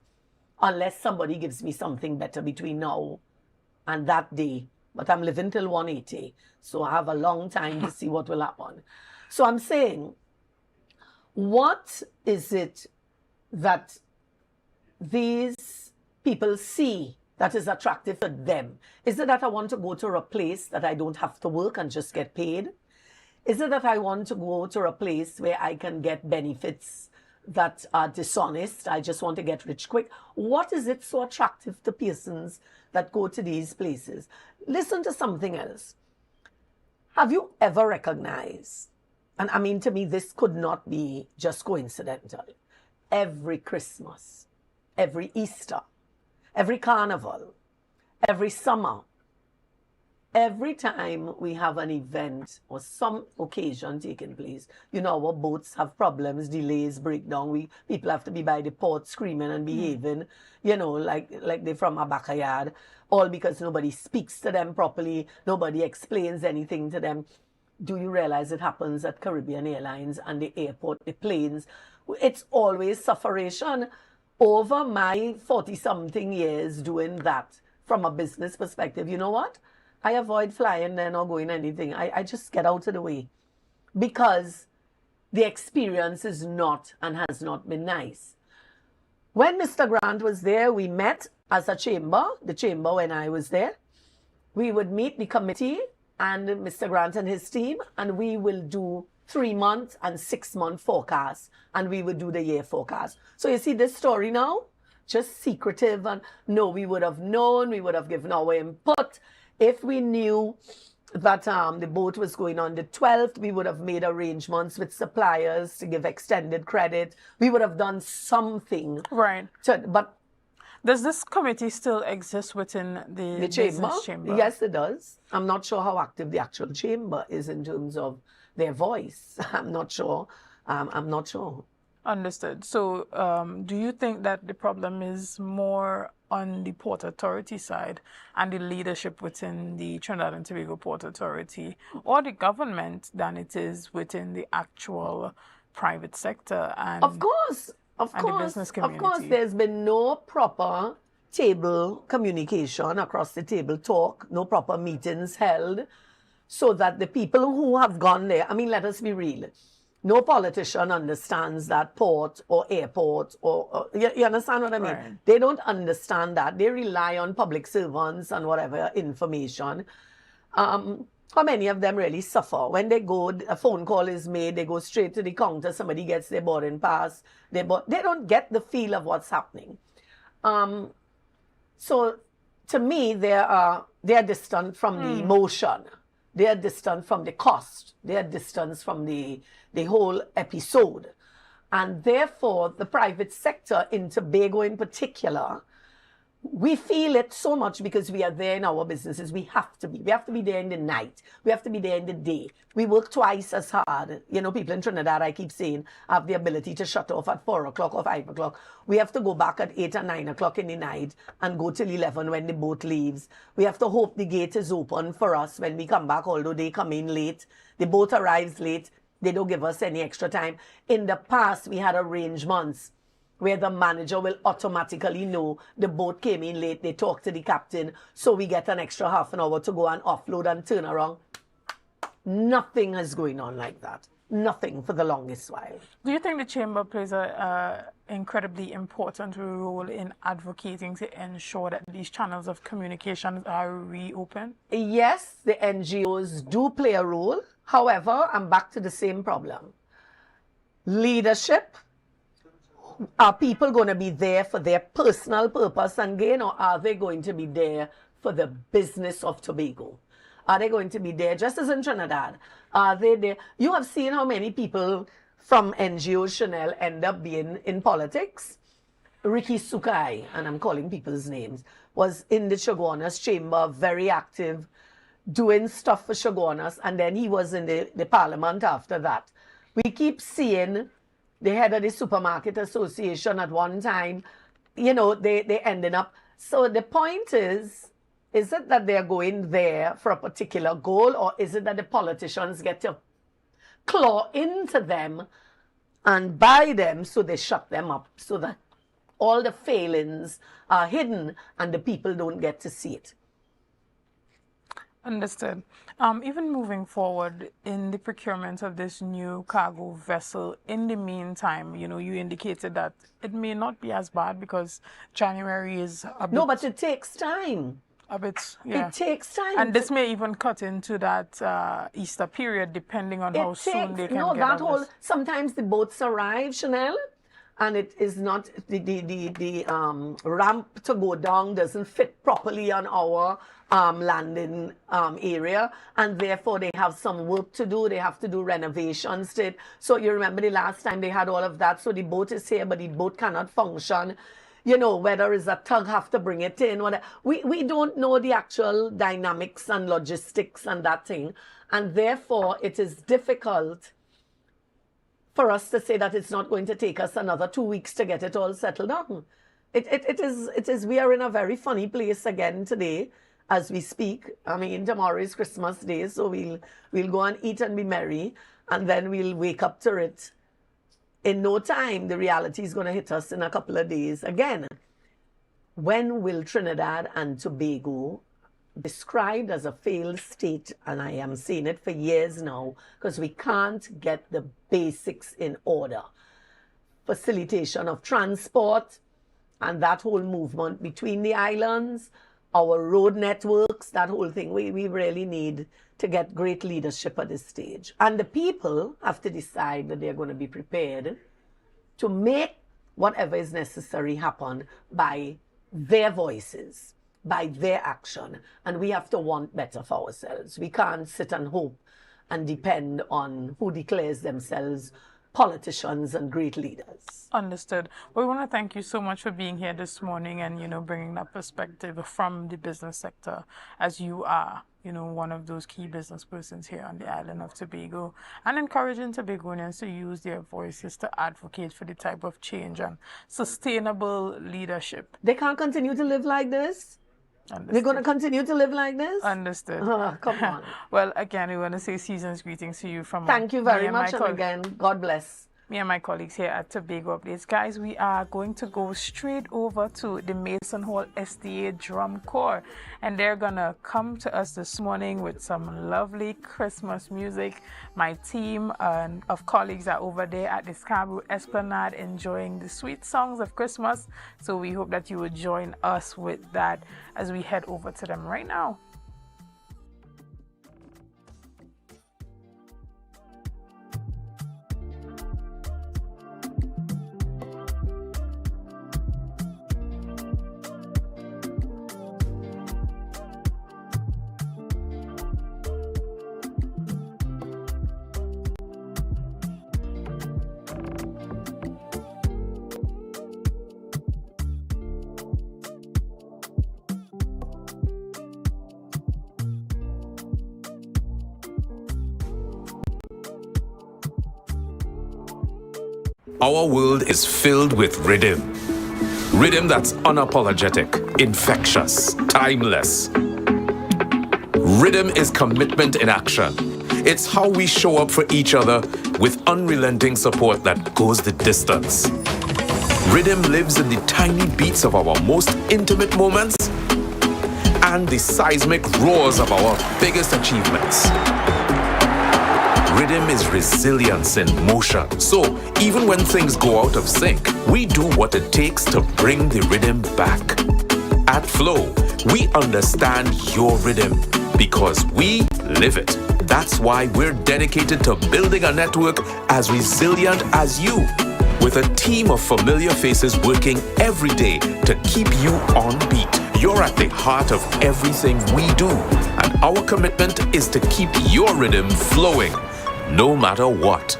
Unless somebody gives me something better between now and that day. But I'm living till 180. So I have a long time to see what will happen. So I'm saying, what is it that these people see that is attractive for them? Is it that I want to go to a place that I don't have to work and just get paid? Is it that I want to go to a place where I can get benefits that are dishonest? I just want to get rich quick. What is it so attractive to persons that go to these places? Listen to something else. Have you ever recognized, and I mean to me this could not be just coincidental, every Christmas, every Easter, every carnival, every summer, every time we have an event or some occasion taking place, you know, our boats have problems, delays, breakdown. People have to be by the port screaming and behaving, you know, like they're from a backyard, all because nobody speaks to them properly, nobody explains anything to them. Do you realize it happens at Caribbean Airlines and the airport, the planes? It's always sufferation. Over my 40-something years doing that from a business perspective, you know what? I avoid flying there or going anything. I just get out of the way because the experience is not and has not been nice. When Mr. Grant was there, we met as a chamber, the chamber when I was there. We would meet the committee and Mr. Grant and his team, and we will do 3-month and 6-month forecasts, and we would do the year forecast. So you see this story now, just secretive, and no, we would have known, we would have given our input. If we knew that the boat was going on the 12th, we would have made arrangements with suppliers to give extended credit. We would have done something. Right. But does this committee still exist within the business chamber? Yes, it does. I'm not sure how active the actual chamber is in terms of their voice. I'm not sure. I'm not sure. Understood. So do you think that the problem is more on the Port Authority side and the leadership within the Trinidad and Tobago Port Authority or the government than it is within the actual private sector and the business community? Of course, there's been no proper table communication, across the table talk, no proper meetings held so that the people who have gone there, I mean, let us be real. No politician understands that port or airport or you understand what I mean? Right. They don't understand that. They rely on public servants and whatever information. How many of them really suffer? When they go, a phone call is made, they go straight to the counter, somebody gets their boarding pass. They don't get the feel of what's happening. So to me, they are distant from the emotion. They are distant from the cost. They are distant from the whole episode. And therefore, the private sector in Tobago in particular, we feel it so much because we are there in our businesses. We have to be. We have to be there in the night. We have to be there in the day. We work twice as hard. You know, people in Trinidad, I keep saying, have the ability to shut off at 4 o'clock or 5 o'clock. We have to go back at 8 or 9 o'clock in the night and go till 11 when the boat leaves. We have to hope the gate is open for us when we come back, although they come in late. The boat arrives late. They don't give us any extra time. In the past, we had arrangements where the manager will automatically know the boat came in late, they talk to the captain, so we get an extra half an hour to go and offload and turn around. Nothing is going on like that. Nothing for the longest while. Do you think the chamber plays a incredibly important role in advocating to ensure that these channels of communication are reopened? Yes, the NGOs do play a role. However, I'm back to the same problem. Leadership. Are people going to be there for their personal purpose and gain, or are they going to be there for the business of Tobago? Are they going to be there just as in Trinidad? Are they there? You have seen how many people from NGO Chanel end up being in politics. Ricky Sukai, and I'm calling people's names, was in the Chaguanas chamber, very active, doing stuff for Chaguanas, and then he was in the parliament after that. We keep seeing the head of the supermarket association at one time, you know, they ended up. So the point is it that they're going there for a particular goal, or is it that the politicians get to claw into them and buy them so they shut them up, so that all the failings are hidden and the people don't get to see it? Understood. Even moving forward in the procurement of this new cargo vessel, in the meantime, you know, you indicated that it may not be as bad because January is a bit... No, but it takes time. A bit, yeah. It takes time. And this may even cut into that Easter period, depending on how soon they can get that on whole... this. Sometimes the boats arrive, Chanel, and it is not... The ramp to go down doesn't fit properly on our landing area, and therefore they have some work to do. They have to do renovations to it. So you remember the last time they had all of that, so the boat is here, but the boat cannot function. You know, whether it's a tug have to bring it in, whatever. We don't know the actual dynamics and logistics and that thing. And therefore, it is difficult for us to say that it's not going to take us another 2 weeks to get it all settled down. It is, we are in a very funny place again today as we speak. I mean, tomorrow is Christmas Day, so we'll go and eat and be merry, and then we'll wake up to it. In no time, the reality is going to hit us in a couple of days. Again, when will Trinidad and Tobago, described as a failed state, and I am saying it for years now, because we can't get the basics in order. Facilitation of transport and that whole movement between the islands, our road networks, that whole thing, we really need to get great leadership at this stage. And the people have to decide that they're going to be prepared to make whatever is necessary happen by their voices, by their action. And we have to want better for ourselves. We can't sit and hope and depend on who declares themselves politicians and great leaders. Understood. Well, we want to thank you so much for being here this morning and, you know, bringing that perspective from the business sector, as you are, you know, one of those key business persons here on the island of Tobago, and encouraging Tobagonians to use their voices to advocate for the type of change and sustainable leadership. They can't continue to live like this. Understood. They're going to continue to live like this? Understood. Come on. Well, again, we want to say season's greetings to you from Thank you very much, and again, God bless. Me and my colleagues here at Tobago Updates. Guys, we are going to go straight over to the Mason Hall SDA Drum Corps, and they're going to come to us this morning with some lovely Christmas music. My team of colleagues are over there at the Scarborough Esplanade enjoying the sweet songs of Christmas, so we hope that you will join us with that as we head over to them right now. Our world is filled with rhythm. Rhythm that's unapologetic, infectious, timeless. Rhythm is commitment in action. It's how we show up for each other with unrelenting support that goes the distance. Rhythm lives in the tiny beats of our most intimate moments and the seismic roars of our biggest achievements. Rhythm is resilience in motion. So, even when things go out of sync, we do what it takes to bring the rhythm back. At Flow, we understand your rhythm because we live it. That's why we're dedicated to building a network as resilient as you, with a team of familiar faces working every day to keep you on beat. You're at the heart of everything we do, and our commitment is to keep your rhythm flowing, no matter what.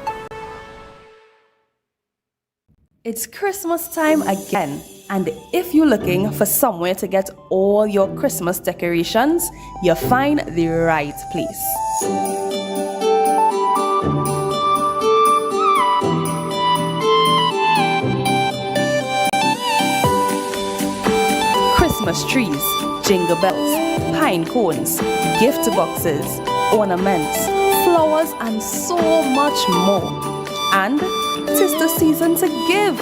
It's Christmas time again, and if you're looking for somewhere to get all your Christmas decorations, you'll find the right place. Christmas trees, jingle bells, pine cones, gift boxes, ornaments, flowers, and so much more. And 'tis the season to give.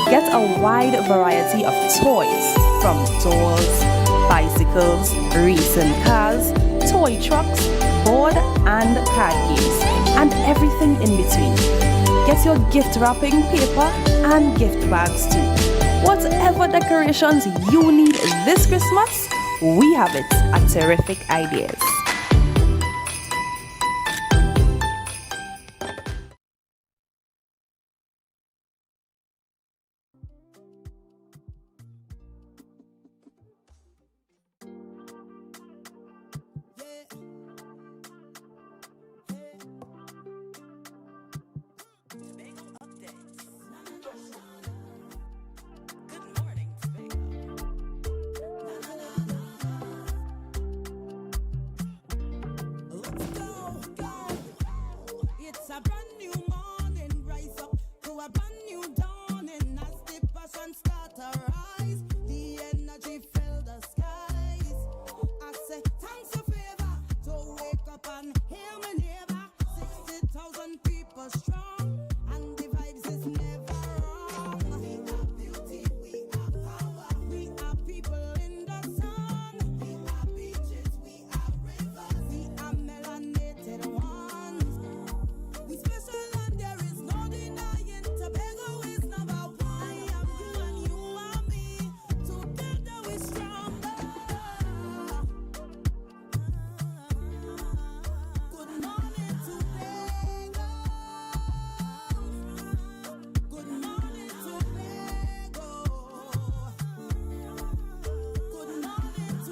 Get a wide variety of toys, from dolls, bicycles, racing cars, toy trucks, board and card games, and everything in between. Get your gift wrapping paper and gift bags too. Whatever decorations you need this Christmas, we have it at Terrific Ideas. It's a brand new morning, rise up to a brand new dawning. As the passion start to rise, the energy fill the skies. I say thanks for favor to wake up and hear my neighbor. 60,000 people strong, and the vibes is never wrong. We are beauty, we are power, we are people in the sun. We are beaches, we are rivers, we are melanated ones. We special and there is no denying. Tobago is number one. I am you and you are me. Together we're stronger. Good morning, Tobago. Good morning, Tobago. Good morning,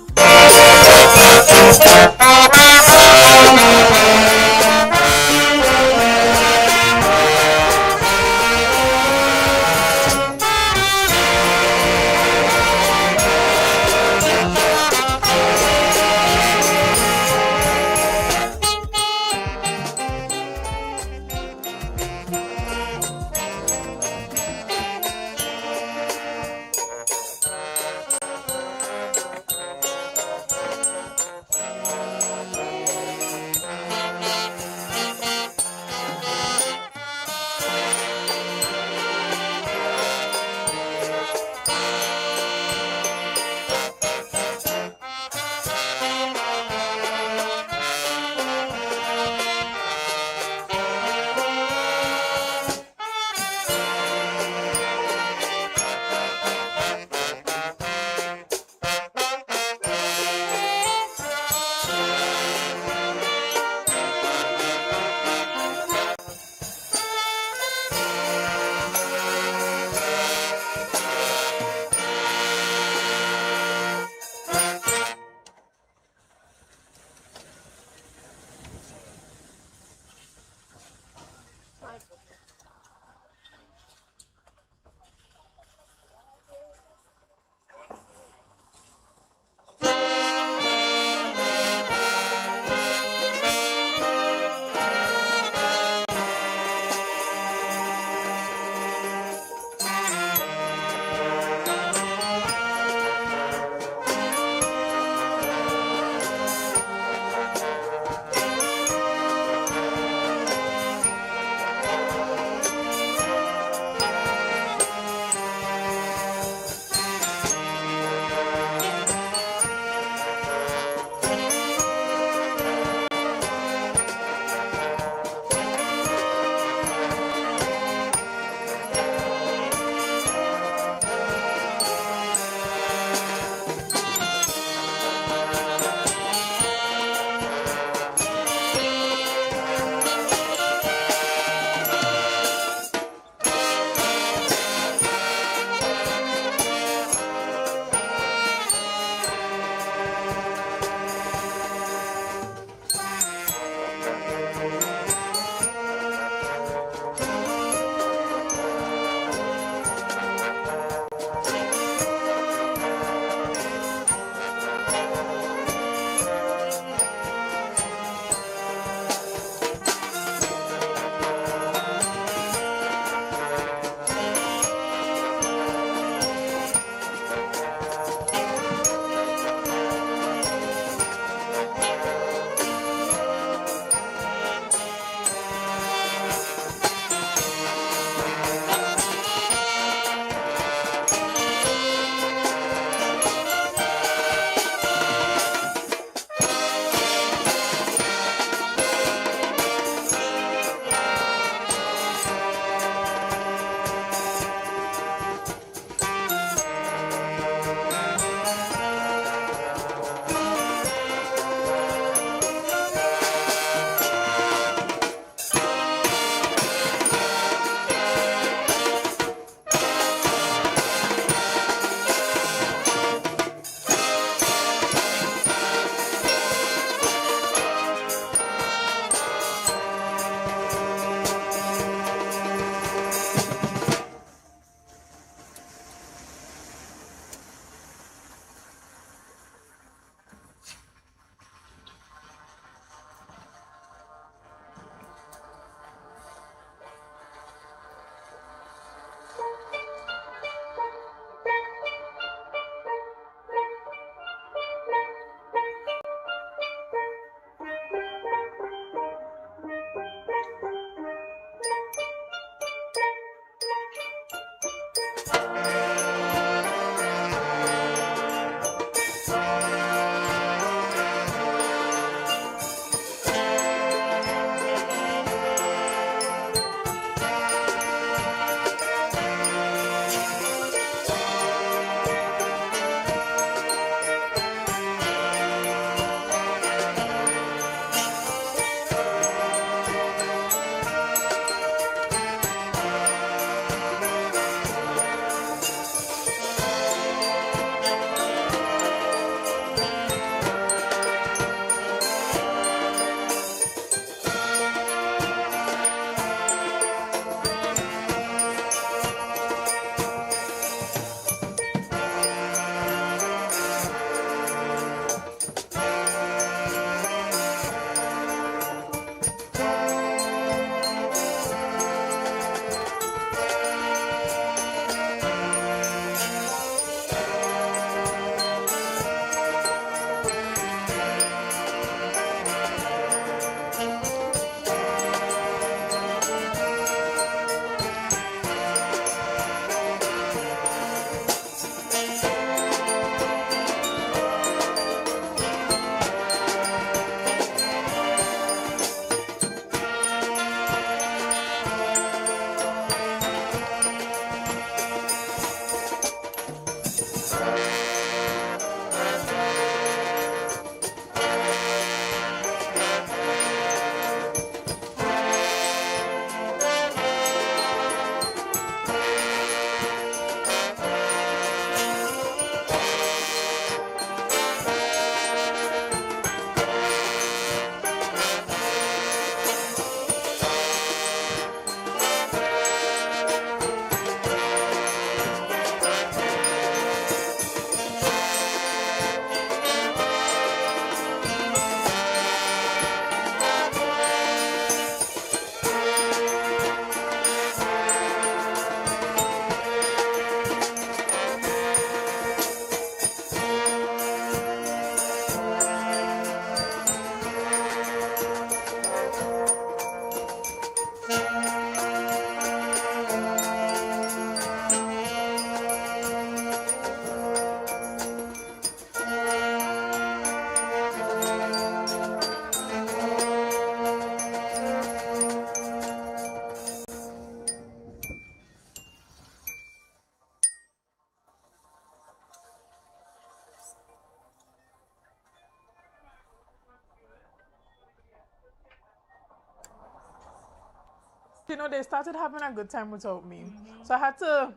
You know, they started having a good time without me. So I had to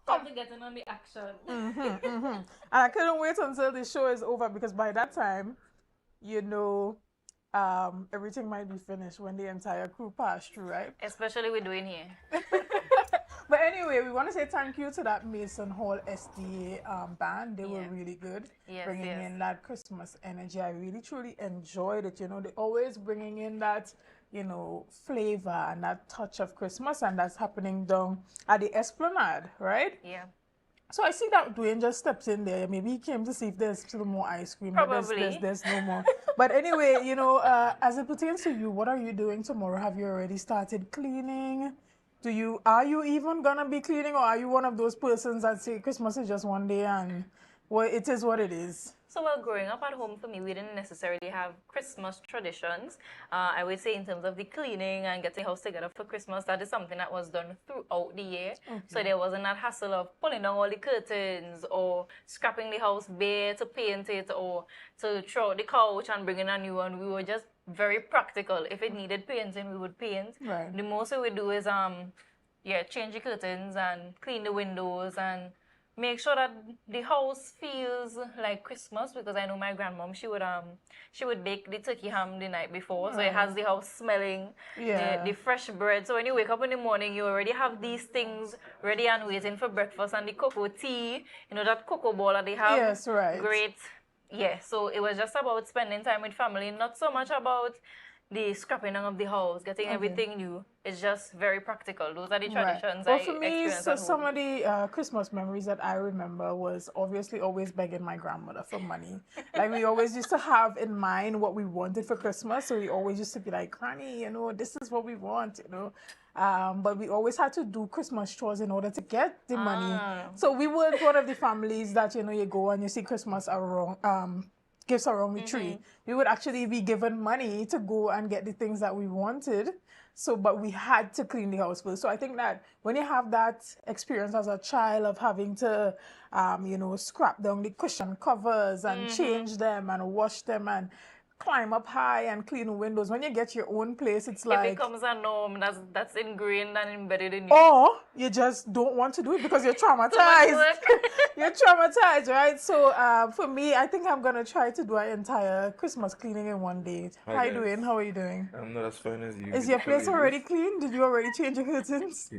Time to get in on the action. and I couldn't wait until the show is over because by that time, you know, everything might be finished when the entire crew passed through, right? Especially we're doing here. But anyway, we want to say thank you to that Mason Hall SDA band. They were really good, bringing in that Christmas energy. I really, truly enjoyed it. You know, they always bringing in that, you know, flavor and that touch of Christmas, and that's happening down at the Esplanade, right? Yeah. So I see that Dwayne just steps in there. Maybe he came to see if there's still more ice cream. Probably. But there's no more. But anyway, you know, as it pertains to you, what are you doing tomorrow? Have you already started cleaning? Are you even gonna be cleaning, or are you one of those persons that say Christmas is just one day and well, it is what it is? So, well, growing up at home for me, we didn't necessarily have Christmas traditions. I would say in terms of the cleaning and getting the house together for Christmas, that is something that was done throughout the year. Okay. So there wasn't that hassle of pulling down all the curtains or scrapping the house bare to paint it or to throw out the couch and bring in a new one. We were just very practical. If it needed painting, we would paint. Right. The most we would do is change the curtains and clean the windows and make sure that the house feels like Christmas, because I know my grandmom, she would bake the turkey ham the night before, so it has the house smelling, the fresh bread. So when you wake up in the morning, you already have these things ready and waiting for breakfast, and the cocoa tea, you know, that cocoa ball that they have. Yes, right. Great. Yeah, so it was just about spending time with family, not so much about the scrapping of the house, getting everything new. It's just very practical. Those are the traditions Well, I for me, experienced so at home. some of the Christmas memories that I remember was obviously always begging my grandmother for money. Like, we always used to have in mind what we wanted for Christmas. So we always used to be like, Granny, you know, this is what we want, you know. But we always had to do Christmas chores in order to get the money. So we weren't one of the families that, you know, you go and you see Christmas around, gifts around the tree. We would actually be given money to go and get the things that we wanted. So, but we had to clean the house first. So I think that when you have that experience as a child of having to, you know, scrap down the cushion covers and change them and wash them and climb up high and clean the windows, when you get your own place, it's like... It becomes a norm that's ingrained and embedded in you. Or you just don't want to do it because you're traumatized. You're traumatized, right? So for me, I think I'm going to try to do an entire Christmas cleaning in one day. Hi, Dwayne. How are you doing? I'm not as fine as you. Is your place already clean? Did you already change your curtains?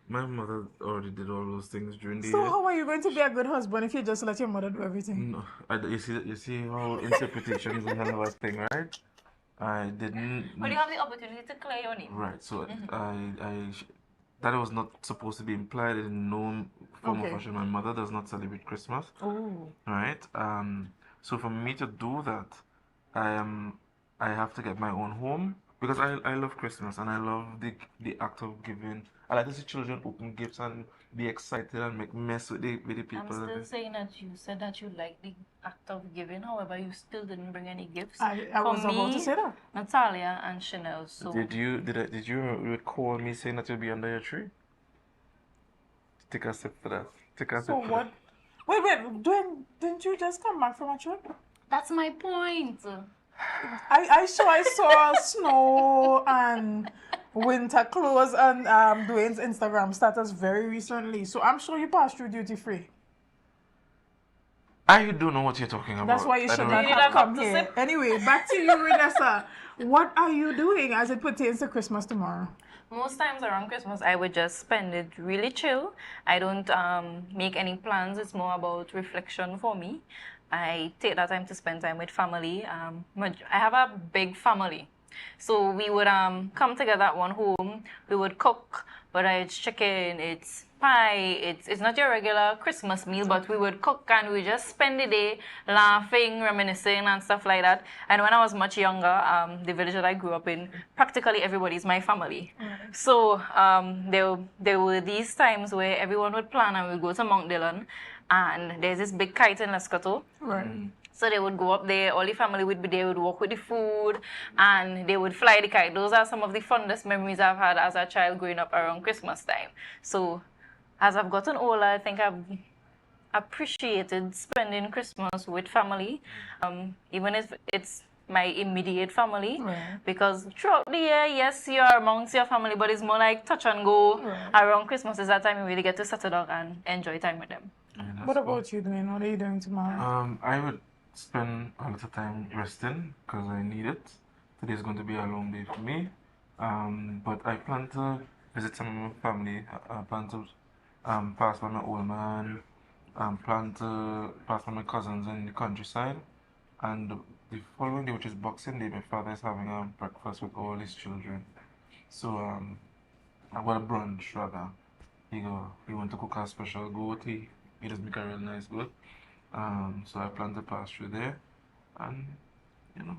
My mother already did all those things during the So year. how are you going to be a good husband if you just let your mother do everything? No, you see how interpretation is another thing, right? I didn't. But you have the opportunity to clear your name. Right. So that was not supposed to be implied in no form or fashion. My mother does not celebrate Christmas. Oh. Right. So for me to do that, I have to get my own home, because I love Christmas and I love the act of giving. I like to see children open gifts and be excited and make mess with the people. I'm still saying that you said that you like the act of giving, however, you still didn't bring any gifts. I was about to say that. Natalia and Chanel. So Did you recall me saying that you'll be under your tree? Take a sip for that. Take a sip So for what? Wait, didn't you just come back from a trip? that's my point. I saw snow and winter clothes on Dwayne's Instagram status very recently. So I'm sure you passed through duty free. I don't know what you're talking about. That's why you I should don't not know. have come here. Anyway, back to you, Renessa. What are you doing as it pertains to Christmas tomorrow? Most times around Christmas, I would just spend it really chill. I don't make any plans. It's more about reflection for me. I take that time to spend time with family. I have a big family. So we would come together at one home. We would cook, whether it's chicken, it's pie, it's not your regular Christmas meal, but we would cook and we just spend the day laughing, reminiscing and stuff like that. And when I was much younger, the village that I grew up in, practically everybody's my family. So there were these times where everyone would plan and we'd go to Mount Dillon, and there's this big kite in Lescotto. Right. So they would go up there, all the family would be there, would walk with the food, and they would fly the kite. Those are some of the fondest memories I've had as a child growing up around Christmas time. So as I've gotten older, I think I've appreciated spending Christmas with family, even if it's my immediate family. Right. Because throughout the year, yes, you are amongst your family, but it's more like touch and go. Around Christmas is that time you really get to settle down and enjoy time with them. What about you, Dwayne? What are you doing tomorrow? I would spend a lot of time resting because I need it. Today is going to be a long day for me. But I plan to visit some of my family. I plan to pass by my old man. Plan to pass by my cousins in the countryside. And the following day, which is Boxing Day, my father is having a breakfast with all his children. So I got a brunch rather. He want to cook a special goat. He just make a real nice goat. So I plan to pass through there. And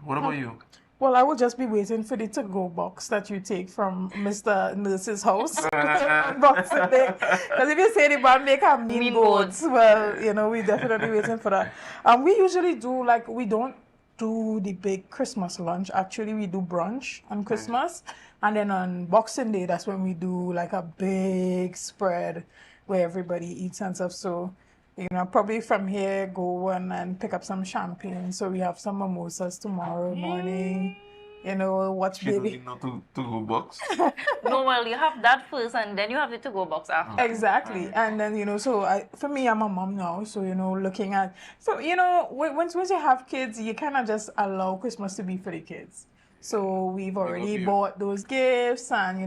what about you? Well, I will just be waiting for the to-go box that you take from Mr. Nurse's house on Boxing Day. Because if you say the band make a mean goats, well, we definitely waiting for that. We usually do, we don't do the big Christmas lunch. Actually, we do brunch on Christmas. And then on Boxing Day, that's when we do, a big spread where everybody eats and stuff. So, probably from here, go and pick up some champagne. So we have some mimosas tomorrow morning. Watch baby. Not to go box. No, well, you have that first and then you have the to-go box after. Exactly. And then, for me, I'm a mom now. So, looking at... So, once you have kids, you cannot just allow Christmas to be for the kids. So we've already bought those gifts and,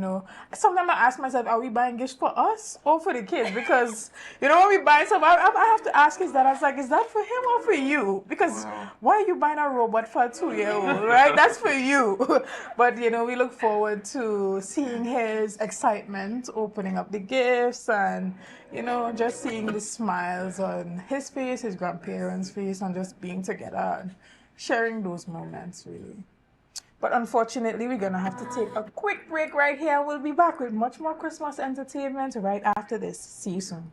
sometimes I ask myself, are we buying gifts for us or for the kids? Because, when we buy something, I have to ask is that for him or for you? Because why are you buying a robot for a 2-year-old, right? That's for you. But, we look forward to seeing his excitement, opening up the gifts and, just seeing the smiles on his face, his grandparents' face, and just being together and sharing those moments, really. But unfortunately, we're going to have to take a quick break right here. We'll be back with much more Christmas entertainment right after this. See you soon.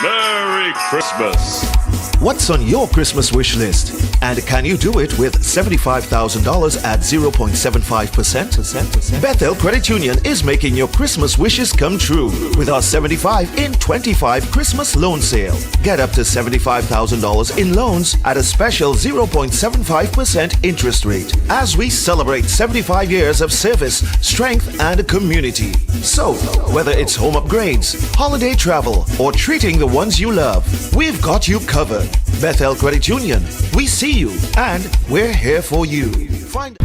Merry Christmas! What's on your Christmas wish list? And can you do it with $75,000 at 0.75%? Bethel Credit Union is making your Christmas wishes come true with our 75 in 25 Christmas loan sale. Get up to $75,000 in loans at a special 0.75% interest rate as we celebrate 75 years of service, strength, and community. So, whether it's home upgrades, holiday travel, or treating the ones you love, we've got you covered. Bethel Credit Union, we see you and we're here for you. Find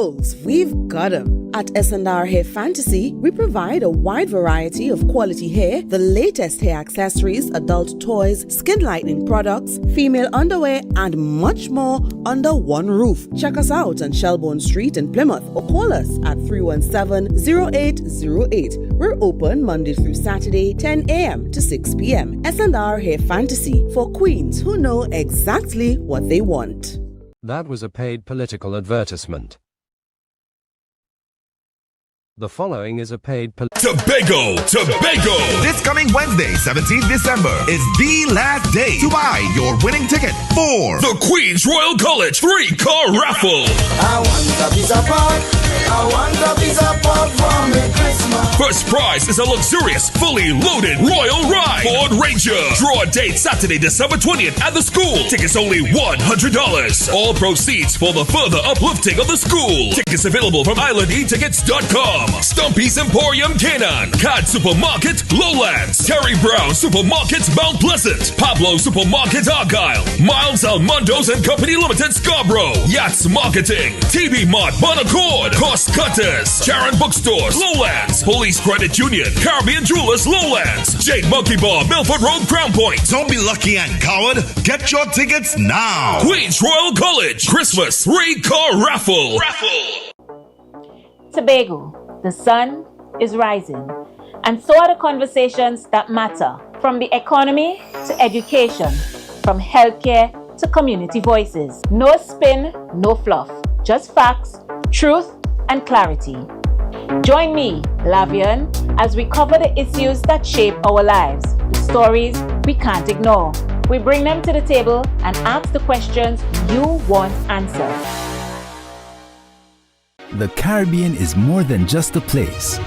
goals, we've got them. At S&R Hair Fantasy, we provide a wide variety of quality hair, the latest hair accessories, adult toys, skin lightening products, female underwear, and much more under one roof. Check us out on Shelbourne Street in Plymouth or call us at 317-0808. We're open Monday through Saturday, 10 a.m. to 6 p.m. S&R Hair Fantasy for queens who know exactly what they want. That was a paid political advertisement. The following is a paid Tobago! This coming Wednesday, 17th December, is the last day to buy your winning ticket for the Queen's Royal College 3-car raffle. I want a piece of pot. I want a piece of pot for me Christmas. First prize is a luxurious, fully loaded Royal Ride Ford Ranger. Draw date Saturday, December 20th at the school. Tickets only $100. All proceeds for the further uplifting of the school. Tickets available from islandetickets.com. Stumpy's Emporium Canaan, Cad Supermarket Lowlands, Terry Brown Supermarket Mount Pleasant, Pablo Supermarket Argyle, Miles Almondo's and Company Limited Scarborough, Yachts Marketing, TV Mart Bonaccord, Cost Cutters, Sharon Bookstores Lowlands, Police Credit Union, Caribbean Jewelers Lowlands, Jade Monkey Bar Milford Road Crown Point. Don't be lucky and coward. Get your tickets now. Queen's Royal College Christmas 3-car raffle. Tobago. The sun is rising, and so are the conversations that matter, from the economy to education, from healthcare to community voices. No spin, no fluff, just facts, truth, and clarity. Join me, Lavian, as we cover the issues that shape our lives, the stories we can't ignore. We bring them to the table and ask the questions you want answered. The Caribbean is more than just a place.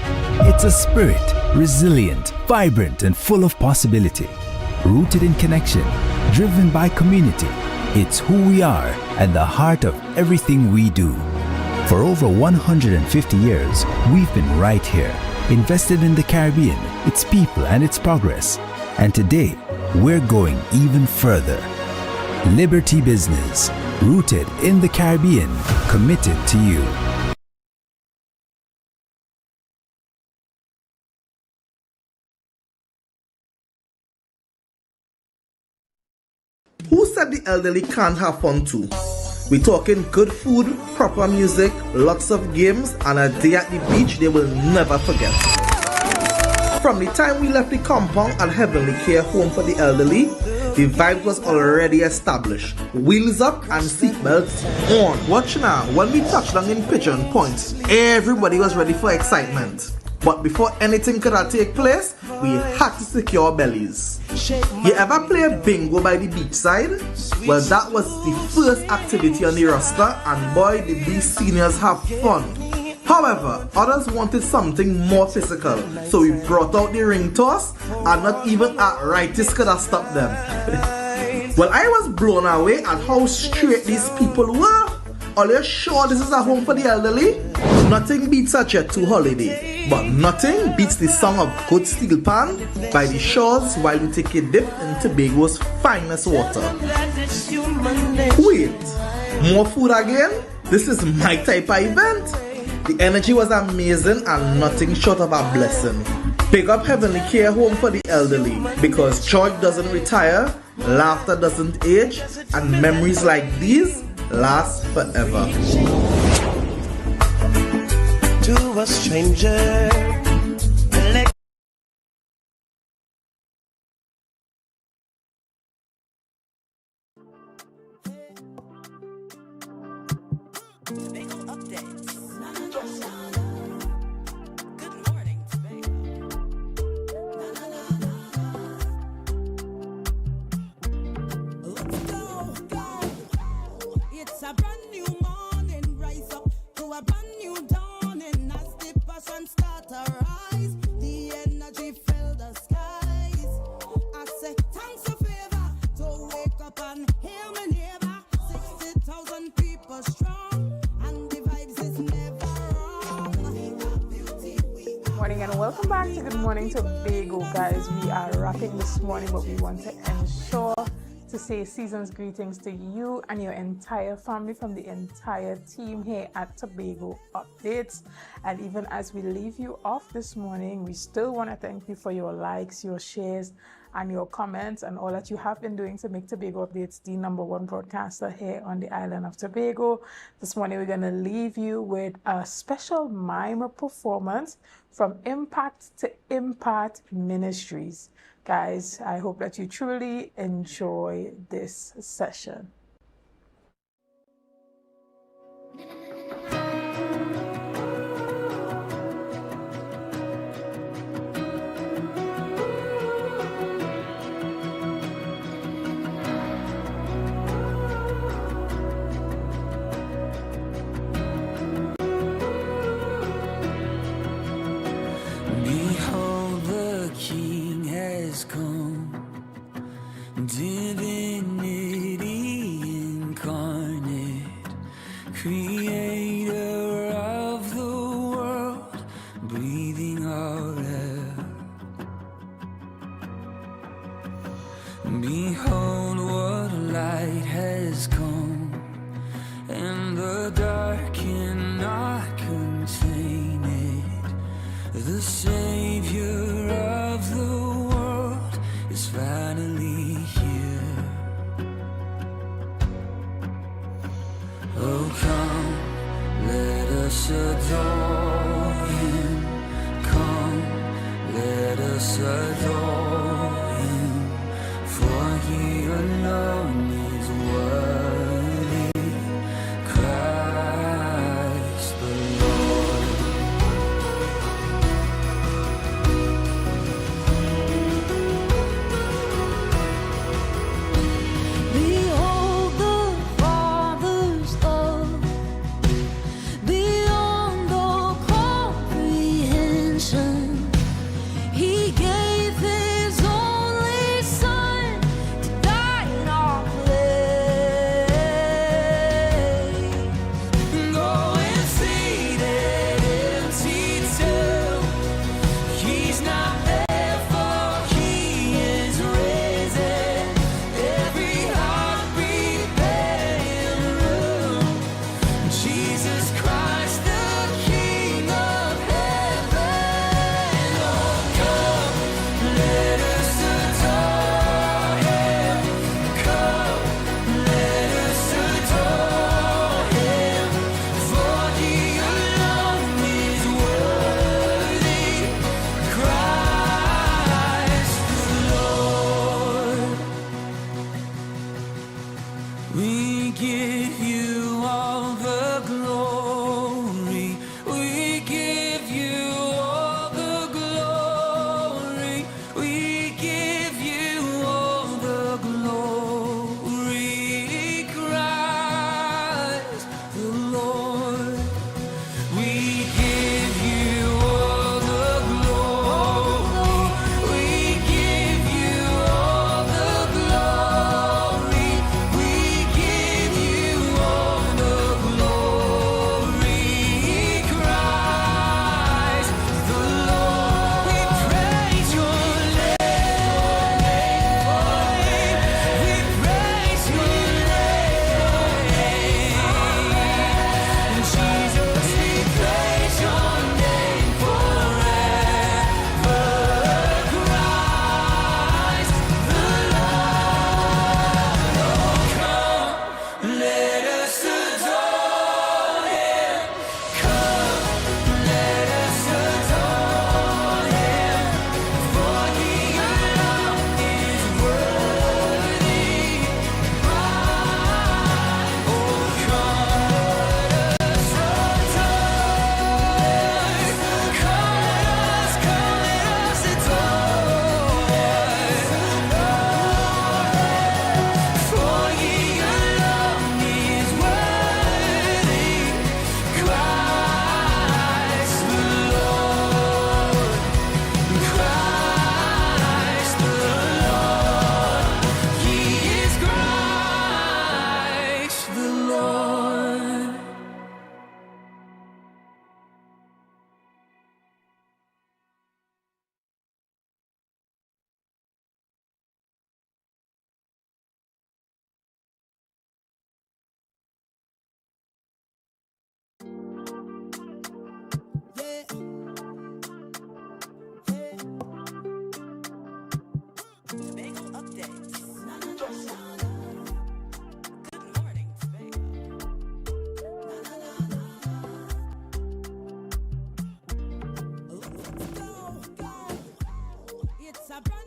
It's a spirit, resilient, vibrant, and full of possibility. Rooted in connection, driven by community. It's who we are and the heart of everything we do. For over 150 years, we've been right here, invested in the Caribbean, its people, and its progress. And today, we're going even further. Liberty Business, rooted in the Caribbean, committed to you. Who said the elderly can't have fun too? We're talking good food, proper music, lots of games, and a day at the beach they will never forget. From the time we left the compound at Heavenly Care Home for the Elderly, the vibe was already established. Wheels up and seatbelts on. Watch now, when we touched down in Pigeon Point, everybody was ready for excitement. But before anything could take place, we had to secure bellies. You ever play bingo by the beachside? Well, that was the first activity on the roster, and boy did these seniors have fun. However, others wanted something more physical, so we brought out the ring toss, and not even arthritis could have stopped them. Well, I was blown away at how straight these people were. Are you sure this is a home for the elderly? Nothing beats a Jet 2 holiday, but nothing beats the song of good steel pan by the shores while we take a dip in Tobago's finest water. Wait, more food again? This is my type of event. The energy was amazing and nothing short of a blessing. Pick up Heavenly Care Home for the Elderly, because joy doesn't retire, laughter doesn't age, and memories like these last forever. To a stranger. It's a brand new morning, rise up to a brand new dawning as the passion start to rise. The energy fill the skies. I say thanks for favor to wake up and hear me neighbor. 60,000 people strong and the vibes is never wrong. Good morning and welcome back to Good Morning Tobago, guys. We are rocking this morning, but we want to ensure to to say season's greetings to you and your entire family from the entire team here at Tobago Updates. And even as we leave you off this morning, we still want to thank you for your likes, your shares, and your comments and all that you have been doing to make Tobago Updates the #1 broadcaster here on the island of Tobago. This morning we're going to leave you with a special mime performance from Impact to Impact Ministries. Guys, I hope that you truly enjoy this session. Behold, the King has come, divinity incarnate, creator of the world, breathing our air. Behold, what light has come, and the dark cannot contain it. The Savior of the world is finally here. Oh, come, let us adore Him. Come, let us adore Him. For He alone is worthy, Christ the Lord. Behold the Father's love beyond all comprehension. He gave His only Son to die in our place. Go and see that empty tomb. He's not there, for He is risen. Every heart preparing room. Jesus Christ, the King of heaven. Oh, come, let us adore Him. Come, let us adore Him. For He alone is worthy, Christ the Lord. We give You all the glory. We give You all the glory. We give You all the glory, Christ the Lord. We give You all the glory. We give You all the glory. We give You all a brand